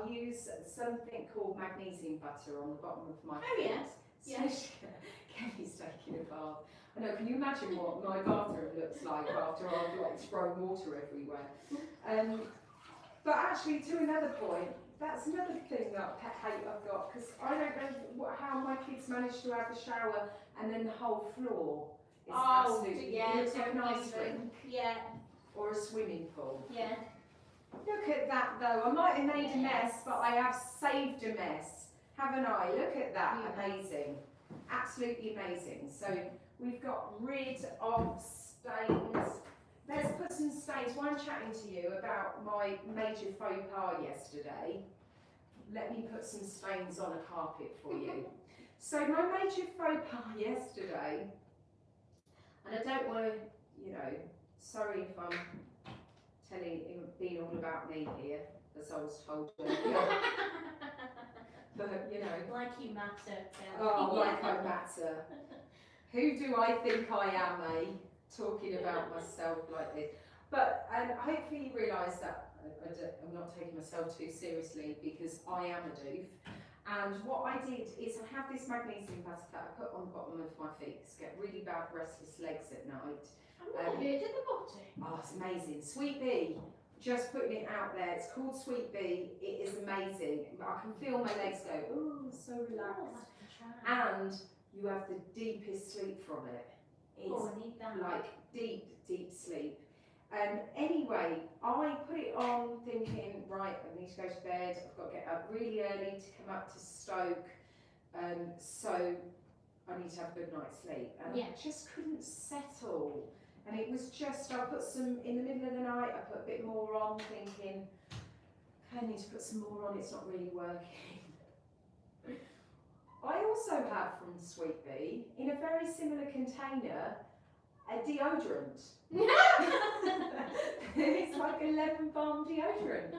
use something called magnesium butter on the bottom of my feet. Yeah. Kelly's taking a bath. I know, can you imagine what my bathroom looks like after I've like thrown water everywhere? But actually, to another point, that's another thing that pet hate I've got, because I don't know how my kids manage to have a shower and then the whole floor is absolutely, it looks like an ice rink. Yeah. Or a swimming pool. Yeah. Look at that though, I might have made a mess, but I have saved a mess, haven't I? Look at that, amazing. Absolutely amazing. So we've got rid of stains. Let's put some stains. While I'm chatting to you about my major faux pas yesterday, let me put some stains on a carpet for you. So my major faux pas yesterday, and I don't want to, you know, sorry if I'm being all about me here, as I was told earlier. But, you know. Like you matter. Oh, like I matter. Who do I think I am, eh? Talking about myself like this. But hopefully you realise that I'm not taking myself too seriously, because I am a doof. And what I did is I have this magnesium butter that I put on the bottom of my feet to get really bad restless legs at night. I've never heard of the butter. Oh, it's amazing. Sweet Bee, just putting it out there. It's called Sweet Bee. It is amazing. I can feel my legs go, oh, so relaxed. And you have the deepest sleep from it. It's I need that. like deep, deep sleep. Anyway, I put it on thinking, right, I need to go to bed. I've got to get up really early to come up to Stoke. So I need to have a good night's sleep. And I just couldn't settle. And it was just, I put some, in the middle of the night, I put a bit more on, thinking, okay, I need to put some more on, it's not really working. I also have from Sweet Bee, in a very similar container, a deodorant. It's like a lemon balm deodorant,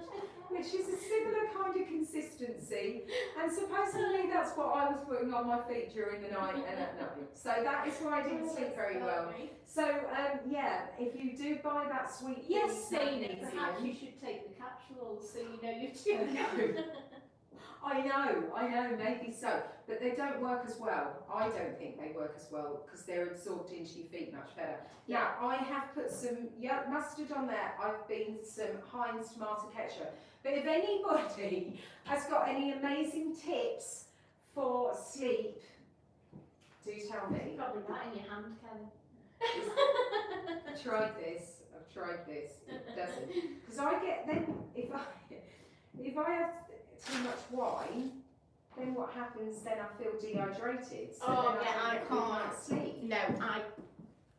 which is a similar kind of consistency, and supposedly that's what I was putting on my feet during the night and at night. So that is why I didn't sleep very well. So yeah, if you do buy that Sweet Bee, perhaps you should take the capsules so you know you're doing it. I know, maybe so, but they don't work as well. I don't think they work as well because they're absorbed into your feet much better. Now, I have put some mustard on there. I've been some Heinz tomato ketchup. But if anybody has got any amazing tips for sleep, do tell me. Probably that in your hand, Kelly. I've tried this. It doesn't. Because I get then, if I have too much wine, then what happens? Then I feel dehydrated. So Oh, then yeah, I don't get good can't. night's sleep. No,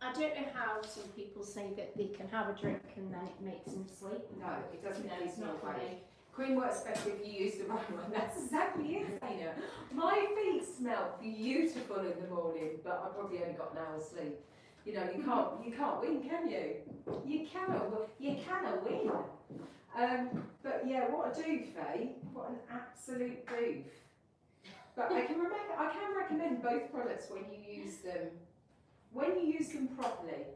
I don't know how some people say that they can have a drink and then it makes them sleep. No, it doesn't. No, Keep it's me not for awake. me. Cream works better if you use the right one. That's exactly it, Zena. My feet smell beautiful in the morning, but I probably only got an hour's sleep. You know, you can't win, can you? You cannot win. But yeah, what a doof, eh? What an absolute doof. But I can recommend both products when you use them. When you use them properly,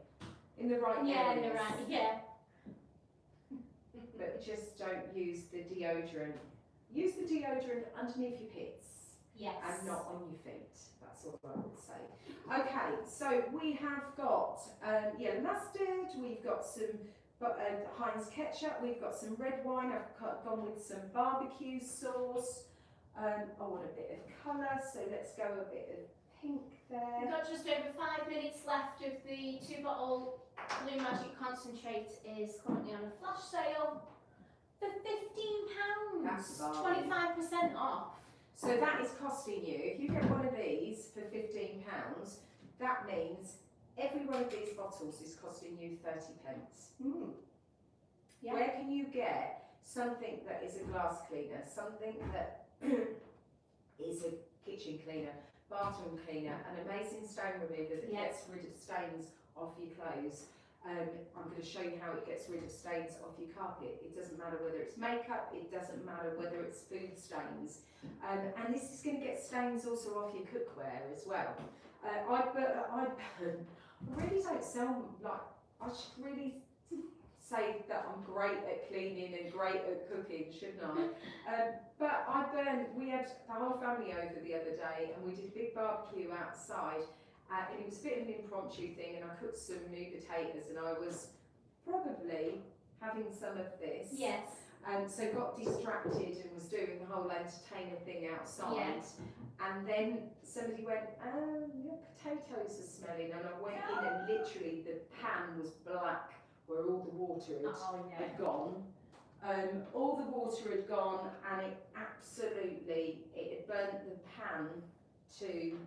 in the right areas. Yeah, right. Yeah. But just don't use the deodorant. Use the deodorant underneath your pits. Yes. And not on your feet. That's all I would say. Okay, so we have got yellow mustard, we've got some Heinz ketchup, we've got some red wine, I've gone with some barbecue sauce. I want a bit of colour, so let's go a bit of pink there. We've got just over 5 minutes left of the 2-bottle Blue Magic concentrate is currently on a flash sale for £15. That's a 25% off. So that is costing you, if you get one of these for £15, that means every one of these bottles is costing you 30p. Mm. Yeah. Where can you get something that is a glass cleaner, something that is a kitchen cleaner, bathroom cleaner, an amazing stain remover that gets rid of stains off your clothes? I'm going to show you how it gets rid of stains off your carpet. It doesn't matter whether it's makeup, it doesn't matter whether it's food stains. And this is going to get stains also off your cookware as well. I really don't sound like, I should really say that I'm great at cleaning and great at cooking, shouldn't I? But we had the whole family over the other day and we did a big barbecue outside. And it was a bit of an impromptu thing, and I cooked some new potatoes, and I was probably having some of this. Yes. So got distracted and was doing the whole entertainer thing outside. Yes. And then somebody went, your potatoes are smelling. And I went in and literally the pan was black where all the water had gone. All the water had gone, and it had burnt the pan to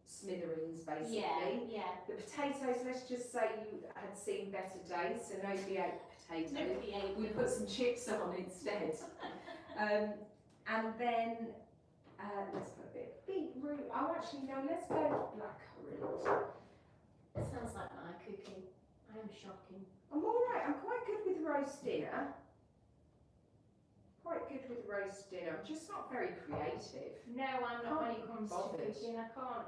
smithereens, basically. Yeah. The potatoes, let's just say you had seen better days, so nobody ate potatoes. Nobody ate We put some chips on instead. And then let's put a bit of beetroot. Oh, actually, no, let's go blackcurrant. It sounds like my cooking. I am shocking. I'm all right. I'm quite good with roast dinner. Quite good with roast dinner. I'm just not very creative. No, I'm not when it comes to cooking. I can't.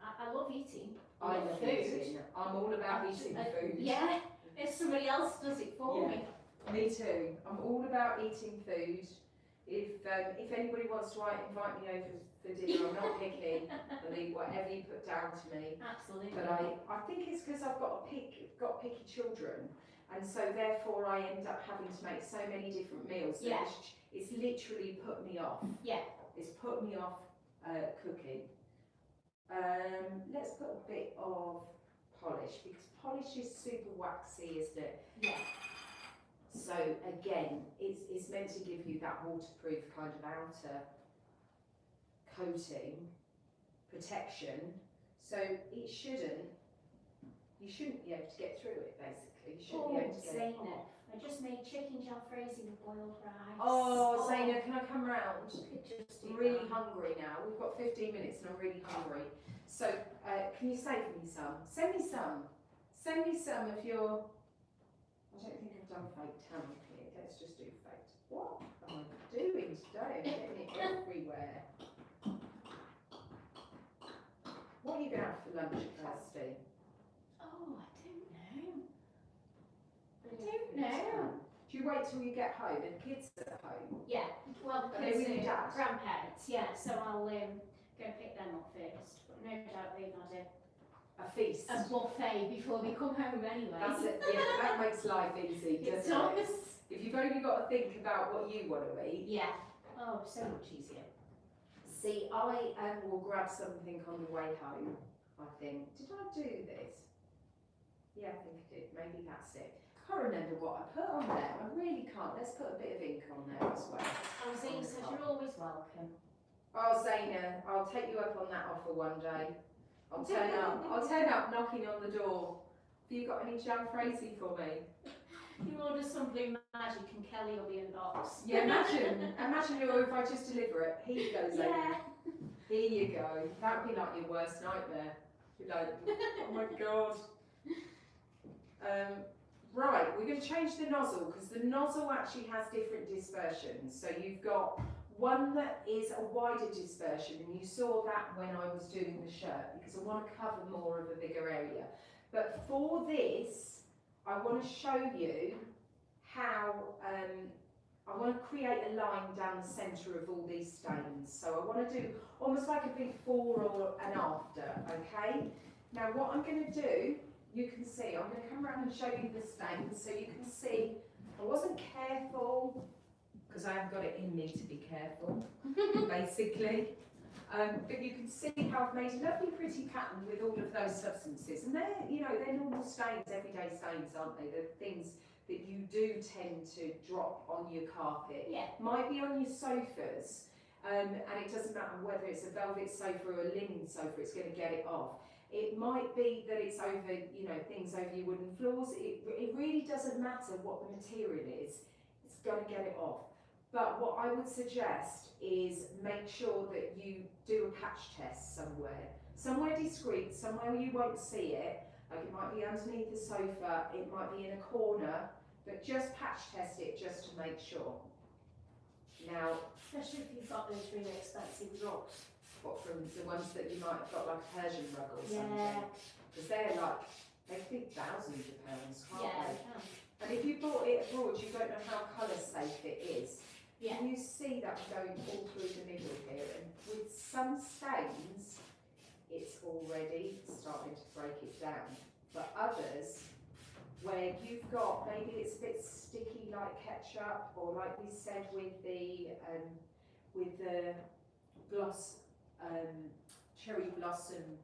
I love eating. I love food. Eating. I'm all about eating food. Yeah, if somebody else does it for me. Me too. I'm all about eating food. If anybody wants to invite me over for dinner, I'm not picky. I'll eat whatever you put down to me. Absolutely. But I think it's because I've got picky children, and so therefore I end up having to make so many different meals. So it's literally put me off. Yeah. It's put me off cooking. Let's put a bit of polish, because polish is super waxy, isn't it? Yeah. So again, it's meant to give you that waterproof kind of outer coating, protection. So you shouldn't be able to get through it, basically. You shouldn't be able to get it off. I just made chicken jalfrezi with boiled rice. Oh, Zaina, can I come round? I'm really hungry now. We've got 15 minutes and I'm really hungry. So, can you save me some? Send me some. Send me some of your... I don't think I've done fake tan here. Let's just do fake. What am I doing today? I'm getting it everywhere. What are you going to have for lunch, Kirsty? Oh, I don't know. Do you wait till you get home and the kids are at home? Yeah, well, the Are they kids with your dad? are grandparents, yeah, so I'll go pick them up first. But no doubt they've had A feast. a buffet before they come home anyway. That's it. Yeah, that makes life easy, It doesn't it? does. If you've only got to think about what you want to eat. Yeah. Oh, so much easier. See, I will grab something on the way home, I think. Did I do this? Yeah, I think I did. Maybe that's it. can't remember what I put on there. I really can't. Let's put a bit of ink on there as well. Oh, Zane says you're always welcome. Oh, Zaina, I'll take you up on that offer one day. I'll turn up knocking on the door. Have you got any jam crazy for me? You order some BLUEMAGIC and Kelly will be in the box. Yeah, imagine if I just deliver it. Here you go, Zaina. Yeah. Here you go. That would be like your worst nightmare. You're like, oh my God. Right, we're going to change the nozzle because the nozzle actually has different dispersions. So you've got one that is a wider dispersion, and you saw that when I was doing the shirt because I want to cover more of a bigger area. But for this, I want to show you how I want to create a line down the centre of all these stains. So I want to do almost like a before or an after, okay? Now what I'm going to do, you can see, I'm going to come around and show you the stains so you can see I wasn't careful because I haven't got it in me to be careful, basically. But you can see how I've made a lovely pretty pattern with all of those substances. And they're, you know, they're normal stains, everyday stains, aren't they? They're things that you do tend to drop on your carpet. Yeah. Might be on your sofas, and it doesn't matter whether it's a velvet sofa or a linen sofa, it's going to get it off. It might be that it's over, you know, things over your wooden floors. It really doesn't matter what the material is, it's going to get it off. But what I would suggest is make sure that you do a patch test somewhere discreet, somewhere you won't see it. Like it might be underneath the sofa, it might be in a corner, but just patch test it just to make sure. Now, Especially if you've got those really expensive rugs. what from the ones that you might have got like a Persian rug or something? Yeah. Because they're like, they could be thousands of pounds, can't Yeah, they? they can. And if you bought it abroad, you don't know how colour safe it is. Yeah. Can you see that I'm going all through the middle here? And with some stains, it's already starting to break it down. But others, where you've got, maybe it's a bit sticky like ketchup, or like we said with the gloss, cherry blossom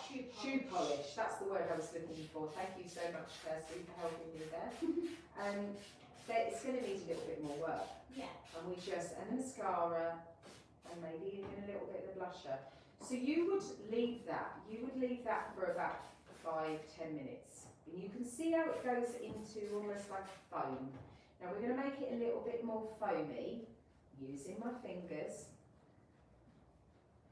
shoe polish. That's the word I was looking for. Thank you so much, Kirsty, for helping me there. It's going to need a little bit more work. Yeah. And we just, and the mascara, and maybe even a little bit of the blusher. So you would leave that for about 5–10 minutes. And you can see how it goes into almost like foam. Now we're going to make it a little bit more foamy using my fingers.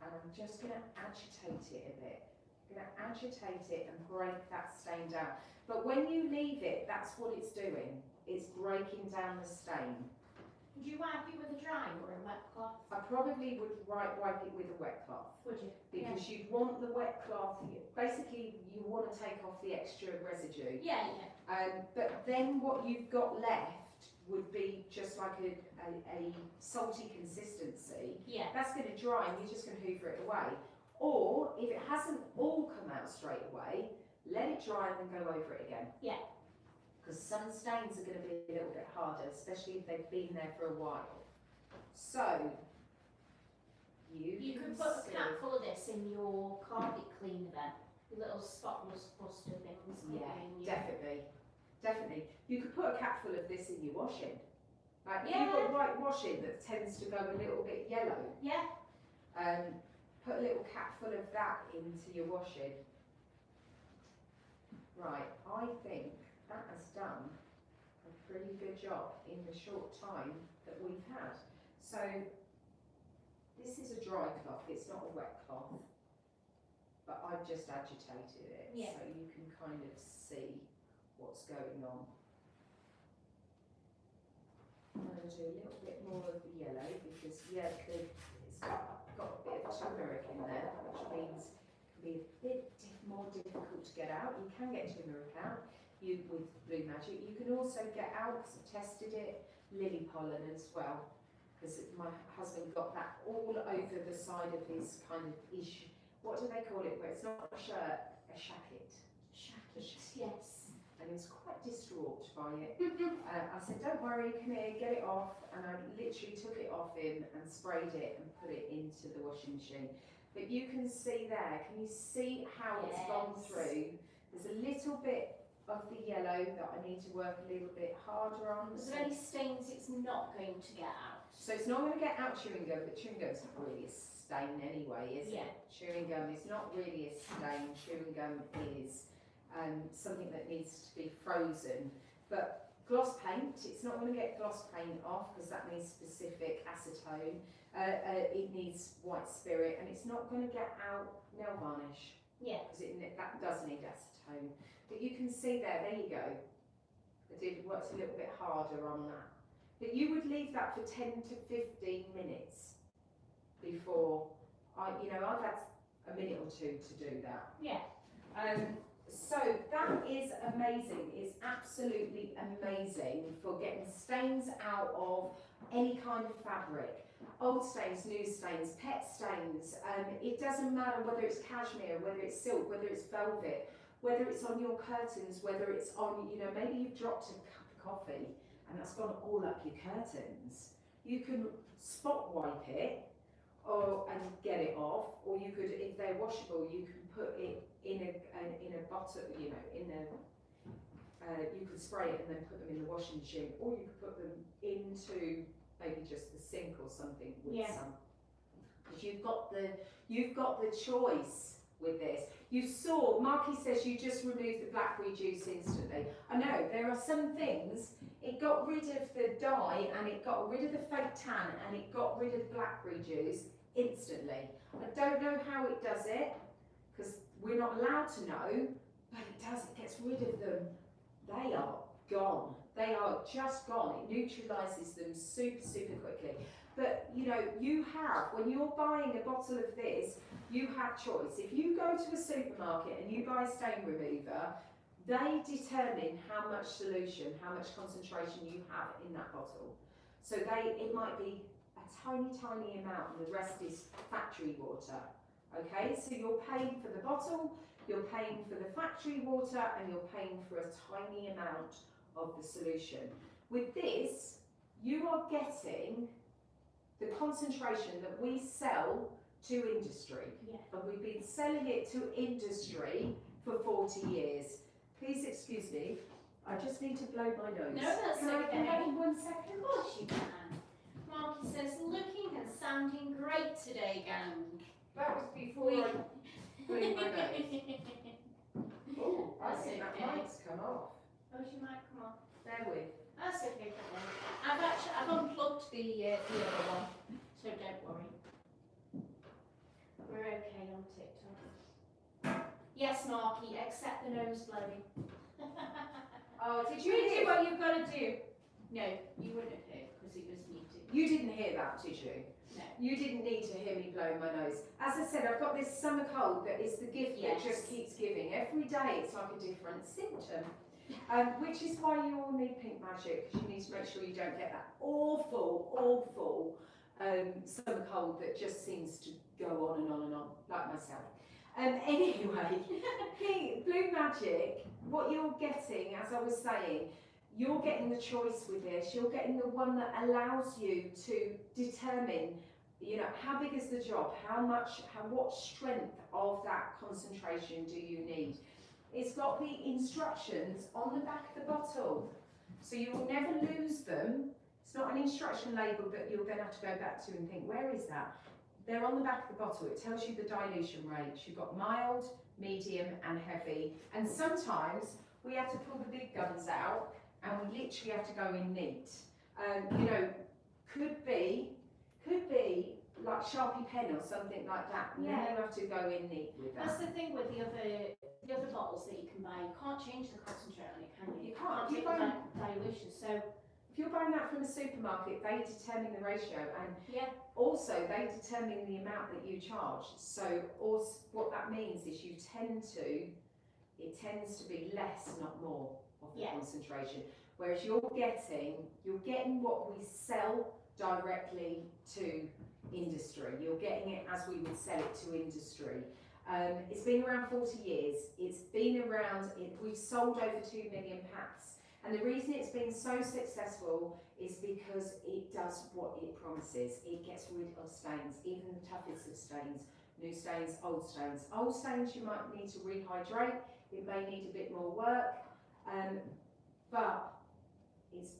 And I'm just going to agitate it a bit. I'm going to agitate it and break that stain down. But when you leave it, that's what it's doing. It's breaking down the stain. Would you wipe it with a dry or a wet cloth? I probably would wipe it with a wet cloth. Would you? Because you'd want the wet cloth, basically you want to take off the extra residue. Yeah, yeah. But then what you've got left would be just like a salty consistency. Yeah. That's going to dry and you're just going to hoover it away. Or if it hasn't all come out straight away, let it dry and then go over it again. Yeah. Because some stains are going to be a little bit harder, especially if they've been there for a while. So, you could put a cap full of this in your carpet cleaner then. The little spotless buster things. Yeah, definitely. You could put a cap full of this in your washing. Like if you've got white washing that tends to go a little bit yellow. Yeah. Put a little cap full of that into your washing. Right, I think that has done a pretty good job in the short time that we've had. So this is a dry cloth, it's not a wet cloth, but I've just agitated it so you can kind of see what's going on. I'm going to do a little bit more of the yellow because it's got a bit of turmeric in there, which means it can be a bit more difficult to get out. You can get turmeric out with BLUEMAGIC. You can also get out, because I've tested it, lily pollen as well, because my husband got that all over the side of his kind of what do they call it, where it's not a shirt, a shacket. Yes. And he was quite distraught by it. I said, don't worry, come here, get it off. And I literally took it off him and sprayed it and put it into the washing machine. But you can see there, can you see how it's gone through? There's a little bit of the yellow that I need to work a little bit harder on. Is there any stains it's not going to get out? So it's not going to get out chewing gum, but chewing gum's not really a stain anyway, is it? Chewing gum is not really a stain. Chewing gum is something that needs to be frozen. But gloss paint, it's not going to get gloss paint off because that needs specific acetone. It needs white spirit, and it's not going to get out nail varnish. Yeah. Because that does need acetone. But you can see there you go. I worked a little bit harder on that. But you would leave that for 10 to 15 minutes before I've had a minute or two to do that. Yeah. So that is amazing. It's absolutely amazing for getting stains out of any kind of fabric. Old stains, new stains, pet stains. It doesn't matter whether it's cashmere, whether it's silk, whether it's velvet, whether it's on your curtains, whether it's on, maybe you've dropped a cup of coffee and that's gone all up your curtains. You can spot wipe it and get it off, or you could, if they're washable, you can put it in a bottle, you could spray it and then put them in the washing machine, or you could put them into maybe just the sink or something with some. Because you've got the choice with this. You saw, Marky says you just removed the blackberry juice instantly. I know, there are some things, it got rid of the dye and it got rid of the fake tan and it got rid of the blackberry juice instantly. I don't know how it does it, because we're not allowed to know, but it does, it gets rid of them. They are gone. They are just gone. It neutralises them super, super quickly. But you have, when you're buying a bottle of this, you have choice. If you go to a supermarket and you buy a stain remover, they determine how much solution, how much concentration you have in that bottle. So it might be a tiny, tiny amount and the rest is factory water. Okay, so you're paying for the bottle, you're paying for the factory water, and you're paying for a tiny amount of the solution. With this, you are getting the concentration that we sell to industry. Yeah. And we've been selling it to industry for 40 years. Please excuse me, I just need to blow my nose. No, that's Can okay. I come back in 1 second? Of course you can. Marky says, looking and sounding great today, gang. That was before I blew my nose. Oh, I That's think that okay. might's come off. Oh, she might come off. Bear with. That's okay, I've unplugged the other one, so don't worry. We're okay on TikTok. Yes, Marky, except the nose blowing. Oh, did You you do hear? what you've got to do. No, you wouldn't have heard because it was muted. You didn't hear that, did you? No. You didn't need to hear me blowing my nose. As I said, I've got this summer cold that is the gift that just keeps giving. Every day it's like a different symptom. Which is why you all need Pink Magic, because you need to make sure you don't get that awful, awful summer cold that just seems to go on and on and on, like myself. Anyway, BLUEMAGIC, what you're getting, as I was saying, you're getting the choice with this. You're getting the one that allows you to determine, how big is the job, what strength of that concentration do you need. It's got the instructions on the back of the bottle, so you will never lose them. It's not an instruction label that you'll then have to go back to and think, where is that? They're on the back of the bottle. It tells you the dilution rates. You've got mild, medium and heavy. And sometimes we have to pull the big guns out and we literally have to go in neat. Could be like Sharpie pen or something like that. And then you have to go in neat with that. That's the thing with the other bottles that you can buy. You can't change the concentrate on it, can you? You can't. change the dilution. So if you're buying that from a supermarket, they determine the ratio, and also they determine the amount that you charge. So what that means is it tends to be less, not more, of the concentration. Whereas you're getting what we sell directly to industry. You're getting it as we would sell it to industry. It's been around 40 years. It's been around, we've sold over 2 million packs. And the reason it's been so successful is because it does what it promises. It gets rid of stains, even the toughest of stains, new stains, old stains. Old stains you might need to rehydrate. It may need a bit more work. But it's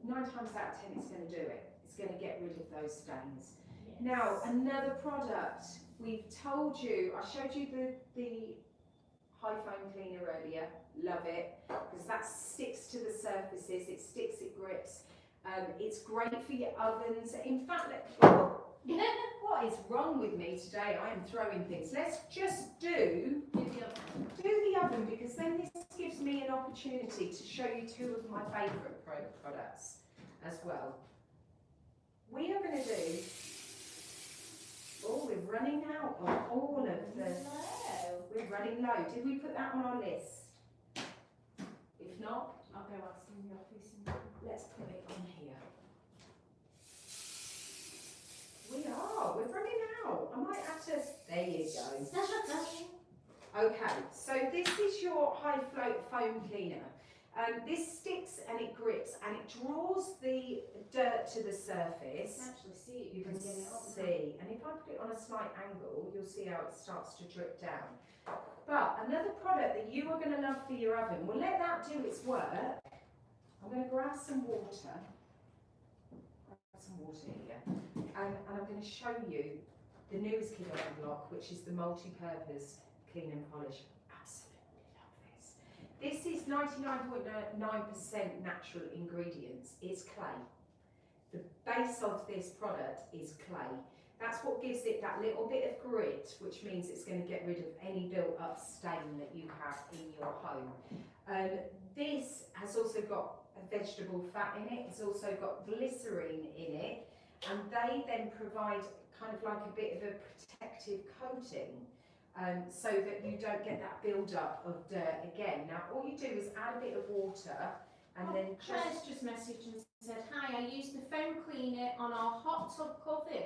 9 times out of 10 it's going to do it. It's going to get rid of those stains. Yes. Now, another product, we've told you, I showed you the high foam cleaner earlier, love it, because that sticks to the surfaces, it sticks, it grips. It's great for your ovens. In fact, what is wrong with me today? I am throwing things. Let's just do the oven, because then this gives me an opportunity to show you 2 of my favourite products as well. We are going to do, oh, we're running out of all of the, we're running low. Did we put that on our list? If not, I'll go ask in the office. let's put it on here. We're running out. I might have to, there you go. Okay, so this is your high float foam cleaner. This sticks and it grips and it draws the dirt to the surface. You can actually see it. You can get it up. see, and if I put it on a slight angle, you'll see how it starts to drip down. But another product that you are going to love for your oven, we'll let that do its work. I'm going to grab some water. Here, and I'm going to show you the newest kit on the block, which is the multi-purpose clean and polish. Absolutely love this. This is 99.9% natural ingredients. It's clay. The base of this product is clay. That's what gives it that little bit of grit, which means it's going to get rid of any built-up stain that you have in your home. This has also got a vegetable fat in it. It's also got glycerine in it, and they then provide kind of like a bit of a protective coating, so that you don't get that build-up of dirt again. Now, all you do is add a bit of water, and then Claire's just messaged and said, "Hi, I used the foam cleaner on our hot tub cover."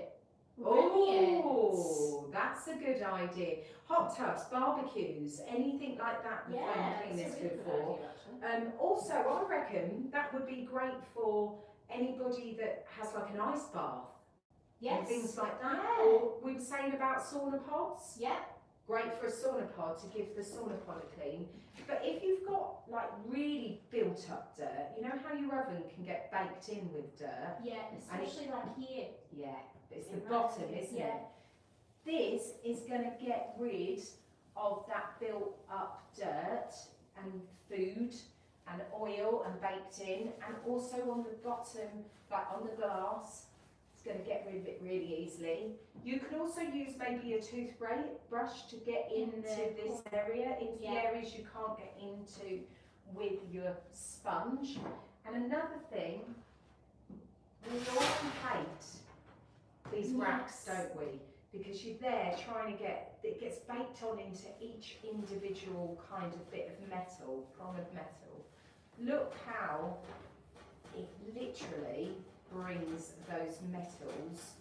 Oh, that's a good idea. Hot tubs, barbecues, anything like that, the foam cleaner is good for. Also, I reckon that would be great for anybody that has like an ice bath. And things like that. Yeah. Or we were saying about sauna pods. Yeah. Great for a sauna pod to give the sauna pod a clean. But if you've got like really built up dirt, you know how your oven can get baked in with dirt? Yeah, especially like here. Yeah, it's the bottom, isn't it? This is going to get rid of that built up dirt and food and oil and baked in, and also on the bottom, like on the glass. It's going to get rid of it really easily. You can also use maybe a toothbrush to get into this area, into the areas you can't get into with your sponge. And another thing, we often hate these racks, don't we? Because you're there trying to get, it gets baked on into each individual kind of bit of metal, prong of metal. Look how it literally brings those metals,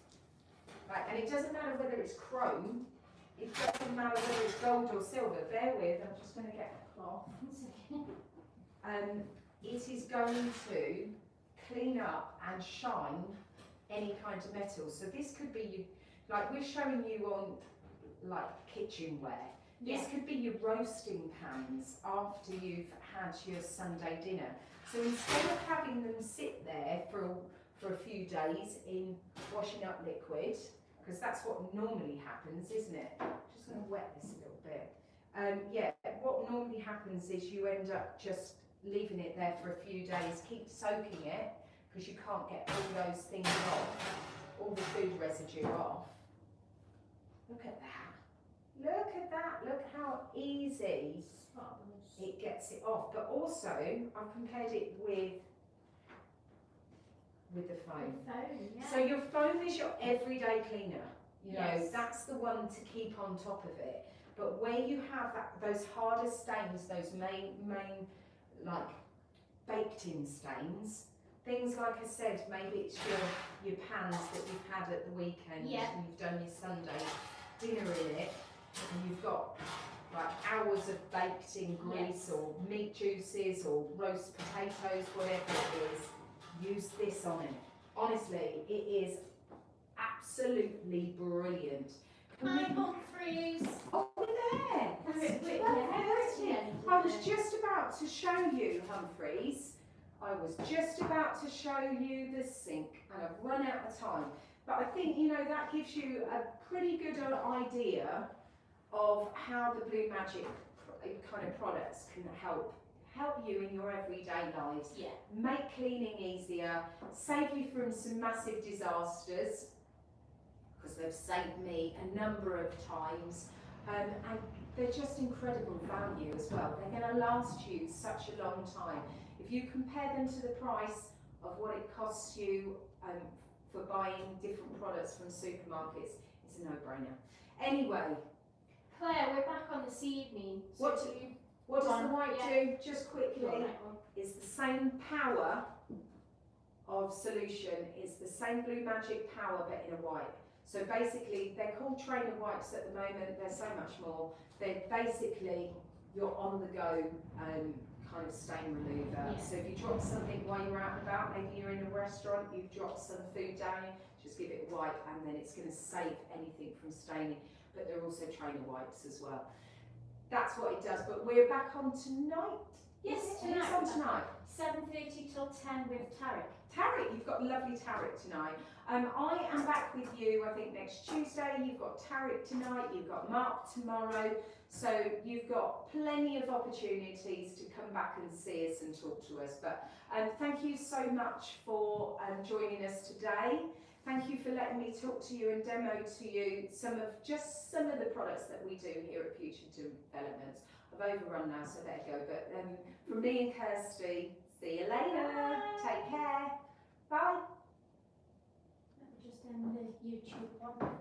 like, and it doesn't matter whether it's chrome, it doesn't matter whether it's gold or silver. Bear with, I'm just going to get a cloth. It is going to clean up and shine any kind of metal. So this could be, like we're showing you on like kitchenware. This could be your roasting pans after you've had your Sunday dinner. So instead of having them sit there for a few days in washing up liquid, because that's what normally happens, isn't it? Just going to wet this a little bit. Yeah, what normally happens is you end up just leaving it there for a few days, keep soaking it, because you can't get all those things off, all the food residue off. Look at that. Look at that. Look how easy it gets it off. But also, I've compared it with the foam. So your foam is your everyday cleaner. You know, that's the one to keep on top of it. But where you have those harder stains, those main like baked in stains, things like I said, maybe it's your pans that you've had at the weekend and you've done your Sunday dinner in it, and you've got like hours of baked in grease or meat juices or roast potatoes, whatever it is. Use this on it. Honestly, it is absolutely brilliant. Hi, Humphreys. Oh, we're there. I was just about about to show you, Humphreys, I was just about to show you the sink, and I've run out of time. But I think, you know, that gives you a pretty good idea of how the BLUEMAGIC kind of products can help you in your everyday lives. Yeah. Make cleaning easier, save you from some massive disasters, because they've saved me a number of times, and they're just incredible value as well. They're going to last you such a long time. If you compare them to the price of what it costs you for buying different products from supermarkets, it's a no-brainer. Anyway, Claire, we're back on this evening. So what does the white do? Just quickly, it's the same power of solution. It's the same BLUEMAGIC power, but in a wipe. So basically, they're called trainer wipes at the moment. They're so much more. They're basically your on-the-go kind of stain remover. Yeah. So if you drop something while you're out and about, maybe you're in a restaurant, you've dropped some food down, just give it a wipe, and then it's going to save anything from staining. But they're also trainer wipes as well. That's what it does. But we're back on tonight. Yes, Who's tonight. on tonight? 7:30 till 10 with Tarek. Tarek, you've got lovely Tarek tonight. I am back with you, I think, next Tuesday. You've got Tarek tonight, you've got Mark tomorrow. So you've got plenty of opportunities to come back and see us and talk to us. But thank you so much for joining us today. Thank you for letting me talk to you and demo to you some of the products that we do here at Future Developments. I've overrun now, so there you go. But from me and Kirsty, see you later. Bye. Take care. Bye. Let me just end the YouTube one.